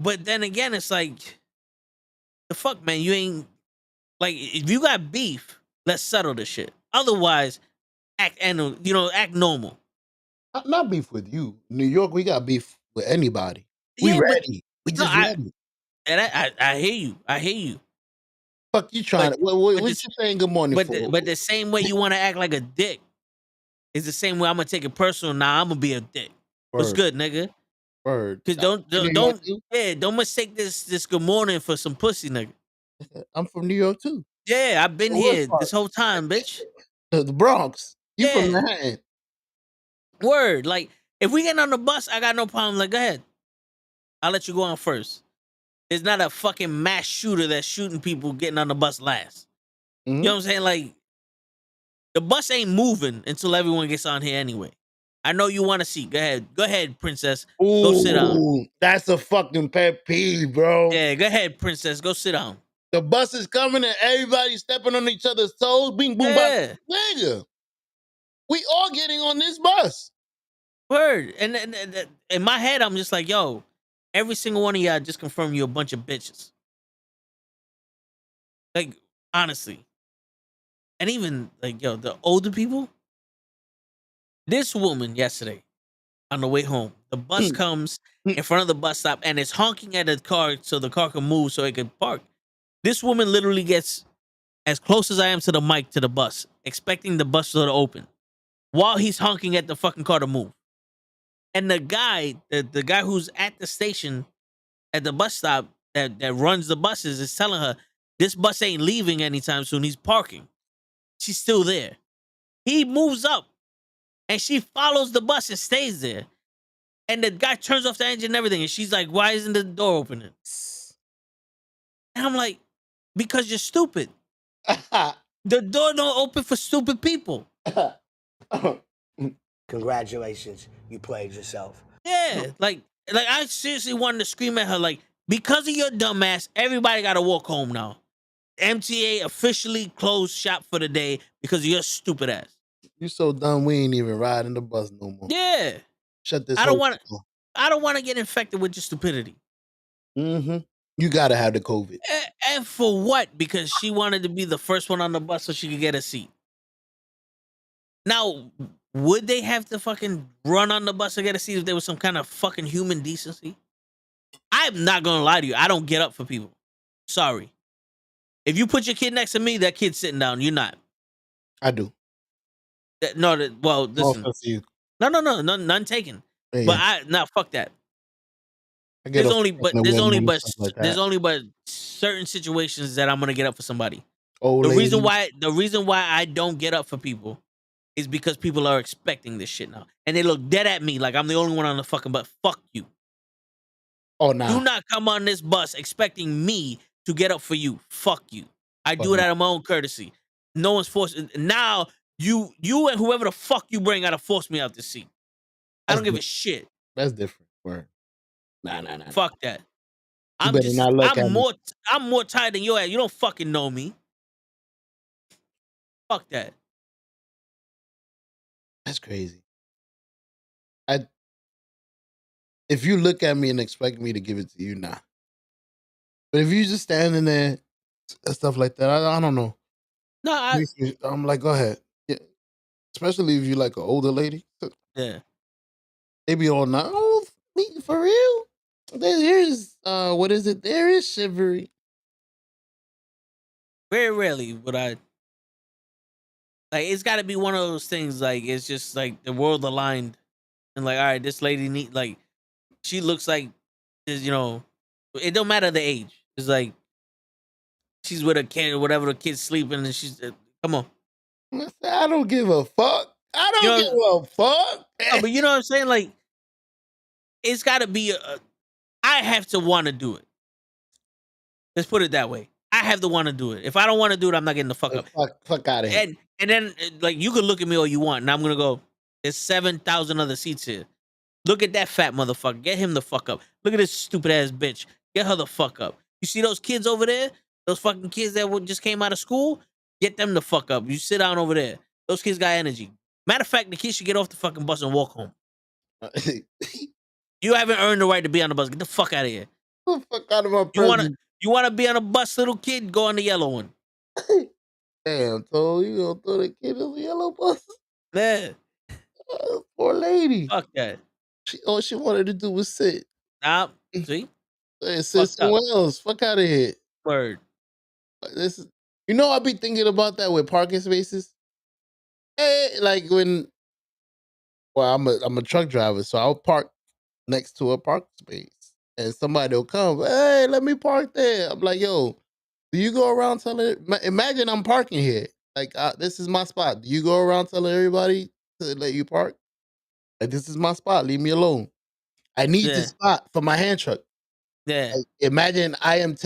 But then again, it's like, the fuck, man, you ain't, like, if you got beef, let's settle this shit. Otherwise, act normal. Not beef with you. New York, we got beef with anybody. We ready. We just ready. And I hear you. I hear you. Fuck you trying to. What you saying good morning for? But the same way you want to act like a dick is the same way I'm gonna take it personal. Now I'm gonna be a dick. What's good, nigga? Word. Cause don't mistake this good morning for some pussy, nigga. I'm from New York too. Yeah, I've been here this whole time, bitch. The Bronx. You from Manhattan? Word. Like, if we get on the bus, I got no problem. Like, go ahead. I'll let you go on first. There's not a fucking mass shooter that's shooting people getting on the bus last. You know what I'm saying? Like, the bus ain't moving until everyone gets on here anyway. I know you want to see. Go ahead, princess. Go sit down. That's a fucking pet peeve, bro. Yeah, go ahead, princess. Go sit down. The bus is coming and everybody's stepping on each other's toes. Bing, boom, bop. Nigga, we all getting on this bus. Word. And in my head, I'm just like, yo, every single one of y'all just confirmed you a bunch of bitches. Like, honestly. And even, like, yo, the older people. This woman yesterday, on the way home, the bus comes in front of the bus stop and it's honking at the car so the car can move so it can park. This woman literally gets as close as I am to the mic to the bus, expecting the bus door to open, while he's honking at the fucking car to move. And the guy, the guy who's at the station, at the bus stop that runs the buses is telling her, this bus ain't leaving anytime soon. He's parking. She's still there. He moves up and she follows the bus and stays there. And the guy turns off the engine and everything. And she's like, why isn't the door opening? And I'm like, because you're stupid. The door don't open for stupid people. Congratulations, you played yourself. Yeah, like I seriously wanted to scream at her, like, because of your dumb ass, everybody got to walk home now. MTA officially closed shop for the day because of your stupid ass. You so dumb, we ain't even riding the bus no more. Yeah. Shut this. I don't want to get infected with your stupidity. Mm-hmm. You gotta have the COVID. And for what? Because she wanted to be the first one on the bus so she could get a seat. Now, would they have to fucking run on the bus to get a seat if there was some kind of fucking human decency? I'm not gonna lie to you. I don't get up for people. Sorry. If you put your kid next to me, that kid's sitting down. You're not. I do. Well, listen. No, none taken. Yeah. But fuck that. There's only but certain situations that I'm gonna get up for somebody. The reason why I don't get up for people is because people are expecting this shit now, and they look dead at me like I'm the only one on the fucking butt. Fuck you. Oh, nah. Do not come on this bus expecting me to get up for you. Fuck you. I do it out of my own courtesy. No one's forced. Now you and whoever the fuck you bring gotta force me out to seat. I don't give a shit. That's different. Word. Nah. Fuck that. You better not look at me. I'm more tired than your ass. You don't fucking know me. Fuck that. That's crazy. If you look at me and expect me to give it to you, nah. But if you just standing there and stuff like that, I don't know. No, I'm like, go ahead. Yeah. Especially if you like an older lady. Yeah. They be all not. Oh, for real? Here's what is it? There is chivalry. Very rarely would I. Like, it's got to be one of those things. Like, it's just like the world aligned, and like, all right, this lady she looks like, you know, it don't matter the age. It's like she's with a kid or whatever, the kid's sleeping, and she's come on. I don't give a fuck. I don't give a fuck. No, but you know what I'm saying? Like, it's got to be I have to want to do it. Let's put it that way. I have to want to do it. If I don't want to do it, I'm not getting the fuck up. Fuck out of here. And then, like, you could look at me all you want, and I'm gonna go. There's 7,000 other seats here. Look at that fat motherfucker. Get him the fuck up. Look at this stupid ass bitch. Get her the fuck up. You see those kids over there? Those fucking kids that just came out of school? Get them the fuck up. You sit down over there. Those kids got energy. Matter of fact, the kids should get off the fucking bus and walk home. You haven't earned the right to be on the bus. Get the fuck out of here. Get the fuck out of my presence. You wanna be on a bus, little kid? Go on the yellow one. Damn, so you gonna throw the kid in the yellow bus? Yeah. Poor lady. Fuck that. All she wanted to do was sit. Nah, see? Sit somewhere else. Fuck out of here. Word. This is, I be thinking about that with parking spaces. Hey, like when, I'm a truck driver, so I'll park next to a parking space, and somebody will come. Hey, let me park there. I'm like, yo, do you go around telling? Imagine I'm parking here. Like, this is my spot. Do you go around telling everybody to let you park? Like, this is my spot. Leave me alone. I need the spot for my hand truck. Yeah. Like, imagine I am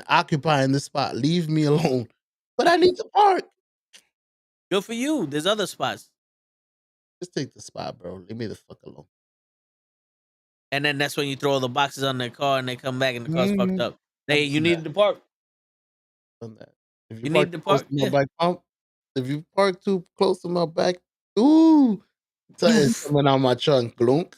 occupying this spot. Leave me alone. But I need to park. Good for you. There's other spots. Just take the spot, bro. Leave me the fuck alone. And then that's when you throw all the boxes on their car and they come back and the car's fucked up. Hey, you need to park. If you need to park. My back pump, if you park too close to my back, ooh, it's coming out my trunk, glunk.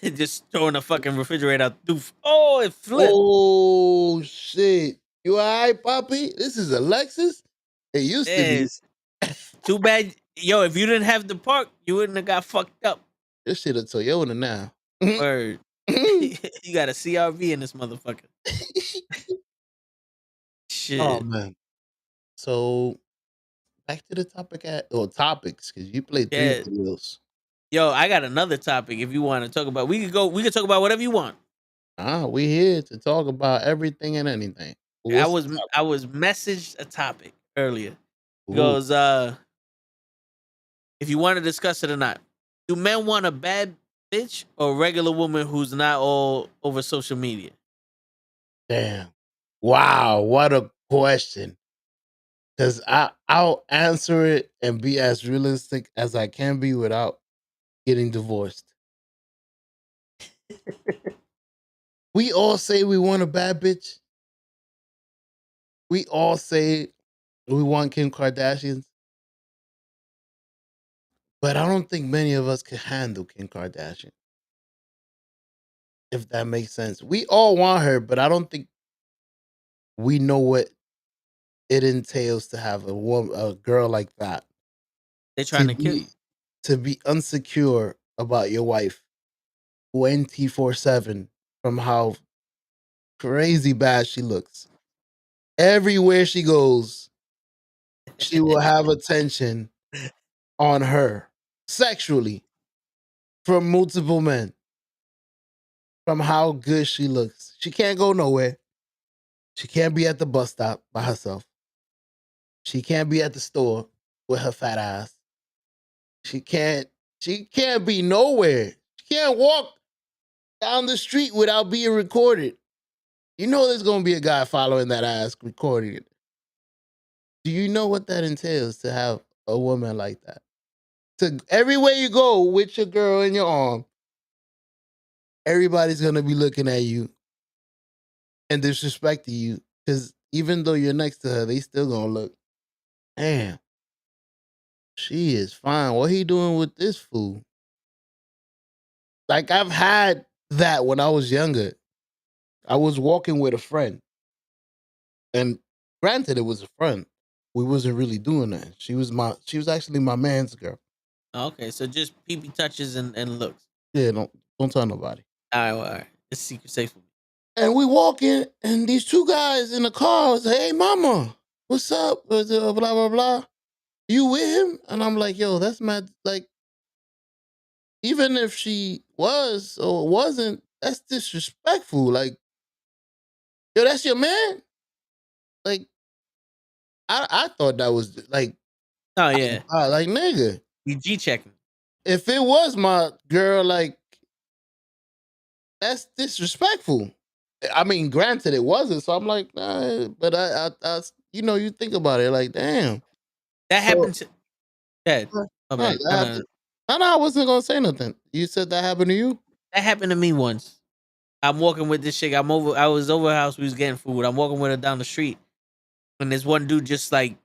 Just throwing a fucking refrigerator out. Doof. Oh, it flipped. Oh shit! You alright, Poppy? This is a Lexus. It used to be. Too bad, yo. If you didn't have the park, you wouldn't have got fucked up. This shit a Toyota now. Word. You got a CRV in this motherfucker. Shit. Oh man. So back to the topics, because you played 3 videos. Yo, I got another topic if you want to talk about. We could talk about whatever you want. We here to talk about everything and anything. I was messaged a topic earlier. It goes, if you want to discuss it or not. Do men want a bad bitch or a regular woman who's not all over social media? Damn. Wow, what a question. Because I'll answer it and be as realistic as I can be without getting divorced. We all say we want a bad bitch. We all say we want Kim Kardashian. But I don't think many of us can handle Kim Kardashian. If that makes sense. We all want her, but I don't think we know what it entails to have a girl like that. They're trying to kill you. To be insecure about your wife 24/7 from how crazy bad she looks. Everywhere she goes, she will have attention on her sexually from multiple men. From how good she looks. She can't go nowhere. She can't be at the bus stop by herself. She can't be at the store with her fat ass. She can't be nowhere. She can't walk down the street without being recorded. You know there's gonna be a guy following that ass recording it. Do you know what that entails to have a woman like that? To everywhere you go with your girl in your arm, everybody's gonna be looking at you and disrespecting you. Because even though you're next to her, they still gonna look. Damn, she is fine. What he doing with this fool? Like I've had that when I was younger. I was walking with a friend. And granted, it was a friend. We wasn't really doing that. She was actually my man's girl. Okay, so just peepee touches and looks. Yeah, don't tell nobody. All right, well, all right. It's secret safe for me. And we walk in, and these two guys in the car say, "Hey, mama, what's up?" Blah blah blah. You with him? And I'm like, "Yo, that's mad." Like, even if she was or wasn't, that's disrespectful. Like, yo, that's your man. Like, I thought that was like, oh yeah, like nigga, you G checking. If it was my girl, like, that's disrespectful. I mean, granted, it wasn't. So I'm like, nah, but I you think about it, like, damn. That happened to. Yeah. I wasn't gonna say nothing. You said that happened to you? That happened to me once. I'm walking with this chick. I was over her house. We was getting food. I'm walking with her down the street, and this one dude just like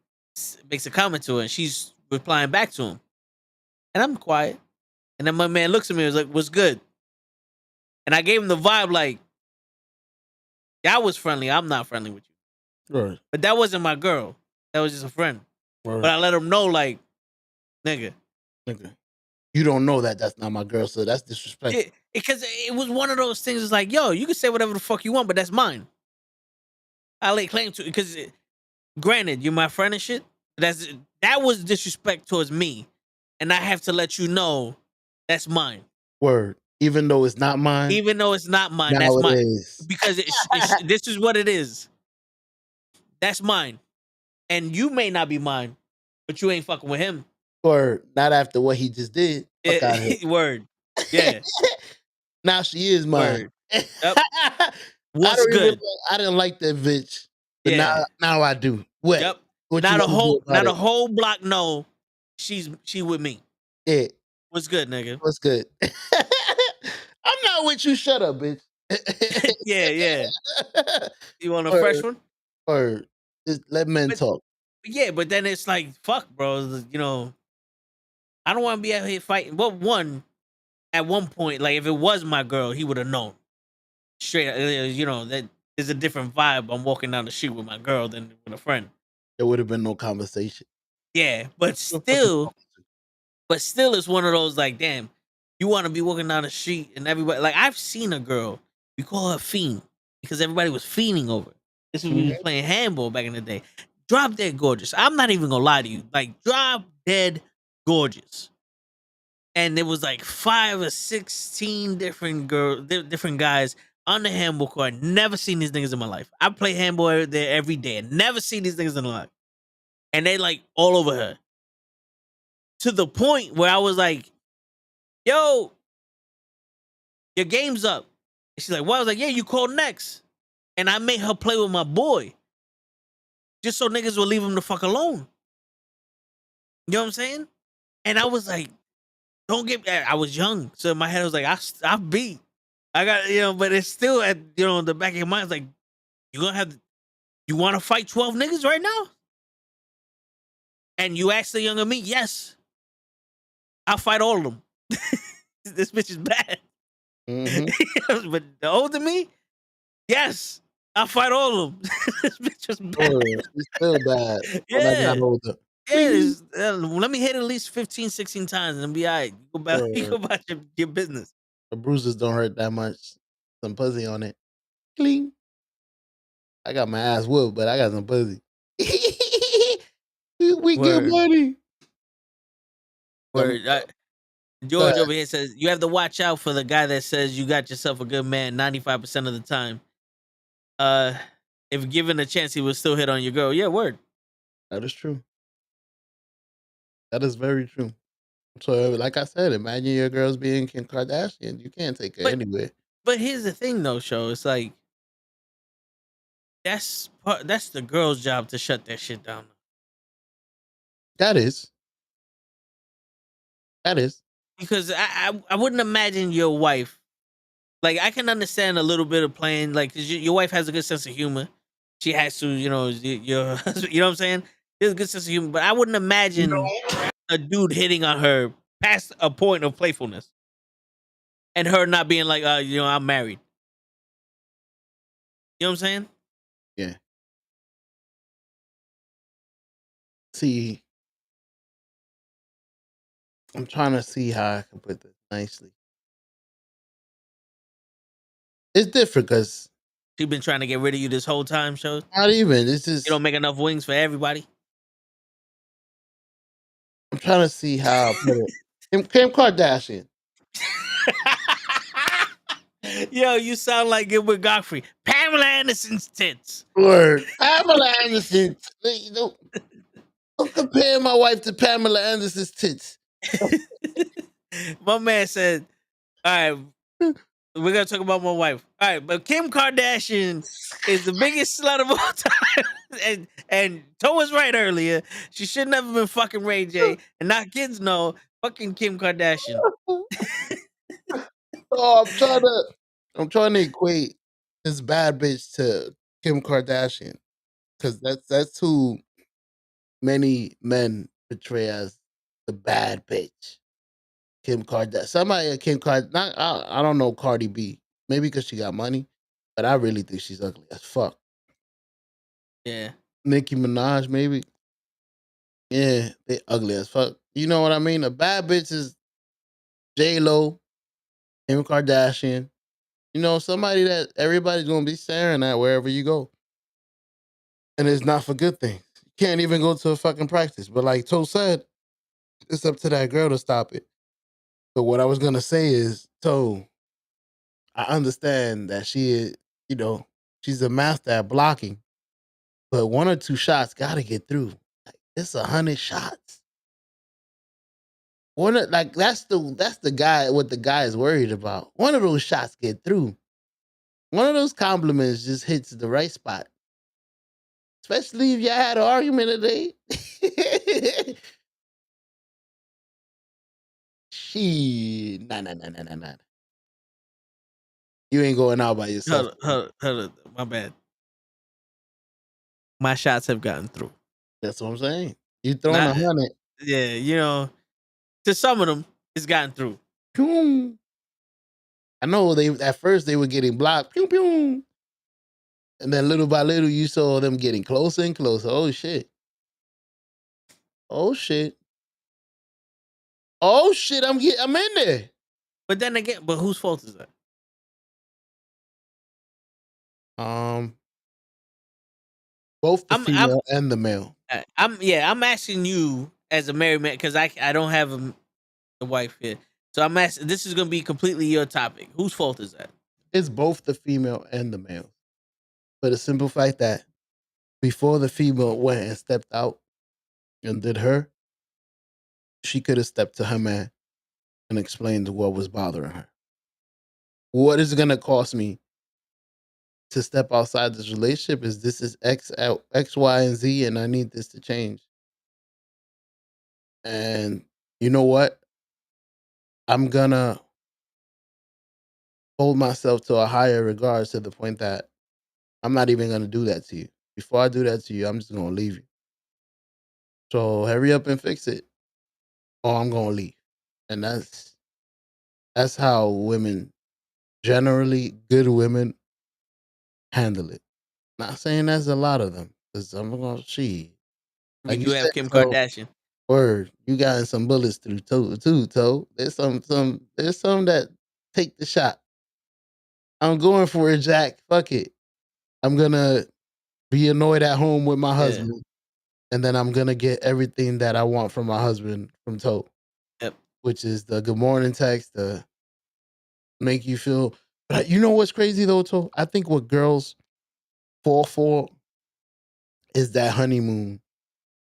makes a comment to her, and she's replying back to him, and I'm quiet. And then my man looks at me and was like, "What's good?" And I gave him the vibe like, "I was friendly. I'm not friendly with you." Right. But that wasn't my girl. That was just a friend. Right. But I let him know, like, nigga. You don't know that that's not my girl, so that's disrespectful. Yeah, because it was one of those things. It's like, yo, you can say whatever the fuck you want, but that's mine. I lay claim to it because, granted, you're my friend and shit. That was disrespect towards me, and I have to let you know that's mine. Word. Even though it's not mine. Even though it's not mine, now that's mine. Is. Because this is what it is. That's mine, and you may not be mine, but you ain't fucking with him. Or not after what he just did. Word. Yeah. Now she is mine. Yep. What's good? I didn't like that bitch. But now I do. What? Yep. What now the whole block know she with me. Yeah. What's good, nigga? What's good? I'm not with you. Shut up, bitch. yeah. You want a fresh one? Or just let men talk. Yeah, but then it's like, fuck, bro. You know, I don't want to be out here fighting. Well, at one point, like if it was my girl, he would have known. Straight, you know, that there's a different vibe. I'm walking down the street with my girl than with a friend. There would have been no conversation. Yeah, but still, it's one of those like, damn, you want to be walking down the street and everybody, like, I've seen a girl, we call her Fiend because everybody was fiending over. This was when we was playing handball back in the day. Drop dead gorgeous. I'm not even gonna lie to you. Like, drop dead gorgeous. And there was like 5 or 16 different guys on the handball court. Never seen these niggas in my life. I play handball there every day. Never seen these niggas in my life. And they like all over her. To the point where I was like, yo, your game's up. And she's like, what? I was like, yeah, you called next. And I made her play with my boy. Just so niggas will leave him the fuck alone. You know what I'm saying? And I was like, I was young. So in my head, I was like, I beat. I got, but it's still at, in the back of your mind, it's like, you want to fight 12 niggas right now? And you ask the younger me, yes. I'll fight all of them. This bitch is bad. Mm-hmm. But the older me, yes, I'll fight all of them. This bitch is bad. It's still bad. Yeah. Older. Yeah, let me hit at least 15, 16 times and be all right. You go about your business. The bruises don't hurt that much. Some pussy on it. Cling. I got my ass whooped, but I got some pussy. We get money. Word. George over here says, you have to watch out for the guy that says you got yourself a good man 95% of the time. If given a chance, he will still hit on your girl. Yeah, word. That is true. That is very true. So, like I said, imagine your girls being Kim Kardashian. You can't take her anywhere. But here's the thing, though, show. It's like that's the girl's job to shut that shit down. That is. Because I wouldn't imagine your wife. Like, I can understand a little bit of playing, like, cause your wife has a good sense of humor. She has to, your husband, you know what I'm saying? She has a good sense of humor, but I wouldn't imagine a dude hitting on her past a point of playfulness, and her not being like, I'm married. You know what I'm saying? Yeah. See, I'm trying to see how I can put this nicely. It's different because she's been trying to get rid of you this whole time, show. Not even. This is you don't make enough wings for everybody. I'm trying to see how I put it. Kim Kardashian. Yo, you sound like Gilbert Gottfried. Pamela Anderson's tits. Word. Pamela Anderson. Don't compare my wife to Pamela Anderson's tits. My man said, all right, we're going to talk about my wife. All right, but Kim Kardashian is the biggest slut of all time. and Toe was right earlier. She should never been fucking Ray J. And now kids know fucking Kim Kardashian. Oh, I'm trying to equate this bad bitch to Kim Kardashian. Because that's who many men portray as the bad bitch. Kim Kardashian. Somebody Kim Kardashian. I don't know Cardi B. Maybe because she got money, but I really think she's ugly as fuck. Yeah. Nicki Minaj, maybe. Yeah, they ugly as fuck. You know what I mean? A bad bitch is J-Lo, Kim Kardashian. You know, somebody that everybody's gonna be staring at wherever you go. And it's not for good things. You can't even go to a fucking practice. But like Toe said, it's up to that girl to stop it. So what I was gonna say is, Toe, I understand that she is, she's a master at blocking, but 1 or 2 shots gotta get through. Like, it's 100 shots. That's the guy what the guy is worried about. One of those shots get through. One of those compliments just hits the right spot. Especially if you had an argument today. Nah. You ain't going out by yourself. Hold on. My bad. My shots have gotten through. That's what I'm saying. You throwing 100. Yeah, to some of them, it's gotten through. Pew. I know at first they were getting blocked. Pew pew. And then little by little you saw them getting closer and closer. Oh shit. Oh shit. Oh shit, I'm in there. But then again, whose fault is that? Both the female and the male. I'm asking you as a married man because I don't have a wife here. So I'm asking. This is gonna be completely your topic. Whose fault is that? It's both the female and the male. For the simple fact that before the female went and stepped out and did her, she could have stepped to her man and explained what was bothering her. What is it gonna cost me to step outside this relationship? This is X, Y, and Z, and I need this to change. And you know what? I'm gonna hold myself to a higher regard to the point that I'm not even gonna do that to you. Before I do that to you, I'm just gonna leave you. So hurry up and fix it, or I'm gonna leave. And that's how women, generally good women, handle it. Not saying there's a lot of them, because I'm gonna Like you have Kim Kardashian. Word, you got some bullets through too, Toe. There's some that take the shot. I'm going for it, Jack. Fuck it. I'm gonna be annoyed at home with my husband, and then I'm gonna get everything that I want from my husband from Toe. Yep. Which is the good morning text, the make you feel. But you know what's crazy though, Toe? I think what girls fall for is that honeymoon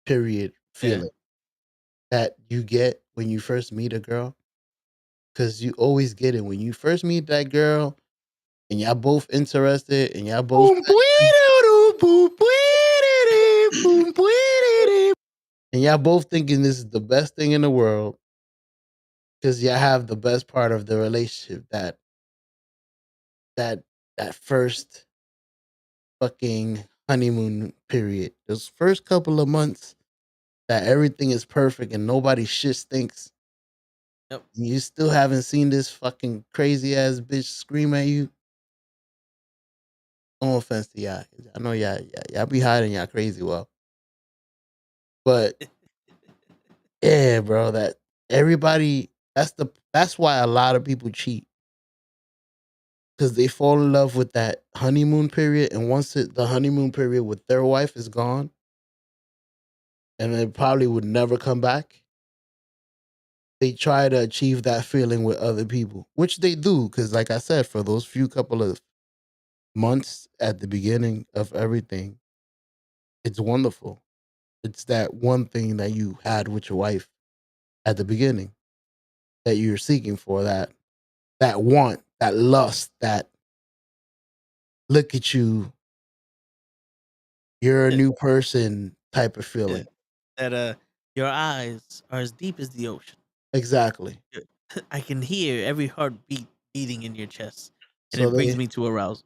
period feeling that you get when you first meet a girl. Because you always get it when you first meet that girl. and y'all both interested, and y'all both and y'all both thinking this is the best thing in the world because y'all have the best part of the relationship, that first fucking honeymoon period, those first couple of months that everything is perfect and nobody shit stinks. Yep. You still haven't seen this fucking crazy ass bitch scream at you. No offense to y'all. I know y'all be hiding y'all crazy well. But yeah, bro, that everybody that's why a lot of people cheat. Because they fall in love with that honeymoon period, and once the honeymoon period with their wife is gone, and they probably would never come back, they try to achieve that feeling with other people, which they do. Because, like I said, for those few couple of months at the beginning of everything, it's wonderful. It's that one thing that you had with your wife at the beginning that you're seeking for, that want, that lust, that look at you, you're a new person type of feeling. That your eyes are as deep as the ocean. Exactly. I can hear every heartbeat beating in your chest, and So it brings me to arousal.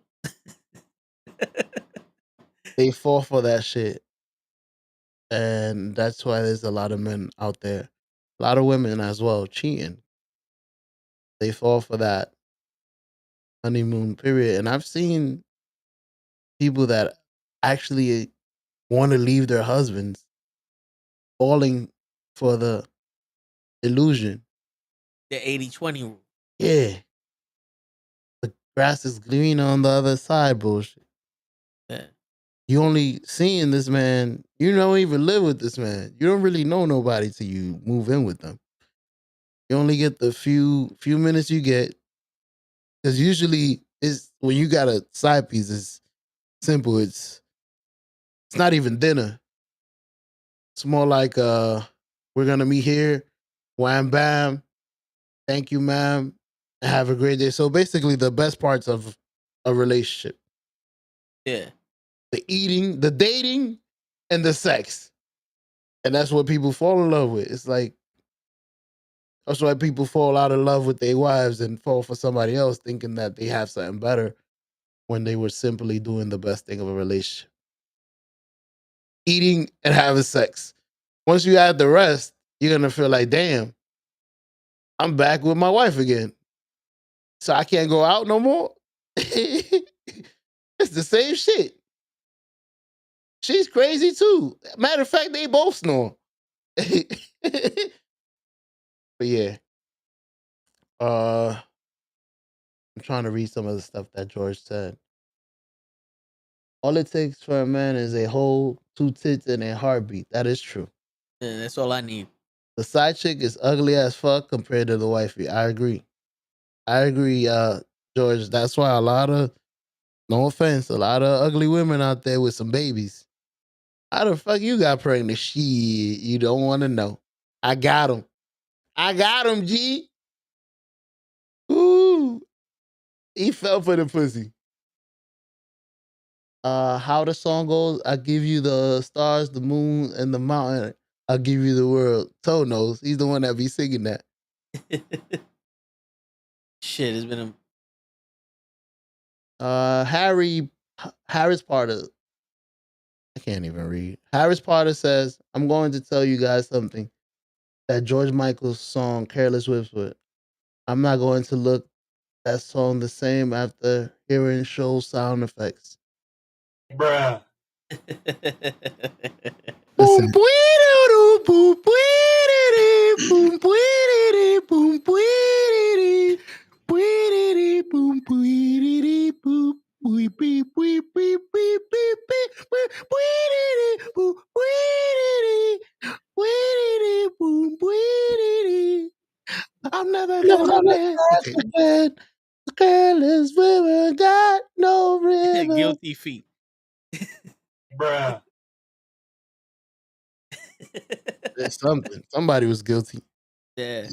They fall for that shit. And that's why there's a lot of men out there, a lot of women as well, cheating. They fall for that honeymoon period. And I've seen people that actually want to leave their husbands falling for the illusion. The 80-20 rule. Yeah. The grass is green on the other side bullshit. Yeah. You only seeing this man, you don't even live with this man. You don't really know nobody till you move in with them. You only get the few minutes you get. Because usually it's when you got a side piece, it's simple. It's not even dinner. It's more like we're gonna meet here, wham bam, thank you, ma'am, and have a great day. So basically the best parts of a relationship. Yeah. The eating, the dating, and the sex. And that's what people fall in love with. It's like that's why people fall out of love with their wives and fall for somebody else thinking that they have something better when they were simply doing the best thing of a relationship. Eating and having sex. Once you add the rest, you're gonna feel like, damn, I'm back with my wife again. So I can't go out no more. It's the same shit. She's crazy too. Matter of fact, they both snore. But yeah. I'm trying to read some of the stuff that George said. All it takes for a man is a hole, 2 tits, and a heartbeat. That is true. Yeah, that's all I need. The side chick is ugly as fuck compared to the wifey. I agree. George. That's why no offense, a lot of ugly women out there with some babies. How the fuck you got pregnant? Shit, you don't want to know. I got him. G. Ooh. He fell for the pussy. How the song goes, I give you the stars, the moon, and the mountain. I'll give you the world. Toe knows. He's the one that be singing that. Shit, it's been Harris Potter. I can't even read. Harris Potter says, I'm going to tell you guys something. That George Michael's song, Careless Whisper. I'm not going to look that song the same after hearing show sound effects. Bruh. Listen. I'm never gonna dance again. Careless women got no rhythm. Guilty feet. Bruh. There's something. Somebody was guilty. Yeah.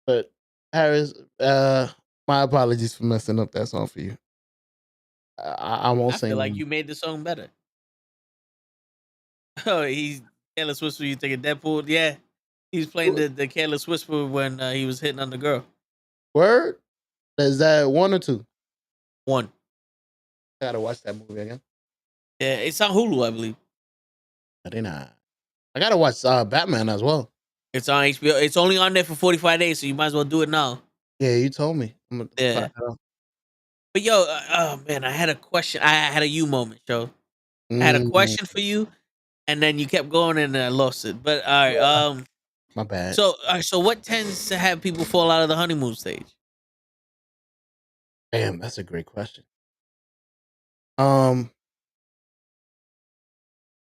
But Harris, My apologies for messing up that song for you. I won't I sing. feel like you made the song better. Oh, he's Careless Whisper. You think of Deadpool? Yeah, he's playing the Careless Whisper when he was hitting on the girl. Word? Is that 1 or 2? 1. I gotta watch that movie again. Yeah, it's on Hulu, I believe. I did not. I gotta watch Batman as well. It's on HBO. It's only on there for 45 days, so you might as well do it now. Yeah, you told me. I'm gonna Yeah. But yo, oh man, I had a question. I had a you moment, Joe. I had a question for you, and then you kept going and I lost it. But all right, my bad. So, all right, so what tends to have people fall out of the honeymoon stage? Damn, that's a great question.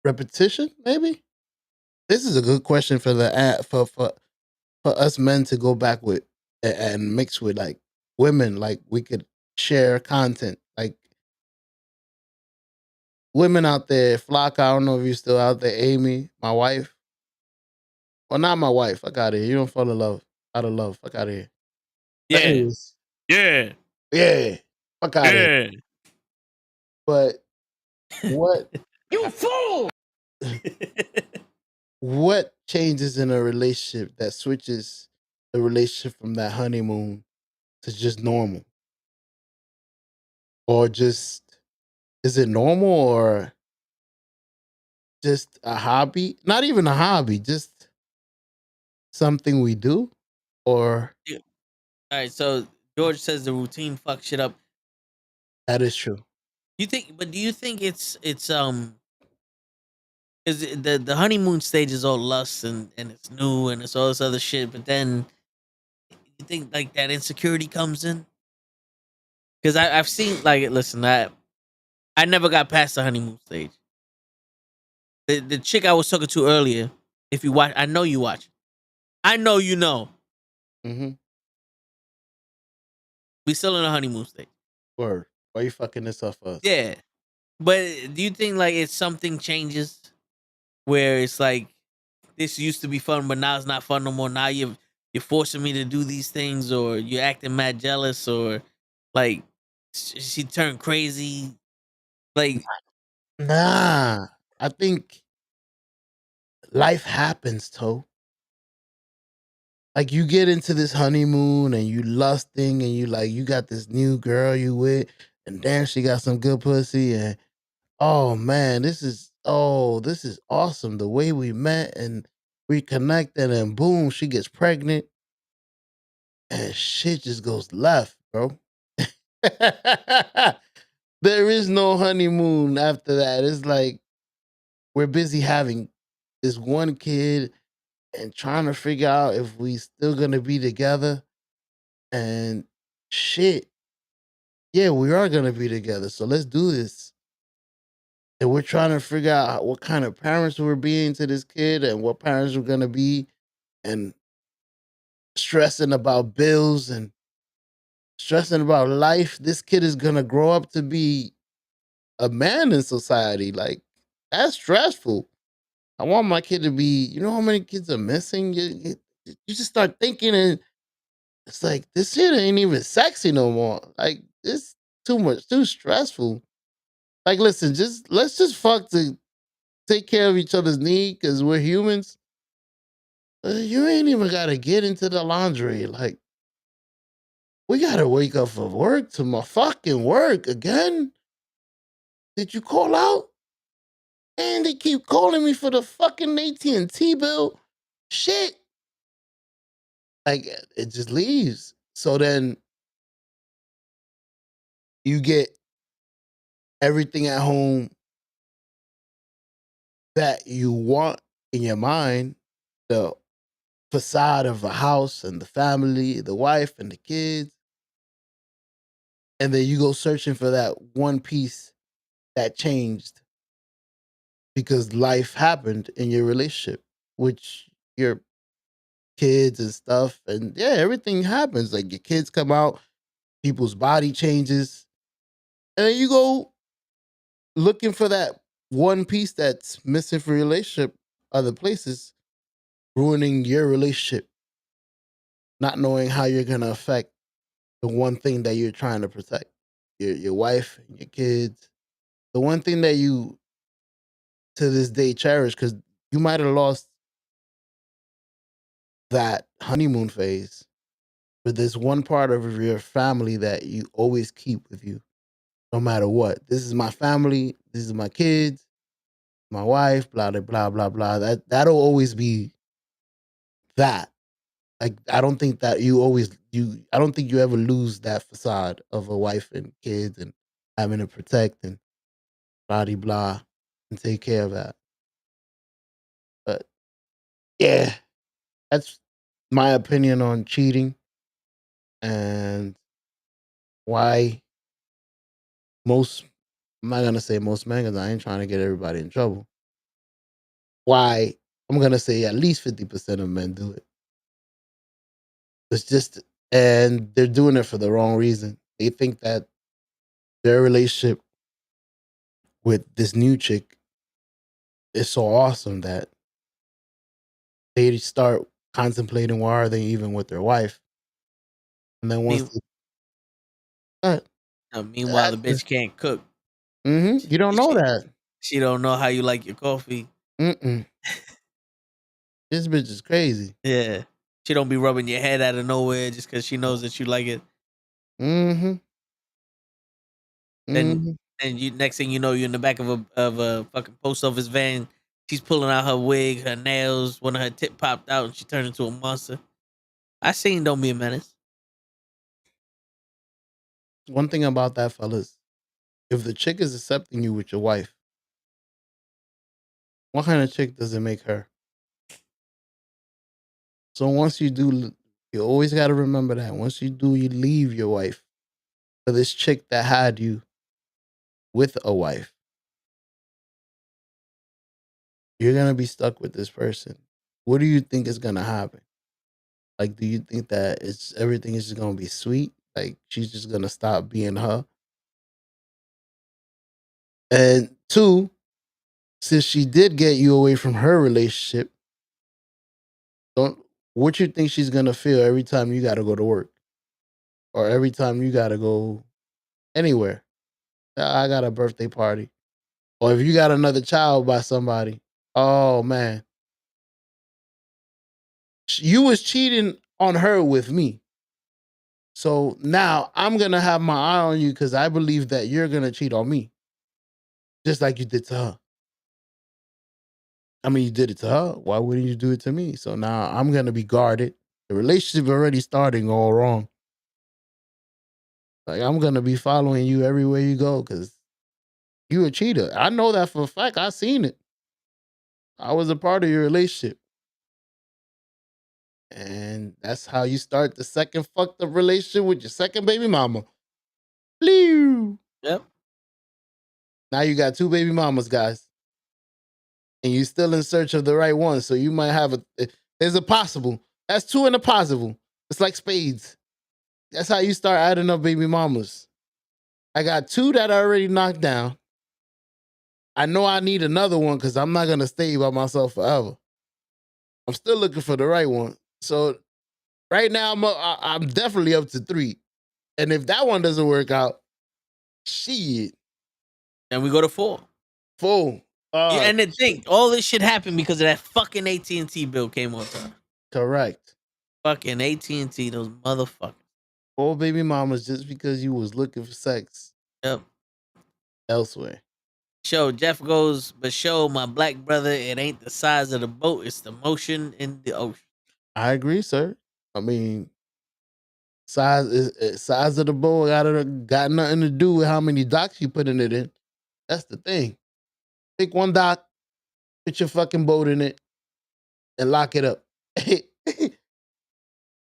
Repetition, maybe. This is a good question for the for us men to go back with and mix with like women. Like we could share content. Like women out there, Flock. I don't know if you're still out there. Amy, my wife. Well, not my wife. Fuck out of here. You don't fall in love out of love. Fuck out of here. Yeah. Anyways, Yeah. Fuck out of here. But what? You fool! What changes in a relationship that switches the relationship from that honeymoon to just normal? Or just, is it normal or just a hobby? Not even a hobby, just something we do? Or Yeah. All right, so George says the routine fucks shit up. that is true. Do you think it's is the honeymoon stage is all lust and it's new and it's all this other shit, but then you think like that insecurity comes in? Because I've seen, like, listen, I never got past the honeymoon stage. The chick I was talking to earlier, if you watch, I know you watch. I know you know. Mm-hmm. We still in the honeymoon stage. Word. Why you fucking this up for us? Yeah. But do you think like it's something changes where it's like this used to be fun, but now it's not fun no more? Now you're forcing me to do these things, or you're acting mad jealous, or like she turned crazy. Like, Nah. I think life happens, Toe. Like you get into this honeymoon and you lusting and you got this new girl you with, and damn, she got some good pussy, and oh man, this is awesome. The way we met and we connected, and boom, she gets pregnant, and shit just goes left, bro. There is no honeymoon after that. It's like we're busy having this one kid and trying to figure out if we still gonna be together. And shit, yeah, we are gonna be together. So let's do this. And we're trying to figure out what kind of parents we're being to this kid and what parents we're gonna be, and stressing about bills and stressing about life. This kid is gonna grow up to be a man in society. Like, that's stressful. I want my kid to be, you know how many kids are missing? You just start thinking, and it's like, this shit ain't even sexy no more. Like, it's too much, too stressful. Like, listen, let's just fuck to take care of each other's need because we're humans. You ain't even got to get into the laundry. Like, we got to wake up for work to my fucking work again. Did you call out? And they keep calling me for the fucking AT&T bill. Shit. Like, it just leaves. So then you get everything at home that you want in your mind, the facade of a house and the family, the wife and the kids. And then you go searching for that one piece that changed because life happened in your relationship, which your kids and stuff. And yeah, everything happens. Like your kids come out, people's body changes. And then you go looking for that one piece that's missing from your relationship, other places, ruining your relationship, not knowing how you're going to affect the one thing that you're trying to protect, your wife and your kids, the one thing that you to this day cherish, because you might have lost that honeymoon phase, but there's one part of your family that you always keep with you, no matter what. This is my family. This is my kids, my wife. Blah blah blah blah blah. That'll always be that. Like I don't think that you. I don't think you ever lose that facade of a wife and kids and having to protect and blah de blah and take care of that. But yeah, that's my opinion on cheating and why most. I'm not gonna say most men because I ain't trying to get everybody in trouble. Why I'm gonna say at least 50% of men do it. It's just, and they're doing it for the wrong reason. They think that their relationship with this new chick is so awesome that they start contemplating why are they even with their wife, and then once meanwhile, the bitch can't cook. You don't know that. She don't know how you like your coffee. This bitch is crazy. Yeah, she don't be rubbing your head out of nowhere just because she knows that you like it. And you next thing you know, you're in the back of a fucking post office van. She's pulling out her wig, her nails. One of her tip popped out, and she turned into a monster. I seen Don't Be a Menace. One thing about that, fellas, if the chick is accepting you with your wife, what kind of chick does it make her? So once you do, you always got to remember that. Once you do, you leave your wife for this chick that had you with a wife. You're going to be stuck with this person. What do you think is going to happen? Like, do you think that everything is just going to be sweet? Like, she's just going to stop being her? And two, since she did get you away from her relationship, what you think she's going to feel every time you got to go to work? Or every time you got to go anywhere? I got a birthday party. Or if you got another child by somebody, oh man, you was cheating on her with me. So now I'm going to have my eye on you because I believe that you're going to cheat on me. Just like you did to her. I mean, you did it to her. Why wouldn't you do it to me? So now I'm going to be guarded. The relationship already starting all wrong. Like I'm going to be following you everywhere you go because you a cheater. I know that for a fact. I seen it. I was a part of your relationship. And that's how you start the second fucked up relationship with your second baby mama. Yep. Now you got two baby mamas, guys. And you still in search of the right one. So you might have there's a possible. That's two in a possible. It's like spades. That's how you start adding up baby mamas. I got two that are already knocked down. I know I need another one because I'm not going to stay by myself forever. I'm still looking for the right one. So right now I'm definitely up to 3. And if that one doesn't work out, shit. And we go to 4. 4. Yeah, and then think, all this shit happened because of that fucking AT&T bill came on time. Correct. Fucking AT&T, those motherfuckers. 4 baby mamas just because you was looking for sex. Yep. Elsewhere. Jeff goes, but my black brother, it ain't the size of the boat, it's the motion in the ocean. I agree, sir. I mean, size of the boat got nothing to do with how many docks you put in it in. That's the thing. Pick one dock, put your fucking boat in it, and lock it up.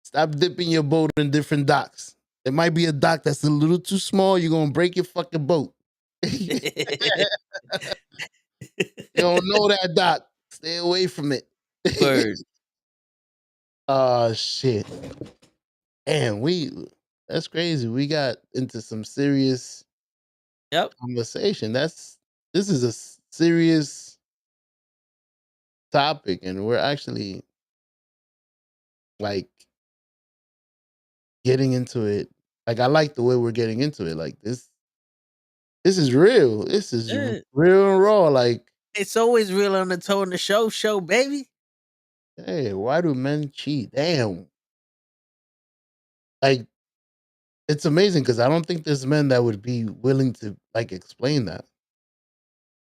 Stop dipping your boat in different docks. There might be a dock that's a little too small. You're gonna break your fucking boat. You don't know that dock. Stay away from it. Word. Oh shit. Damn, that's crazy. We got into some serious conversation. This is a serious topic, and we're actually like getting into it Like I like the way we're getting into it. Like this is real. This is real and raw. Like it's always real on the toe in the show, baby. Hey, why do men cheat? Damn. Like it's amazing because I don't think there's men that would be willing to like explain that.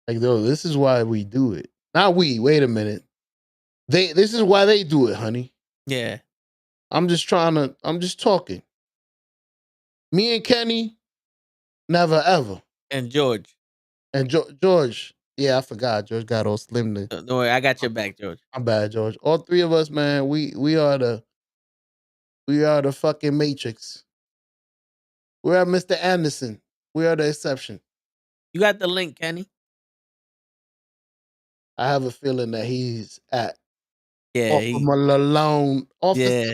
Like, though, this is why we do it. Not we. Wait a minute. This is why they do it, honey. Yeah. I'm just talking. Me and Kenny, never ever. And George. And George. Yeah, I forgot. George got all slim. Don't worry, I got your back, George. I'm bad, George. All three of us, man. We are the fucking Matrix. We are Mr. Anderson. We are the exception. You got the link, Kenny? I have a feeling that he's at Officer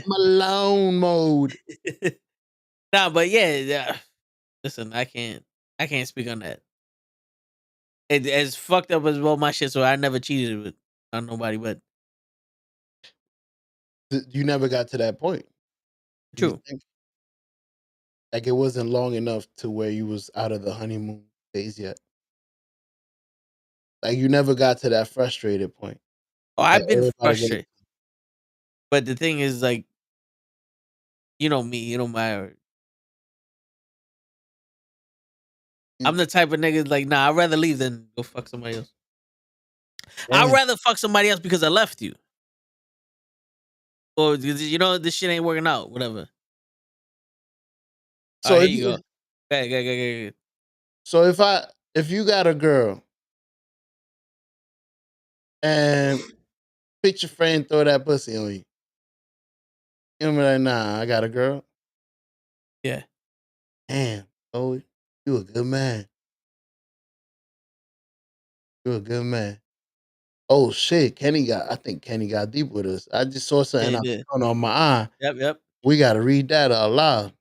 Malone mode. Nah, but yeah. Listen, I can't speak on that. It as fucked up as well my shit. So I never cheated on nobody, but you never got to that point. True. Like it wasn't long enough to where you was out of the honeymoon phase yet. Like you never got to that frustrated point. Oh, I've been frustrated. But the thing is, like, you know me, you know my. I'm the type of nigga like, nah, I'd rather leave than go fuck somebody else. I'd rather fuck somebody else because I left you. Or, you know, this shit ain't working out, whatever. So here you go. Okay. So if you got a girl and picture frame throw that pussy on you, you'll be like, nah, I got a girl. Yeah. Damn, oh, you a good man. You're a good man. Oh shit, I think Kenny got deep with us. I just saw something on my eye. Yep. We gotta read that out loud.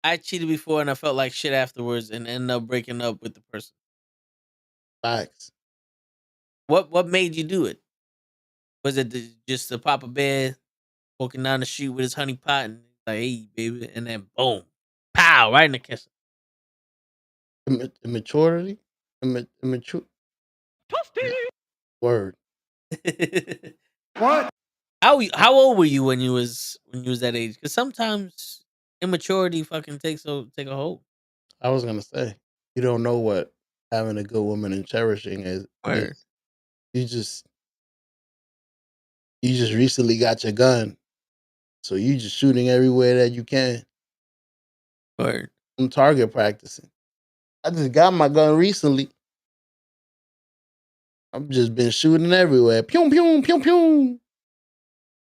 I cheated before and I felt like shit afterwards and ended up breaking up with the person. Facts. What made you do it? Was it just to pop a bed, walking down the street with his honey pot and like, hey, baby, and then boom, pow, right in the kiss. Immaturity? Immature. Word. What? How old were you when you was that age? Because sometimes immaturity fucking take a hold. I was gonna say you don't know what having a good woman and cherishing is. You just recently got your gun, so you just shooting everywhere that you can. Word. I'm target practicing. I just got my gun recently. I've just been shooting everywhere. Pew pew pew pew.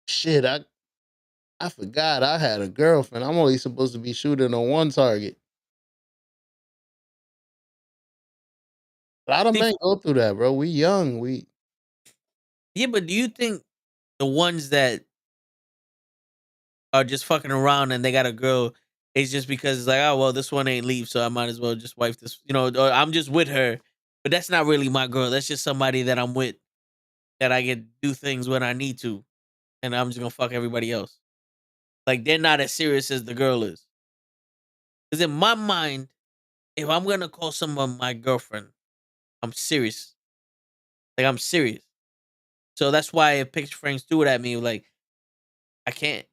Shit, I forgot I had a girlfriend. I'm only supposed to be shooting on one target. A lot of men go through that, bro. We young. Yeah, but do you think the ones that are just fucking around and they got a girl, it's just because it's like, oh well, this one ain't leave, so I might as well just wife this, or I'm just with her, but that's not really my girl. That's just somebody that I'm with, that I can do things when I need to, and I'm just gonna fuck everybody else. Like they're not as serious as the girl is. Because in my mind, if I'm gonna call someone my girlfriend, I'm serious. Like I'm serious. So that's why if picture frames threw it at me, like I can't.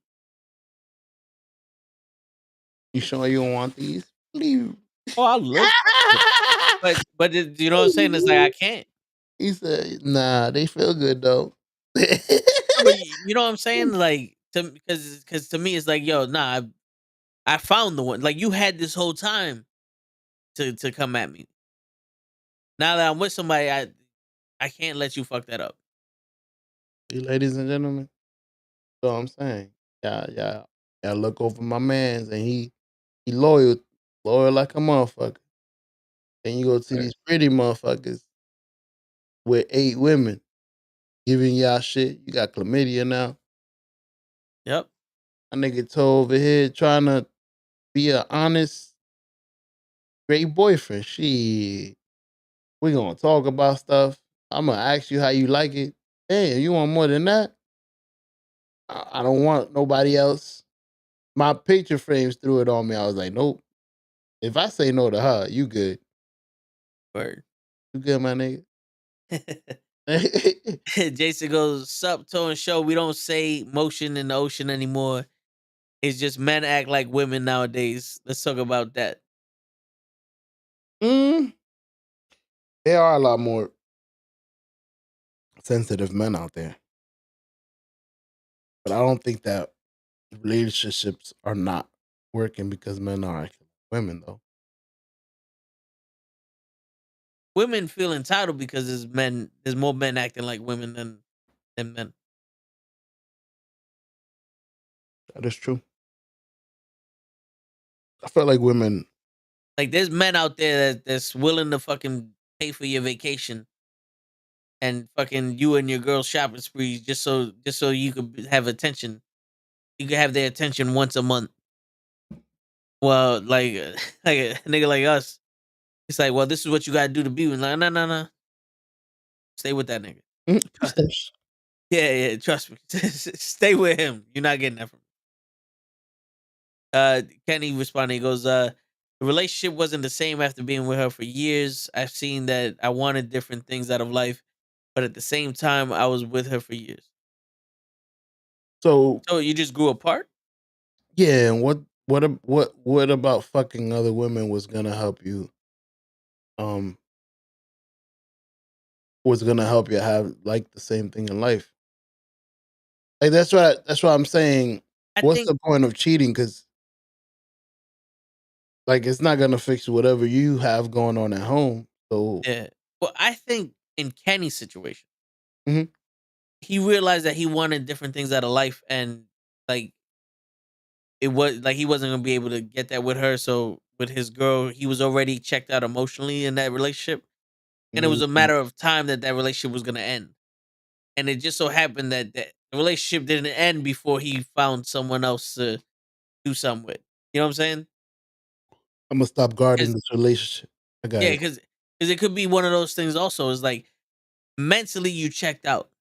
You sure you don't want these? Please. Oh, I love. but you know what I'm saying? It's like I can't. He said, "Nah, they feel good though." But you know what I'm saying? Like, because to me, it's like, yo, nah, I found the one. Like, you had this whole time to come at me. Now that I'm with somebody, I can't let you fuck that up. Ladies and gentlemen, that's all I'm saying. Yeah. Look over my man's, and he loyal like a motherfucker. Then you go to these pretty motherfuckers with 8 women giving y'all shit. You got chlamydia now. Yep. My nigga told over here trying to be an honest, great boyfriend. Shit. We gonna talk about stuff. I'm gonna ask you how you like it. Hey, you want more than that? I don't want nobody else. My picture frames threw it on me. I was like, nope. If I say no to her, you good. Word. You good, my nigga? Jason goes, sup, Toe and Show. We don't say motion in the ocean anymore. It's just men act like women nowadays. Let's talk about that. There are a lot more sensitive men out there. But I don't think that relationships are not working because men are acting like women, though. Women feel entitled because there's more men acting like women than men. That is true. I feel like women. Like there's men out there that's willing to fucking pay for your vacation and fucking you and your girl shopping sprees just so you could have attention. You could have their attention once a month. Well, like like a nigga like us, it's like, well, this is what you gotta do to be with. Like, no. Stay with that nigga. Yeah, trust me. Stay with him. You're not getting that from me. Kenny responded, he goes, the relationship wasn't the same after being with her for years. I've seen that I wanted different things out of life, but at the same time, I was with her for years. So you just grew apart? Yeah, and what about fucking other women was gonna help you? Was gonna help you have like the same thing in life? Like that's what I'm saying. What's the point of cheating? Because like it's not gonna fix whatever you have going on at home. So Yeah. Well, I think in Kenny's situation, Mhm. he realized that he wanted different things out of life, and like it was like he wasn't gonna be able to get that with her. So with his girl, he was already checked out emotionally in that relationship, and it was a Mhm. matter of time that relationship was gonna end. And it just so happened that the relationship didn't end before he found someone else to do something with. You know what I'm saying? I'm gonna stop guarding this relationship. I got Yeah, it. because it could be one of those things. Also, is like mentally you checked out,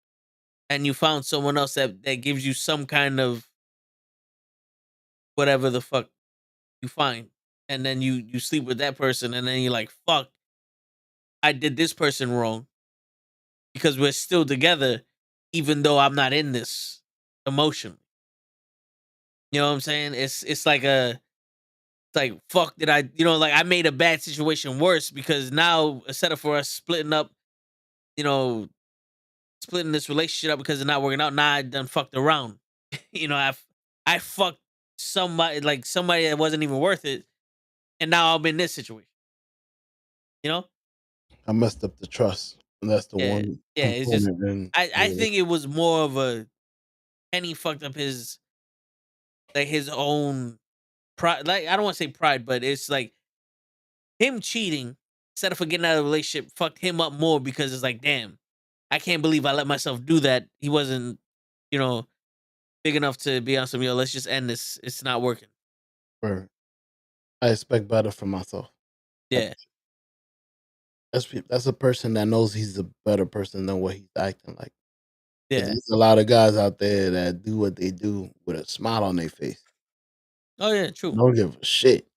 and you found someone else that gives you some kind of whatever the fuck you find, and then you sleep with that person, and then you're like, fuck, I did this person wrong because we're still together, even though I'm not in this emotionally. You know what I'm saying? It's like fuck, did I, like I made a bad situation worse because now instead of for us splitting up, you know, splitting this relationship up because it's not working out, now I done fucked around. I fucked somebody that wasn't even worth it, and now I'm in this situation. You know? I messed up the trust, and that's the Yeah, one yeah. It's just component. In I think it was more of a Kenny fucked up his own pride. Like I don't want to say pride, but it's like him cheating instead of getting out of the relationship fucked him up more because it's like, damn, I can't believe I let myself do that. He wasn't, big enough to be on some, let's just end this. It's not working. Right. I expect better from myself. Yeah. That's a person that knows he's a better person than what he's acting like. Yeah. There's a lot of guys out there that do what they do with a smile on their face. Oh yeah, true. Don't give a shit.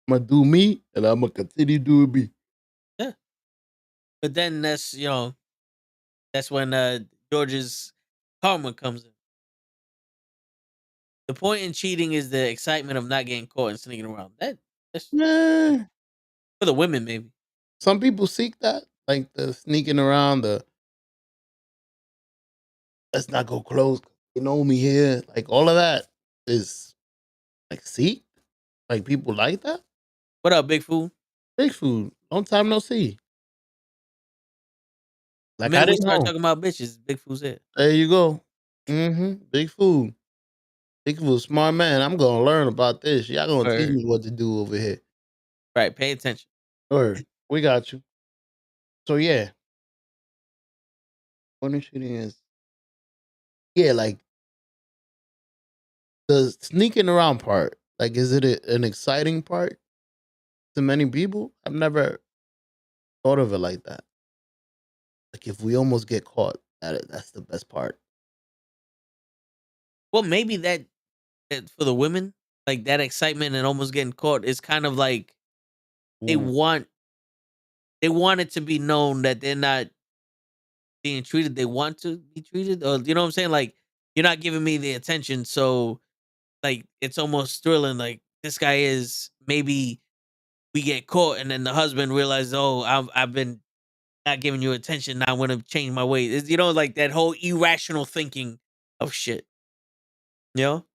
I'm gonna do me, and I'm gonna continue doing me. Yeah. But then that's when George's karma comes in. The point in cheating is the excitement of not getting caught and sneaking around. That's for the women, maybe. Some people seek that, like the sneaking around, the let's not go close. You know me here, like all of that is like seek. Like people like that. What up, Big Fool? Big Food. Long time no see. The Like I minute we didn't start know. talking about bitches, Big Fool's it. There you go. Big Food. Big Food, smart man. I'm gonna learn about this. Y'all gonna teach me what to do over here. Right. Pay attention. Or we got you. So yeah. Funny shooting is like the sneaking around part. Like, is it an exciting part to many people? I've never thought of it like that. Like, if we almost get caught, that's the best part. Well, maybe that for the women, like that excitement and almost getting caught is kind of like they want it to be known that they're not being treated. They want to be treated, or you know what I'm saying? Like you're not giving me the attention, so like it's almost thrilling. Like this guy is maybe we get caught, and then the husband realizes, oh, I've been not giving you attention. Now I want to change my ways. You know, like that whole irrational thinking of shit. You know,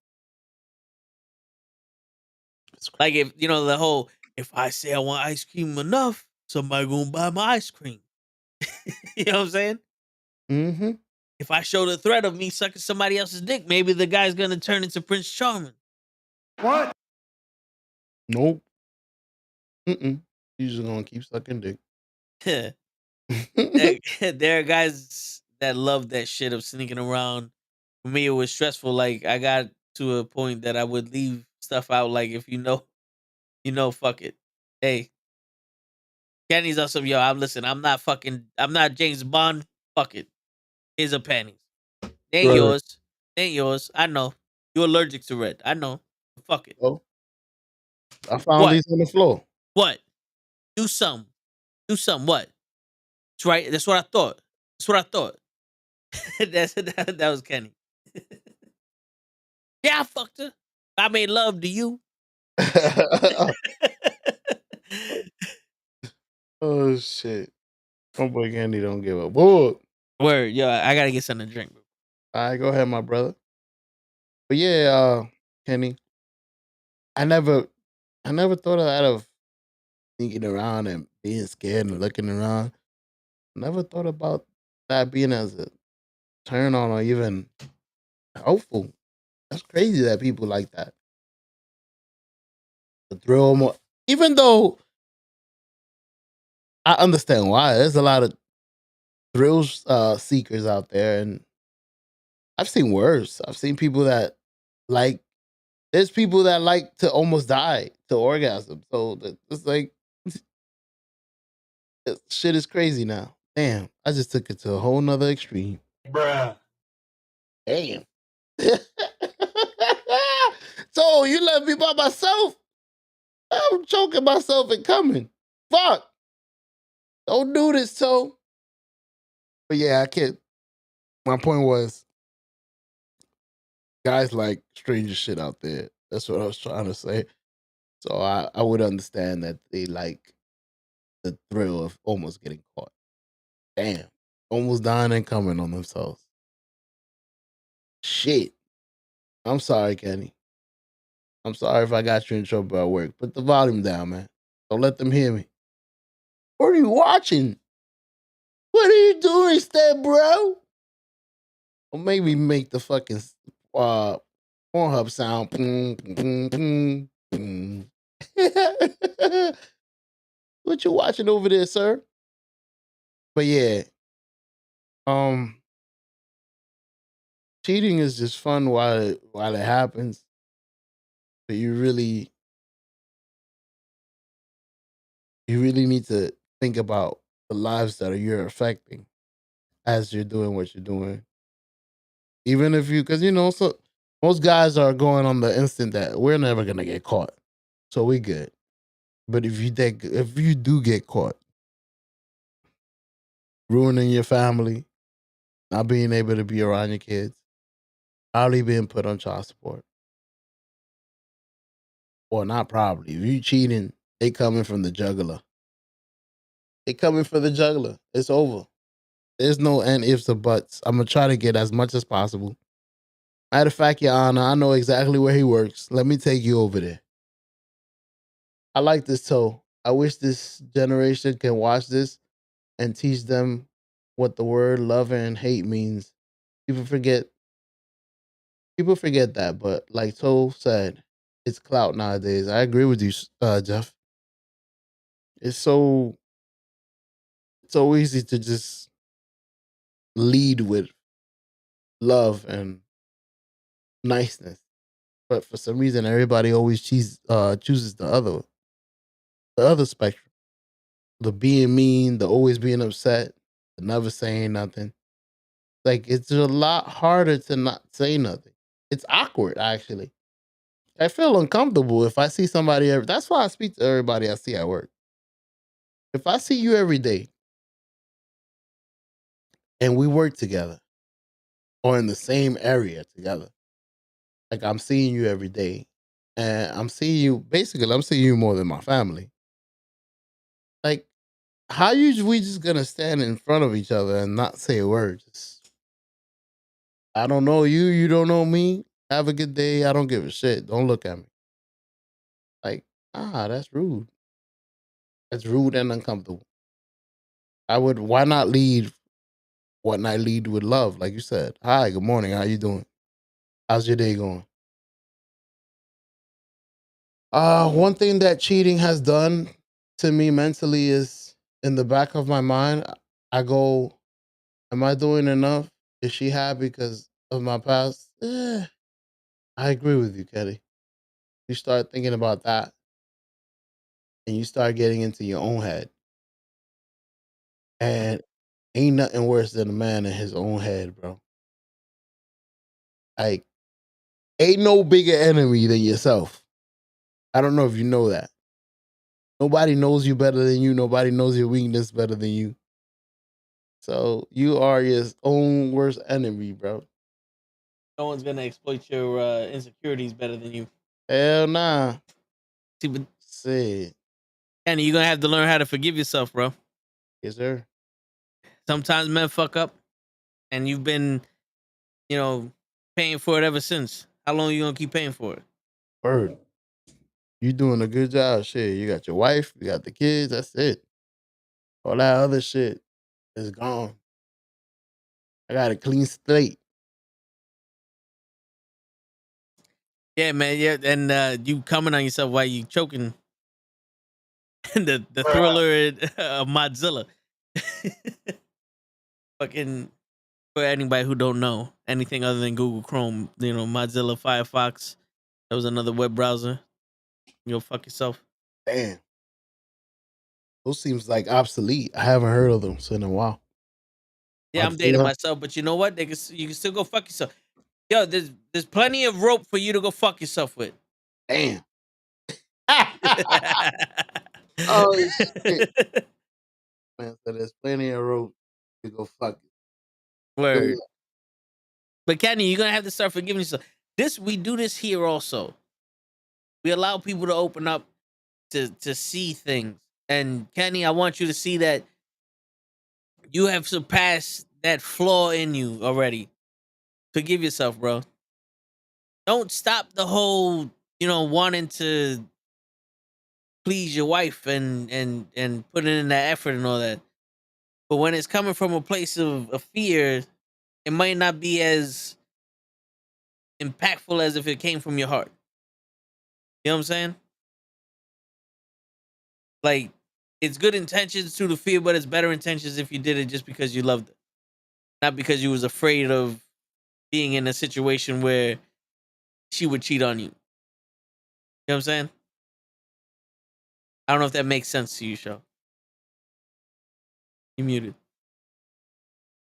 like if you know the whole if I say I want ice cream enough, somebody gonna buy my ice cream. You know what I'm saying? Mm-hmm. If I show the threat of me sucking somebody else's dick, maybe the guy's gonna turn into Prince Charming. What? Nope. Mm-mm. He's just gonna keep sucking dick. There are guys that love that shit of sneaking around. For me, it was stressful. Like I got to a point that I would leave stuff out. Like if you know, fuck it. Hey, Kenny's awesome, yo. I'm not James Bond. Fuck it. Here's a panties. They ain't Right. yours. They ain't yours. I know. You're allergic to red. I know. Fuck it. Oh, I found What? these on the floor. What? Do something. Do something. What? That's right. That's what I thought. That's what I thought. that was Kenny. Yeah, I fucked her. I made love to you. Oh shit. My boy Candy don't give a boy. Word, yo, I gotta get something to drink. All right, go ahead, my brother. But yeah, Kenny, I never thought of that of sneaking around and being scared and looking around. Never thought about that being as a turn on or even helpful. That's crazy that people like that. The thrill more, even though I understand why. There's a lot of thrill seekers out there, and I've seen worse. I've seen people that like. There's people that like to almost die to orgasm. So it's like shit is crazy now. Damn, I just took it to a whole nother extreme. Bruh. Damn. So you left me by myself? I'm choking myself and coming. Fuck. Don't do this, so. But yeah, I can't. My point was, guys like stranger shit out there. That's what I was trying to say. So I would understand that they like the thrill of almost getting caught. Damn. Almost dying and coming on themselves. Shit. I'm sorry, Kenny. I'm sorry if I got you in trouble at work. Put the volume down, man. Don't let them hear me. What are you watching? What are you doing, Step Bro? Or maybe make the fucking Pornhub sound. What you watching over there, sir? But yeah, cheating is just fun while it happens. But you really need to think about the lives that you're affecting as you're doing what you're doing. Even if you, because so most guys are going on the instant that we're never gonna get caught, so we good. But if you do get caught, ruining your family, not being able to be around your kids, probably being put on child support, or not probably. If you cheating, they coming from the jugular. They coming for the jugular. It's over. There's no and ifs or buts. I'm gonna try to get as much as possible. Matter of fact, Your Honor, I know exactly where he works. Let me take you over there. I like this toe. I wish this generation can watch this and teach them what the word love and hate means. People forget that, but like Toe said, it's clout nowadays. I agree with you, Jeff. It's so easy to just lead with love and niceness, but for some reason, everybody always chooses the other spectrum. The being mean, the always being upset, the never saying nothing. Like it's a lot harder to not say nothing. It's awkward, actually. I feel uncomfortable if I see somebody that's why I speak to everybody I see at work. If I see you every day and we work together or in the same area together, like I'm seeing you every day and I'm seeing you more than my family. Like, how we just gonna stand in front of each other and not say a word? I don't know you, you don't know me. Have a good day. I don't give a shit. Don't look at me. Like, that's rude. That's rude and uncomfortable. Why not lead what I lead with love? Like you said, hi, good morning. How you doing? How's your day going? One thing that cheating has done to me mentally is in the back of my mind, I go, am I doing enough? Is she happy because of my past? I agree with you, Kelly. You start thinking about that and you start getting into your own head. And ain't nothing worse than a man in his own head, bro. Like, ain't no bigger enemy than yourself. I don't know if you know that. Nobody knows you better than you. Nobody knows your weakness better than you. So you are your own worst enemy, bro. No one's gonna exploit your insecurities better than you. Hell nah. See, but Say, Kenny, you're gonna have to learn how to forgive yourself, bro. Yes, sir. Sometimes men fuck up, and you've been, paying for it ever since. How long are you gonna keep paying for it? Word. You doing a good job. Shit, you got your wife, you got the kids. That's it. All that other shit is gone. I got a clean slate. Yeah, man. Yeah, and you coming on yourself while you choking. the thriller of Mozilla. Fucking for anybody who don't know anything other than Google Chrome, Mozilla Firefox. That was another web browser. You'll fuck yourself. Damn. Those seems like obsolete. I haven't heard of them in a while. Yeah, I'm dating myself, but you know what? You can still go fuck yourself. Yo, there's plenty of rope for you to go fuck yourself with. Damn. Oh shit. Man, so there's plenty of rope to go fuck it. Word. But Kenny, you're gonna have to start forgiving yourself. We do this here also. We allow people to open up to see things. And Kenny, I want you to see that you have surpassed that flaw in you already. Forgive yourself, bro. Don't stop the whole, wanting to please your wife and putting in that effort and all that. But when it's coming from a place of fear, it might not be as impactful as if it came from your heart. You know what I'm saying? Like, it's good intentions through the fear, but it's better intentions if you did it just because you loved it. Not because you was afraid of being in a situation where she would cheat on you. You know what I'm saying? I don't know if that makes sense to you, Show. You muted.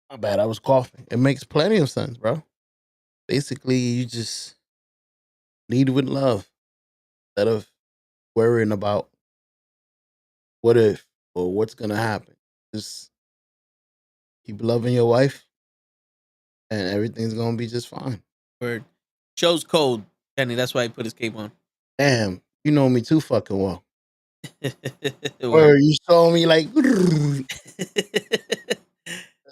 My bad, I was coughing. It makes plenty of sense, bro. Basically, you just lead with love instead of worrying about what if or what's gonna happen. Just keep loving your wife and everything's gonna be just fine. Word. Show's cold, Kenny. That's why he put his cape on. Damn, you know me too fucking well. Where you saw me like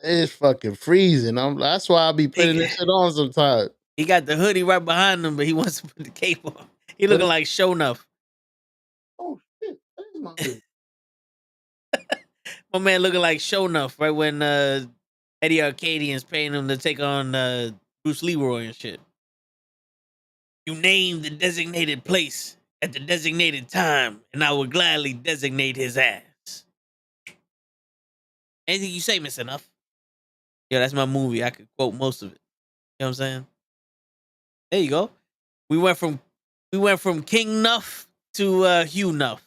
it's fucking freezing. That's why I be putting this shit on sometimes. He got the hoodie right behind him, but he wants to put the cape on. He looking like Show Enough. Oh shit, that is my hoodie. My man looking like Show Enough, right when Eddie Arcadian's paying him to take on Bruce Leroy and shit. You name the designated place at the designated time, and I will gladly designate his ass. Anything you say, Miss Enough. Yeah, that's my movie. I could quote most of it. You know what I'm saying? There you go. We went from King Nuff to Hugh Nuff.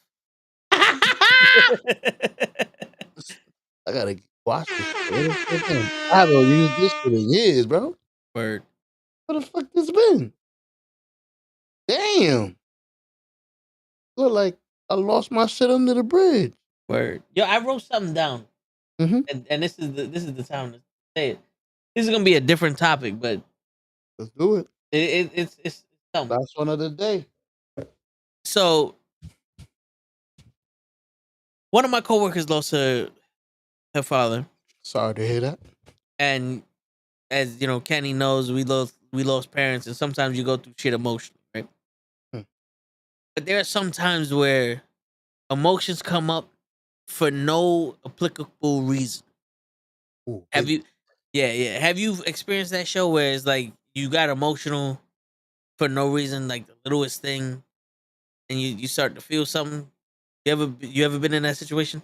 I gotta watch this. I haven't used this shit in years, bro. Word. What the fuck this been? Damn. Look like I lost my shit under the bridge. Word. Yo, I wrote something down, and this is the time to say it. This is gonna be a different topic, but let's do it. It's something. Last one of the day. So, one of my coworkers lost her father. Sorry to hear that. And as you know, Kenny knows, we lost parents, and sometimes you go through shit emotionally, right? But there are some times where emotions come up for no applicable reason. Ooh, have you? Yeah. Have you experienced that show where it's like you got emotional for no reason, like the littlest thing, and you start to feel something? You ever been in that situation?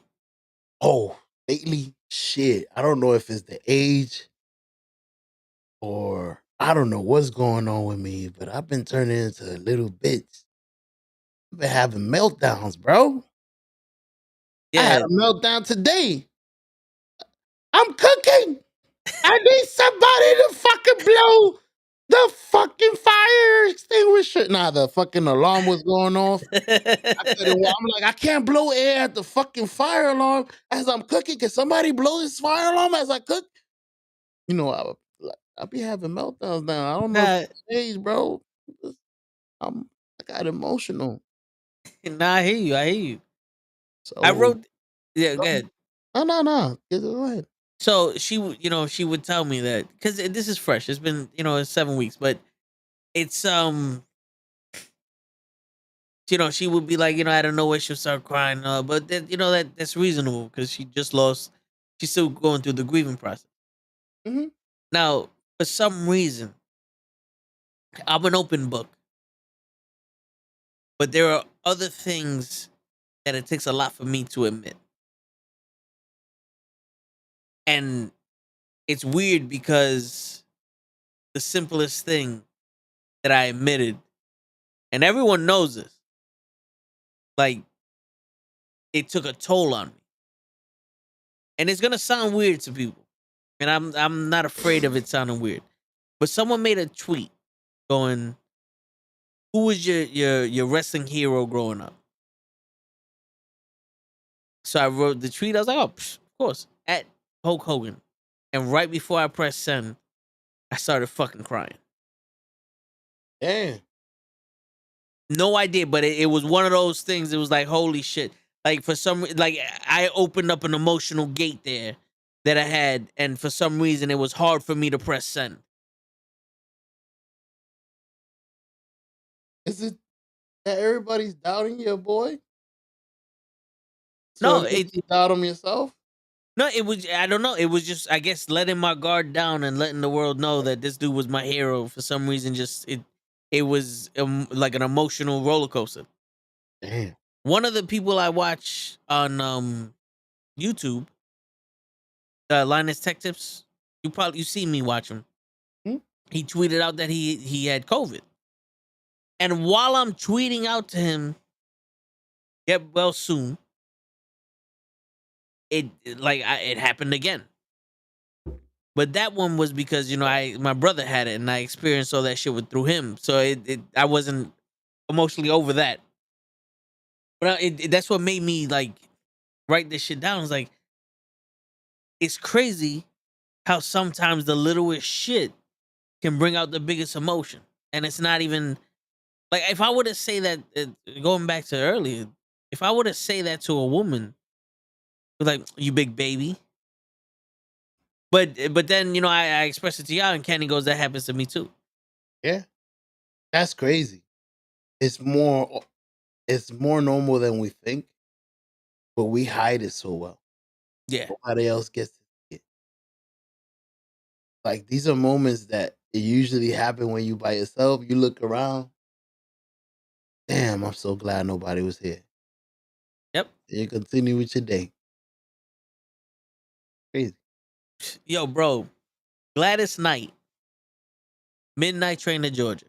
Oh, lately, shit. I don't know if it's the age or I don't know what's going on with me, but I've been turning into a little bitch. I've been having meltdowns, bro. Yeah. I had a meltdown today. I'm cooking. I need somebody to fucking blow the fucking fire extinguisher. Nah, the fucking alarm was going off. I'm like, I can't blow air at the fucking fire alarm as I'm cooking. Can somebody blow this fire alarm as I cook? You know, I'll be having meltdowns now. I don't know if it's age, bro. I got emotional. Nah, I hear you. So I wrote. Yeah, go ahead. No. Go ahead. So she would tell me that because this is fresh. It's been it's 7 weeks, but it's she would be like I don't know where she'll start crying, but that's reasonable because she just lost. She's still going through the grieving process. Now, for some reason, I'm an open book, but there are other things that it takes a lot for me to admit, and it's weird because the simplest thing that I admitted, and everyone knows this, like it took a toll on me. And it's gonna sound weird to people. And I'm not afraid of it sounding weird. But someone made a tweet going, who was your wrestling hero growing up? So I wrote the tweet, I was like, oh, of course, at Hulk Hogan. And right before I pressed send, I started fucking crying. Damn. No idea, but it was one of those things. It was like, holy shit. Like for some, like I opened up an emotional gate there that I had, and for some reason it was hard for me to press send. Is it that everybody's doubting your boy? No, you doubt him yourself? No, it was, I don't know. It was just, I guess, letting my guard down and letting the world know that this dude was my hero. For some reason, it was like an emotional roller coaster. Damn. One of the people I watch on YouTube, Linus Tech Tips, you see me watch him. He tweeted out that he had COVID. And while I'm tweeting out to him, get well soon, it happened again. But that one was because my brother had it and I experienced all that shit through him, so I wasn't emotionally over that. But that's what made me like write this shit down. It's like it's crazy how sometimes the littlest shit can bring out the biggest emotion, and it's not even like if I were to say that going back to earlier, if I were to say that to a woman, like you big baby. But then I express it to y'all, and Kenny goes, "That happens to me too." Yeah, that's crazy. It's more normal than we think, but we hide it so well. Yeah, nobody else gets to see it. Like these are moments that it usually happen when you by yourself. You look around. Damn, I'm so glad nobody was here. Yep. And you continue with your day. Crazy. Yo, bro, Gladys Knight, Midnight Train to Georgia.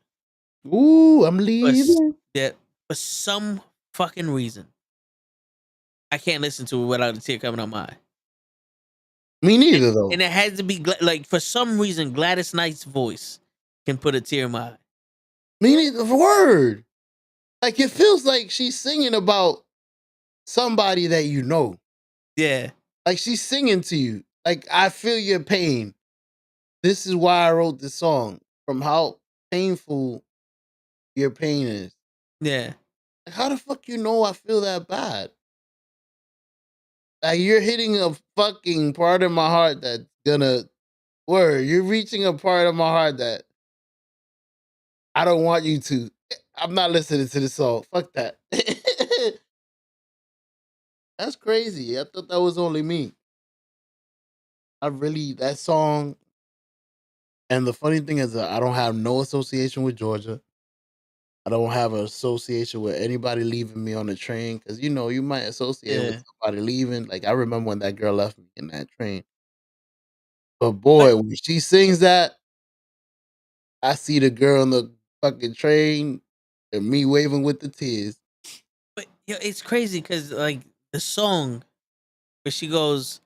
Ooh, I'm leaving. For some fucking reason, I can't listen to it without a tear coming out my eye. Me neither, though. And it has to be like for some reason, Gladys Knight's voice can put a tear in my eye. Me neither. Word. Like it feels like she's singing about somebody that you know. Yeah. Like she's singing to you. Like I feel your pain. This is why I wrote this song. From how painful your pain is. Yeah. Like, how the fuck you know I feel that bad? Like you're hitting a fucking part of my heart that's gonna you're reaching a part of my heart that I don't want you to. I'm not listening to the song. Fuck that. That's crazy. I thought that was only me. That song. And the funny thing is that I don't have no association with Georgia. I don't have an association with anybody leaving me on the train because you might associate with somebody leaving. Like I remember when that girl left me in that train. But boy, when she sings that, I see the girl on the fucking train and me waving with the tears. But it's crazy because like the song where she goes,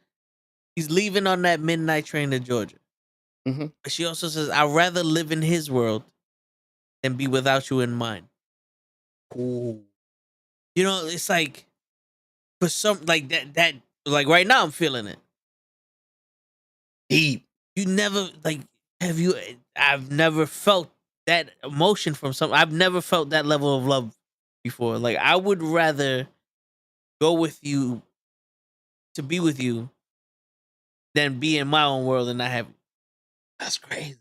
he's leaving on that midnight train to Georgia. Mm-hmm. But she also says, I'd rather live in his world than be without you in mine. Ooh. It's like for some like that like right now I'm feeling it. Deep. You never I've never felt that emotion from I've never felt that level of love before. Like I would rather go with you to be with you than be in my own world and not have you. That's crazy.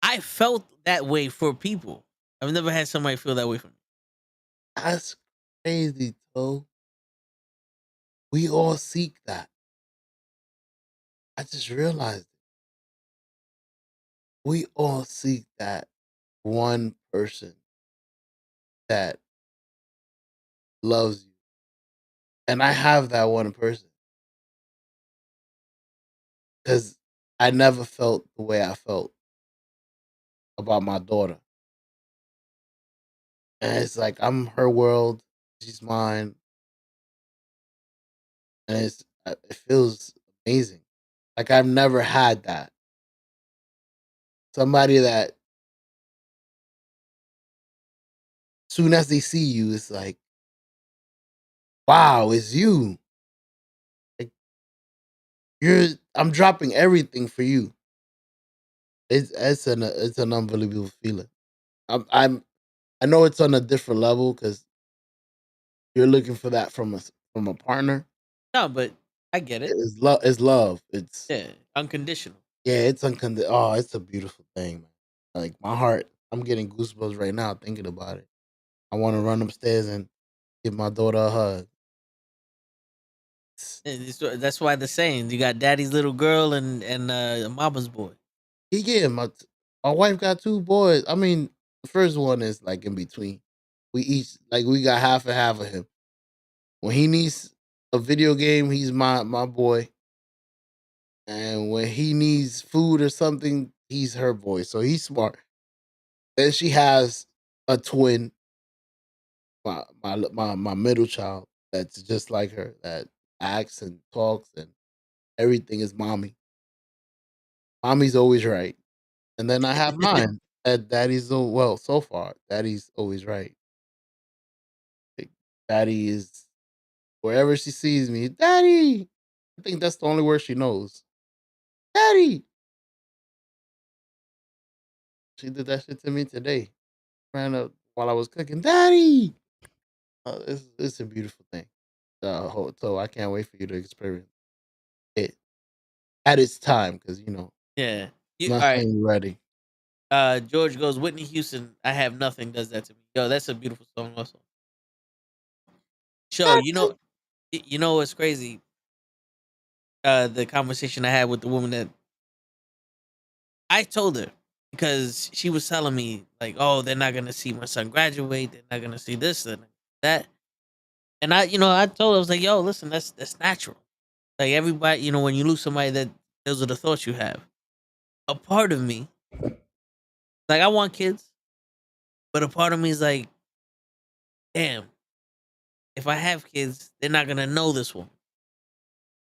I felt that way for people. I've never had somebody feel that way for me. That's crazy, Toe. We all seek that. I just realized it. We all seek that one person that loves you. And I have that one person. Because I never felt the way I felt about my daughter. And it's like I'm her world, she's mine. And it feels amazing. Like I've never had that. Somebody that soon as they see you, it's like, wow, it's you. Like I'm dropping everything for you. It's an unbelievable feeling. I know it's on a different level because you're looking for that from a partner. No, but I get it. It's love. It's love. It's unconditional. Yeah, it's unconditional. Oh, it's a beautiful thing, man. Like my heart, I'm getting goosebumps right now thinking about it. I want to run upstairs and give my daughter a hug. That's why the saying you got daddy's little girl and mama's boy. Yeah, my wife got 2 boys. I mean, the first one is like in between. We got half and half of him. When he needs a video game, he's my boy. And when he needs food or something, he's her boy. So he's smart. Then she has a twin, my middle child, that's just like her, that acts and talks and everything is mommy. Mommy's always right. And then I have mine. That daddy's so far, daddy's always right. Like, daddy is wherever she sees me, daddy. I think that's the only word she knows. Daddy. She did that shit to me today. Ran up while I was cooking. Daddy. It's a beautiful thing. So I can't wait for you to experience it at its time because Yeah. I'm All not right. saying you're ready. George goes, Whitney Houston, I Have Nothing does that to me. Yo, that's a beautiful song also. Sure, you know what's crazy? The conversation I had with the woman that I told her because she was telling me like, oh, they're not gonna see my son graduate, they're not gonna see this and that. And I told her, I was like, yo, listen, that's natural. Like everybody, when you lose somebody, that those are the thoughts you have. A part of me, like I want kids, but a part of me is like, damn, if I have kids, they're not gonna know this one.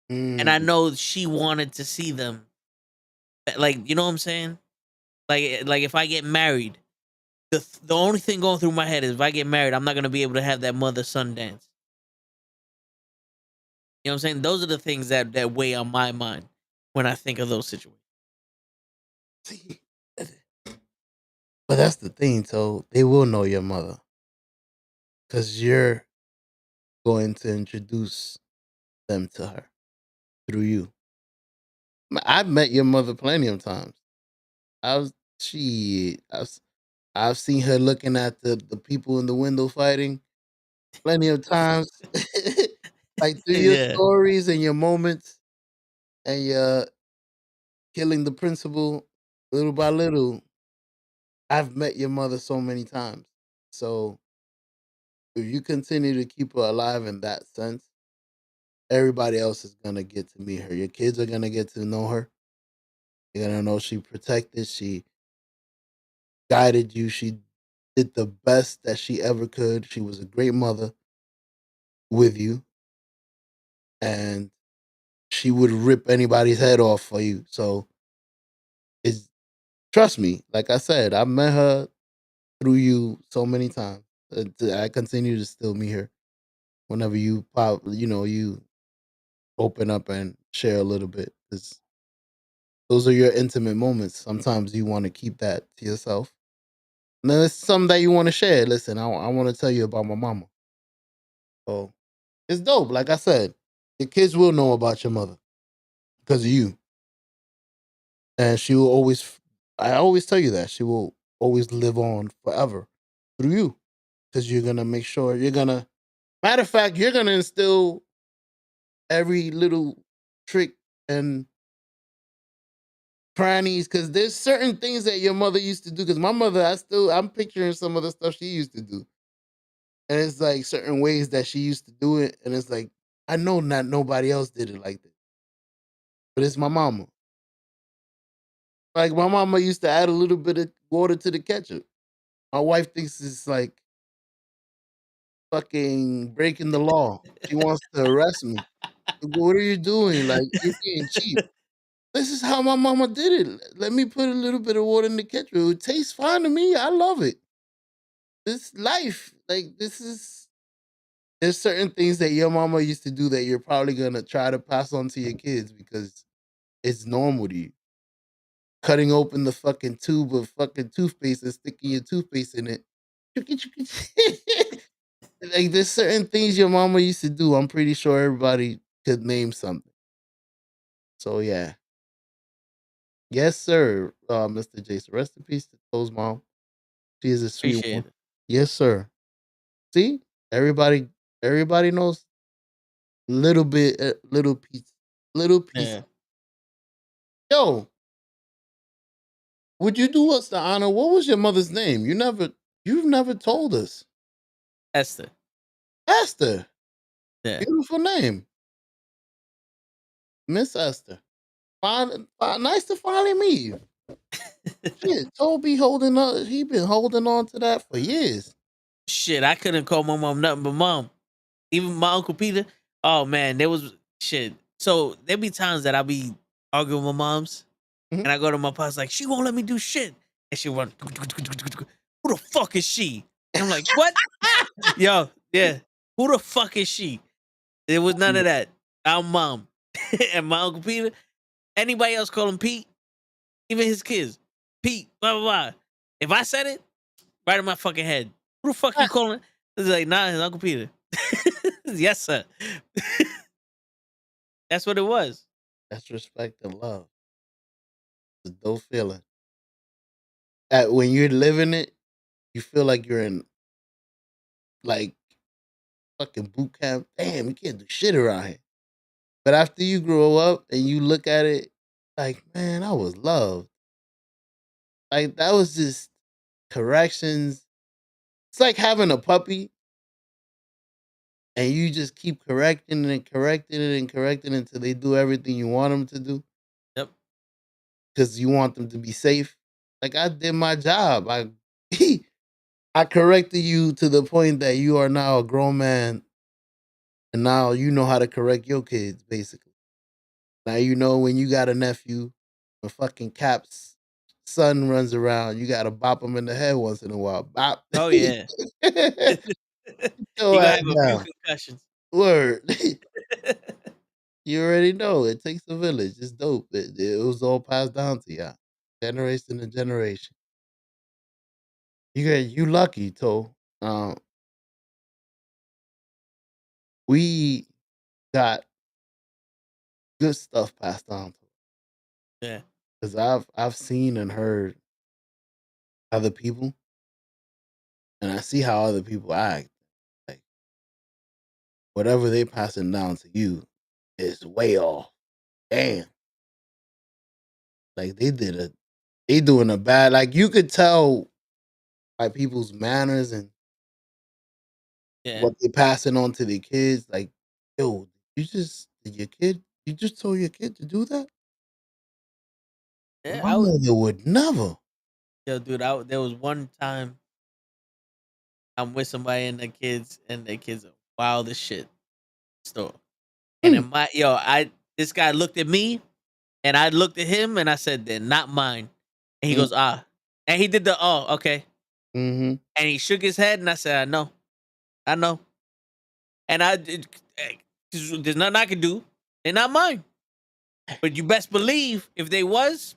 And I know she wanted to see them. Like, you know what I'm saying? Like if I get married the only thing going through my head is if I get married, I'm not gonna be able to have that mother-son dance. You know what I'm saying? Those are the things that weigh on my mind when I think of those situations. But that's the thing, so they will know your mother. Because you're going to introduce them to her through you. I've met your mother plenty of times. I've I've seen her looking at the people in the window fighting plenty of times. Like through your Yeah. stories and your moments and your killing the principal little by little. I've met your mother so many times. So if you continue to keep her alive in that sense, everybody else is gonna get to meet her. Your kids are gonna get to know her. You're gonna know she protected, she guided you, she did the best that she ever could. She was a great mother with you, and she would rip anybody's head off for you. So it's trust me, like I said, I met her through you so many times. I continue to still meet her whenever you pop, you open up and share a little bit. 'Cause those are your intimate moments. Sometimes you want to keep that to yourself. And then it's something that you want to share. Listen, I want to tell you about my mama. So it's dope. Like I said, the kids will know about your mother because of you. And she will always, I always tell you that, she will always live on forever through you. Because you're going to make sure, matter of fact, you're going to instill every little trick and crannies, because there's certain things that your mother used to do. Because my mother, I'm picturing some of the stuff she used to do, and it's like certain ways that she used to do it, and it's like I know not nobody else did it like this, but it's my mama. Like my mama used to add a little bit of water to the ketchup. My wife thinks it's like fucking breaking the law. She wants to arrest me. What are you doing? Like you're being cheap. This is how my mama did it. Let me put a little bit of water in the ketchup. It tastes fine to me. I love it. This life, like there's certain things that your mama used to do that you're probably gonna try to pass on to your kids because it's normal to you. Cutting open the fucking tube of fucking toothpaste and sticking your toothpaste in it. Like there's certain things your mama used to do. I'm pretty sure everybody could name something. So yeah. Yes, sir, Mr. Jason. Rest in peace to To's mom. She is a sweet Appreciate one. it. Yes, sir. See, everybody, everybody knows little bit, little piece, little piece. Yeah. Yo, would you do us the honor? What was your mother's name? You've never told us. Esther. Esther. Yeah. Beautiful name, Miss Esther. Nice to finally meet you. Shit, Toby holding on. He been holding on to that for years. Shit, I couldn't call my mom nothing but mom. Even my Uncle Peter. Oh man, there was shit. So there be times that I be arguing with my moms, and I go to my pops like, she won't let me do shit, and she run. Who the fuck is she? And I'm like, what? Yo, yeah. Who the fuck is she? There was none of that. Our mom and my Uncle Peter. Anybody else call him Pete? Even his kids, Pete. Blah blah blah. If I said it, right in my fucking head. Who the fuck you calling? It's like, nah, his Uncle Peter. Yes, sir. That's what it was. That's respect and love. It's a dope feeling. When you're living it, you feel like you're in like fucking boot camp. Damn, you can't do shit around here. But after you grow up and you look at it, like, man, I was loved. Like that was just corrections. It's like having a puppy and you just keep correcting it and correcting it and correcting it until they do everything you want them to do. Yep. Because you want them to be safe. Like I did my job. I corrected you to the point that you are now a grown man, and now you know how to correct your kids. Basically, now you know when you got a nephew, when fucking Caps son runs around, you gotta bop him in the head once in a while. Bop. Oh yeah. Go He gonna ahead have a few now. concussions. Word. You already know it takes a village. It's dope. It was all passed down to y'all, generation to generation. You lucky, Toe. We got good stuff passed on to us. Yeah. Because I've seen and heard other people, and I see how other people act. Like whatever they passing down to you is way off. Damn. Like they doing a bad. Like you could tell by people's manners and Yeah. what they passing on to their kids. Like, yo, you just told your kid to do that? Yeah, My mother would never. yo, dude, there was one time I'm with somebody and their kids are wild as shit. Store. And in my this guy looked at me and I looked at him and I said, they're not mine. And he goes, ah. And he did the okay. Mm-hmm. And he shook his head and I said, I know. I know. And there's nothing I can do. They're not mine. But you best believe if they was,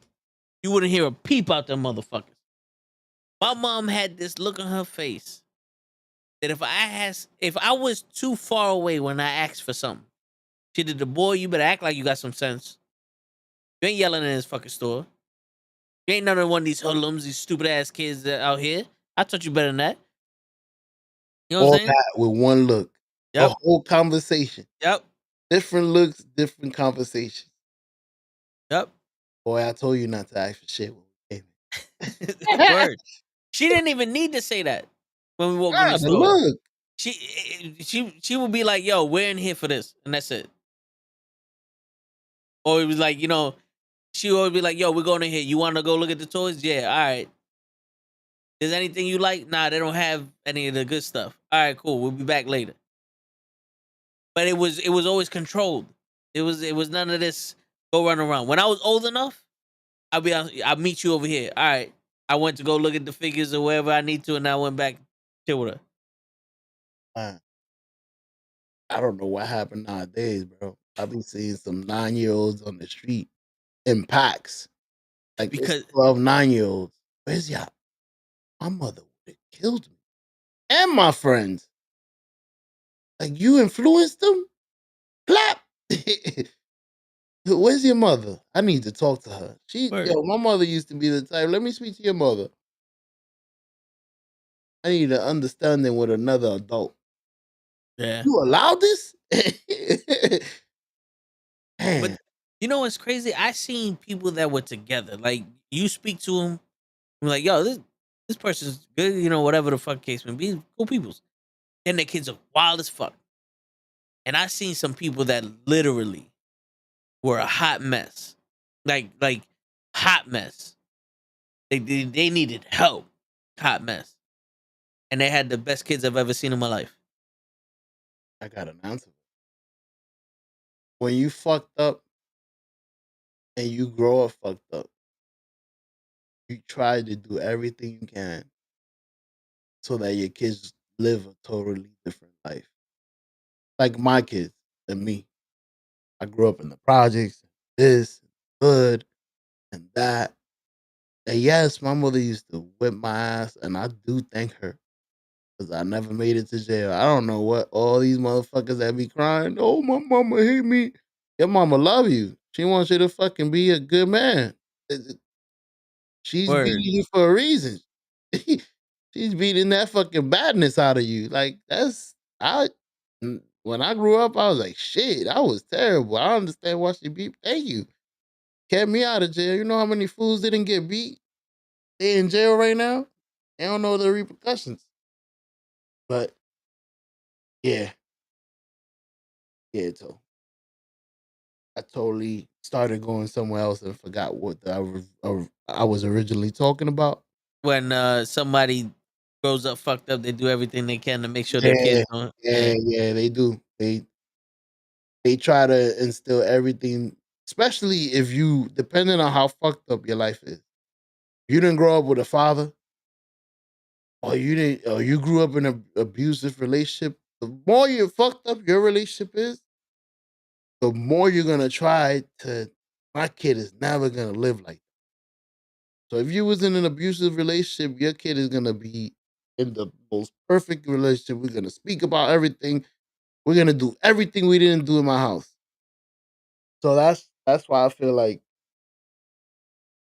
you wouldn't hear a peep out them motherfuckers. My mom had this look on her face that if I was too far away when I asked for something, she did the boy, you better act like you got some sense. You ain't yelling in this fucking store. You ain't none of one of these hoodlums, these stupid ass kids that out here. I taught you better than that. You know what All I'm saying? that with one look. Yep. A whole conversation. Yep. Different looks, different conversations. Yep. Boy, I told you not to ask for shit when we came in. Word. She didn't even need to say that when we walked in the store. Look. She would be like, yo, we're in here for this. And that's it. Or it was like, she would be like, yo, we're going in here. You want to go look at the toys? Yeah, all right. Is anything you like? Nah, they don't have any of the good stuff. All right, cool. We'll be back later. But it was always controlled. It was none of this go run around. When I was old enough, I'll meet you over here. All right. I went to go look at the figures or wherever I need to, and I went back chill with her. I don't know what happened nowadays, bro. I be seeing some 9-year-olds on the street in packs. Like because 12, 9-year-olds. Where's y'all? My mother would have killed me. And my friends. Like you influenced them? Clap. Where's your mother? I need to talk to her. My mother used to be the type. Let me speak to your mother. I need an understanding with another adult. Yeah. You allow this? But you know what's crazy? I seen people that were together. Like you speak to them, you're like, yo, this person's good, whatever the fuck case may be, cool peoples. And their kids are wild as fuck. And I seen some people that literally were a hot mess. Like hot mess. They needed help. Hot mess. And they had the best kids I've ever seen in my life. I got an answer. When you fucked up and you grow up fucked up, you try to do everything you can so that your kids live a totally different life. Like my kids and me. I grew up in the projects, this, hood, and that. And yes, my mother used to whip my ass, and I do thank her because I never made it to jail. I don't know what all these motherfuckers that be crying. Oh, my mama hate me. Your mama love you. She wants you to fucking be a good man. She's beating you for a reason. She's beating that fucking badness out of you. Like when I grew up, I was like, shit, I was terrible. I understand why she beat. Thank you. Kept me out of jail. You know how many fools didn't get beat? They in jail right now. They don't know the repercussions. But yeah. So I totally started going somewhere else and forgot what I was originally talking about. When somebody grows up fucked up, they do everything they can to make sure their Yeah, kids don't. yeah, they do. They try to instill everything, especially if you, depending on how fucked up your life is. you didn't grow up with a father, or you grew up in an abusive relationship, the more you fucked up your relationship is, the more you're gonna try to. My kid is never gonna live like that. So if you was in an abusive relationship, your kid is gonna be in the most perfect relationship. We're gonna speak about everything. We're gonna do everything we didn't do in my house. So that's why I feel like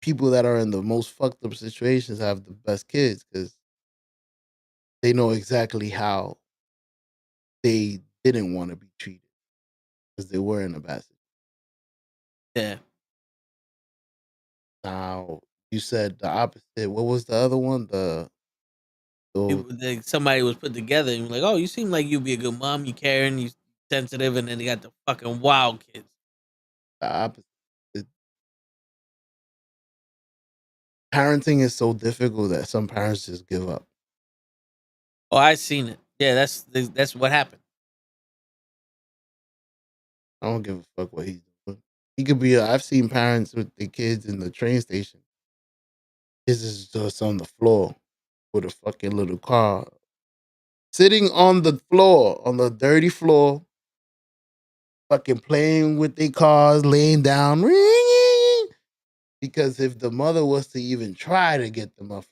people that are in the most fucked up situations have the best kids because they know exactly how they didn't want to be treated because they were in a bad situation. Yeah. Now you said the opposite. What was the other one? Somebody was put together and like, oh, you seem like you'd be a good mom. You caring, you sensitive, and then they got the fucking wild kids. The opposite. Parenting is so difficult that some parents just give up. Oh, I seen it. Yeah, that's what happened. I don't give a fuck what he's doing. He could be. I've seen parents with the kids in the train station. Kids is just on the floor with a fucking little car, sitting on the floor, on the dirty floor, fucking playing with their cars, laying down. Because if the mother was to even try to get them up,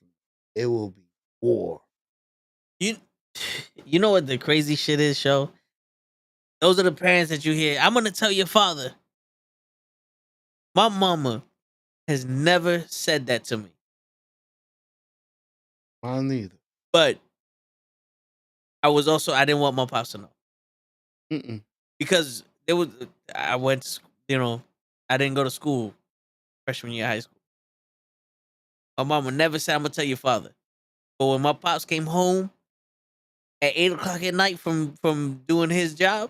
it will be war. You know what the crazy shit is, show? Those are the parents that you hear. I'm gonna tell your father. My mama has never said that to me. Mine neither. But I didn't want my pops to know. Because I went, I didn't go to school freshman year of high school. My mama never said, I'm gonna tell your father. But when my pops came home at 8:00 at night from doing his job,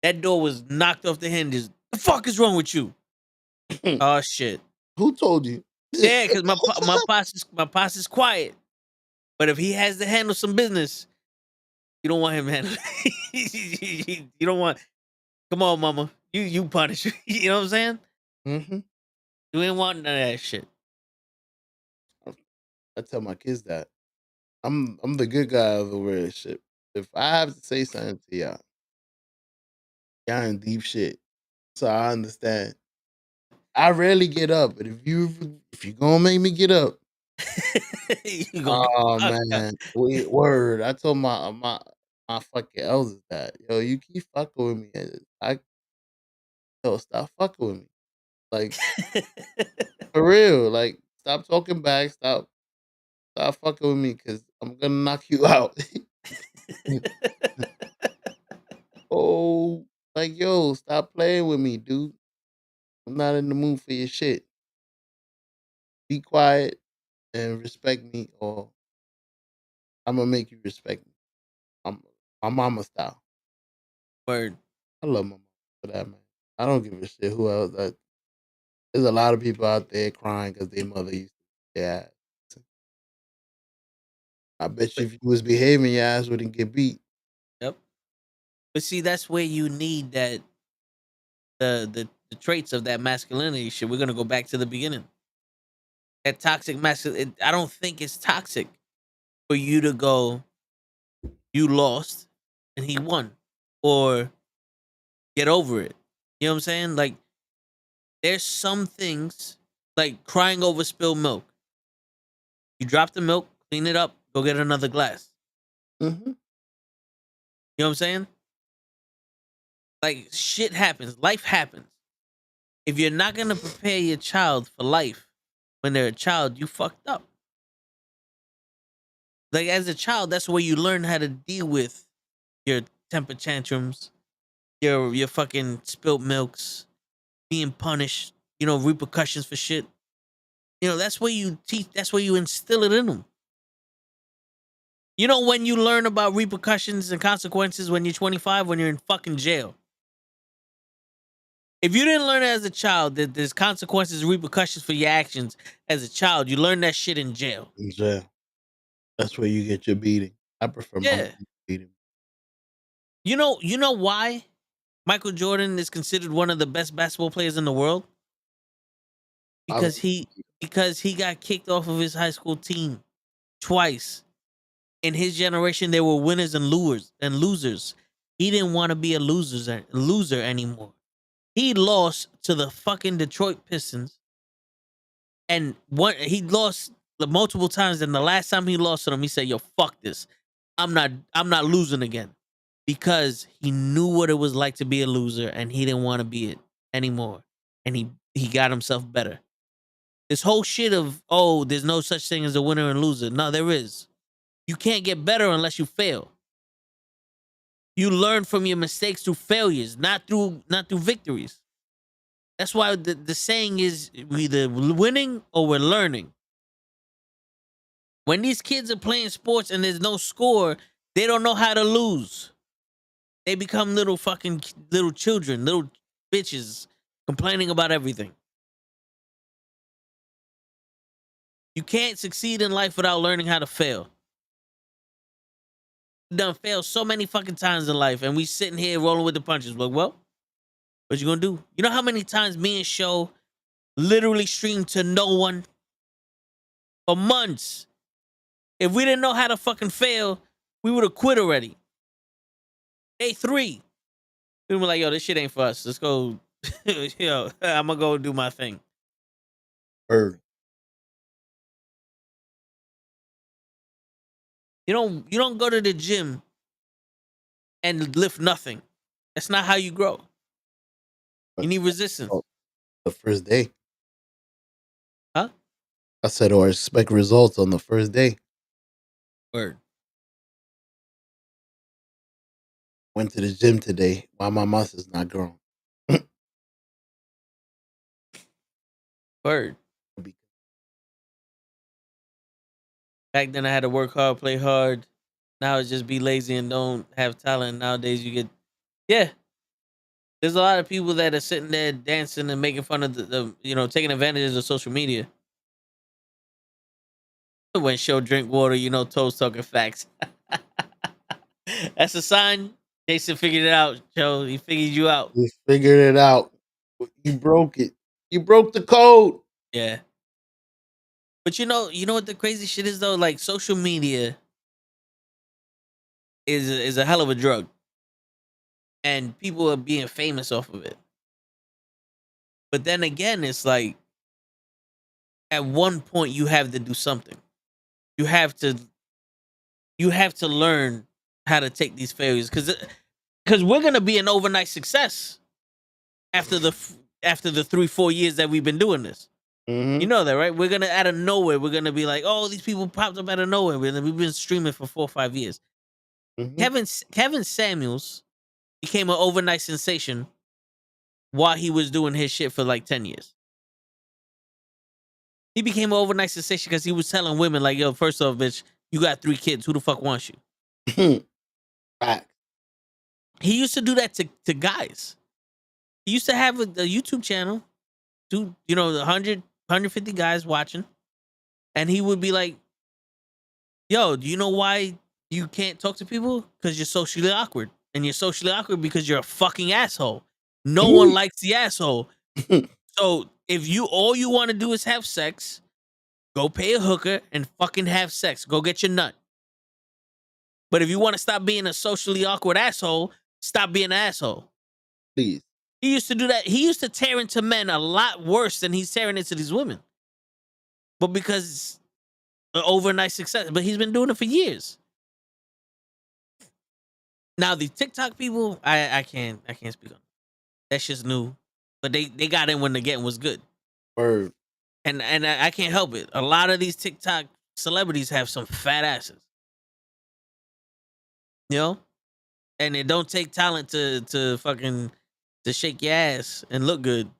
that door was knocked off the hinges. The fuck is wrong with you? Oh shit. Who told you? Yeah, because my pops is quiet. But if he has to handle some business, you don't want him to handle it. You don't want, come on, mama. You punish. You know what I'm saying? Mm-hmm. You ain't want none of that shit. I tell my kids that. I'm the good guy of the relationship. If I have to say something to y'all in deep shit. So I understand. I rarely get up, but if you gonna make me get up, oh man, word. I told my fucking elders that, yo, you keep fucking with me, stop fucking with me, like for real, like stop talking back, stop fucking with me, cause I'm gonna knock you out. Oh, like yo, stop playing with me, dude. I'm not in the mood for your shit. Be quiet and respect me, or I'm gonna make you respect me. I'm my mama style. Word. I love my mama for that, man. I don't give a shit who else. There's a lot of people out there crying because their mother used to. Yeah, I bet you if you was behaving, your ass wouldn't get beat. Yep. But see, that's where you need that the traits of that masculinity shit. We're gonna go back to the beginning. That toxic masculinity. I don't think it's toxic for you to go, you lost and he won, or get over it. You know what I'm saying? Like, there's some things like crying over spilled milk. You drop the milk, clean it up, go get another glass. Mm-hmm. You know what I'm saying? Like, shit happens, life happens. If you're not gonna prepare your child for life when they're a child, you fucked up. Like, as a child, that's where you learn how to deal with your temper tantrums, your fucking spilt milks, being punished, repercussions for shit. That's where you teach, that's where you instill it in them. When you learn about repercussions and consequences when you're 25, when you're in fucking jail. If you didn't learn it as a child that there's consequences, repercussions for your actions as a child, you learn that shit in jail. In jail. That's where you get your beating. I prefer my beating. You know why Michael Jordan is considered one of the best basketball players in the world? because he got kicked off of his high school team twice. In his generation, there were winners and losers. He didn't want to be a loser anymore. He lost to the fucking Detroit Pistons, and he lost the multiple times. And the last time he lost to them, he said, "Yo, fuck this. I'm not losing again," because he knew what it was like to be a loser, and he didn't want to be it anymore. And he got himself better. This whole shit of, oh, there's no such thing as a winner and loser. No, there is. You can't get better unless you fail. You learn from your mistakes through failures, not through victories. That's why the saying is, we're either winning or we're learning. When these kids are playing sports and there's no score, they don't know how to lose. They become little children, little bitches, complaining about everything. You can't succeed in life without learning how to fail. Done failed so many fucking times in life, and we sitting here rolling with the punches. Like, well, what you gonna do? You know how many times me and Show literally streamed to no one for months? If we didn't know how to fucking fail, we would have quit already. Day 3, we were like, yo, this shit ain't for us. Let's go. Yo, I'm gonna go do my thing. You don't go to the gym and lift nothing. That's not how you grow. You need resistance. The first day. Huh? I said, or expect results on the first day. Word. Went to the gym today. Why my muscles not growing? Word. Back then I had to work hard, play hard. Now it's just be lazy and don't have talent. Nowadays you get, yeah. There's a lot of people that are sitting there dancing and making fun of the taking advantage of social media. When Show drink water, Toes talking facts. That's a sign. Jason figured it out, Joe. He figured you out. He figured it out. You broke it. You broke the code. Yeah. But you know what the crazy shit is though? Like, social media is a hell of a drug. And people are being famous off of it. But then again, it's like, at one point you have to do something. You have to learn how to take these failures, because we're gonna be an overnight success after the 3-4 years that we've been doing this. Mm-hmm. You know that, right? We're gonna, out of nowhere, we're gonna be like, oh, these people popped up out of nowhere. We've been streaming for 4 or 5 years. Mm-hmm. Kevin Samuels became an overnight sensation while he was doing his shit for like 10 years. He became an overnight sensation because he was telling women like, yo, first off, bitch, you got 3 kids. Who the fuck wants you? He used to do that to guys. He used to have a YouTube channel, 150 guys watching. And he would be like, yo, do you know why you can't talk to people? Because you're socially awkward. And you're socially awkward because you're a fucking asshole. No one likes the asshole. So if all you want to do is have sex, go pay a hooker and fucking have sex. Go get your nut. But if you want to stop being a socially awkward asshole, stop being an asshole. Please. He used to do that. He used to tear into men a lot worse than he's tearing into these women. But because of overnight success. But he's been doing it for years. Now the TikTok people, I can't speak on. That's just new. But they got in when the getting was good. Word. And I can't help it. A lot of these TikTok celebrities have some fat asses. You know? And it don't take talent to fucking to shake your ass and look good.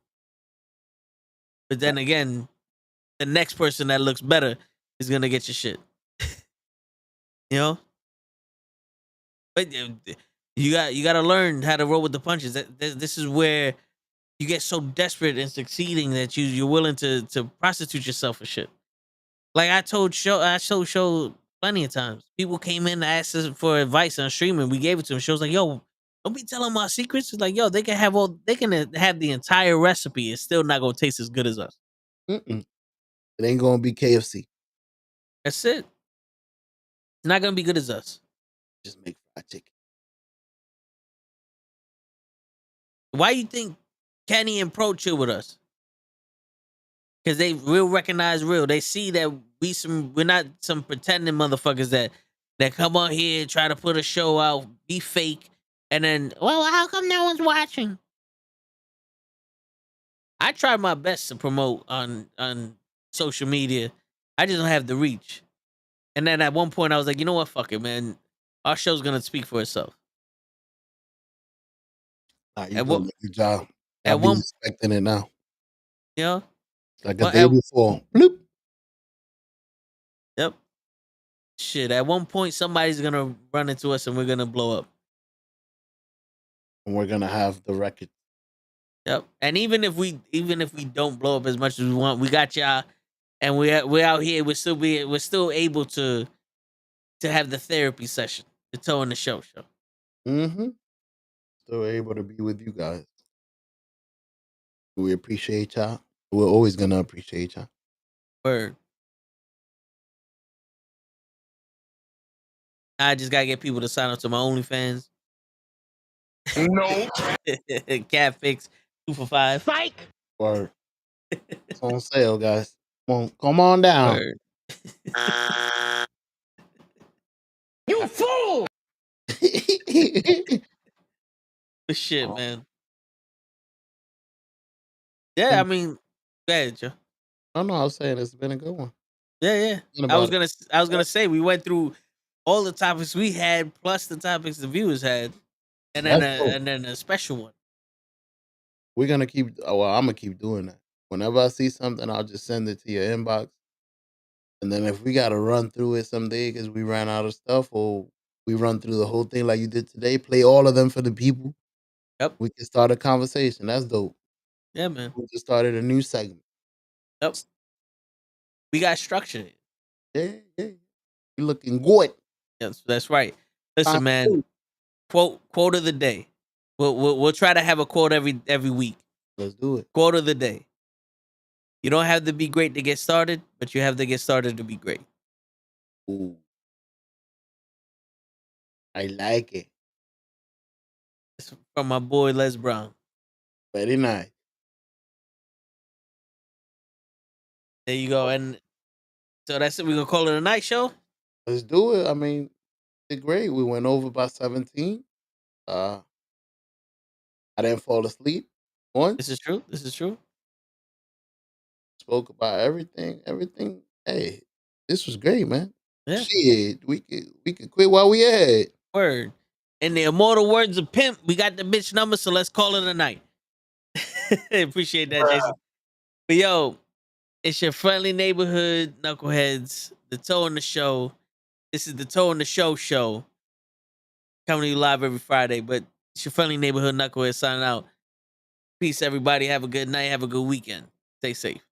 But then again, the next person that looks better is gonna get your shit. You know? But you got to learn how to roll with the punches. This is where you get so desperate in succeeding that you're willing to prostitute yourself for shit. Like I told Show plenty of times. People came in and asked us for advice on streaming. We gave it to them. Show's like, yo, don't be telling my secrets. It's like, yo, they can have the entire recipe. It's still not gonna taste as good as us. It ain't gonna be KFC. That's it. It's not gonna be good as us. Just make fried chicken. Why you think Kenny and Pro chill with us? Because they real recognize real. They see that we're not some pretending motherfuckers that come on here try to put a show out, be fake, and then, well, how come no one's watching? I try my best to promote on social media. I just don't have the reach. And then at one point I was like, you know what, fuck it, man. Our show's gonna speak for itself. You gonna do your job. I'll be expecting it now. You know? Like a day before. Bloop. Yep. Shit. At one point somebody's gonna run into us and we're gonna blow up. And we're gonna have the record. Yep. And even if we don't blow up as much as we want, we got y'all, and we're out here. We're still able to have the therapy session, the Toe in the Show. Still able to be with you guys. We appreciate y'all. We're always gonna appreciate y'all. Word. I just gotta get people to sign up to my OnlyFans. No. Cat fix 2 for $5. Psych. Word. It's on sale, guys. Come on down. Word. You fool! But shit, man. Yeah, I mean, go ahead, Joe. I was saying it's been a good one. Yeah. I was gonna say we went through all the topics we had, plus the topics the viewers had, and then a special one. We're gonna keep. Well, I'm gonna keep doing that. Whenever I see something, I'll just send it to your inbox. And then if we gotta run through it someday because we ran out of stuff, or we run through the whole thing like you did today, play all of them for the people. Yep. We can start a conversation. That's dope. Yeah, man. We just started a new segment. Yep. We got structured. Yeah. You looking good. Yes, that's right. Listen, man. Quote of the day. We'll try to have a quote every week. Let's do it. Quote of the day. You don't have to be great to get started, but you have to get started to be great. Ooh. I like it. It's from my boy Les Brown. Very nice. There you go. And so that's it. We're gonna call it a night show. Let's do it. I mean, it's great. We went over by 17. I didn't fall asleep once. This is true. Spoke about everything. Hey, this was great, man. Yeah. Shit, we could quit while we ahead. Word. In the immortal words of Pimp, we got the bitch number, so let's call it a night. Appreciate that, Jason. But yo, it's your friendly neighborhood knuckleheads, the Toe in the Show. This is the Toe in the Show show. Coming to you live every Friday, but it's your friendly neighborhood knuckleheads signing out. Peace, everybody. Have a good night. Have a good weekend. Stay safe.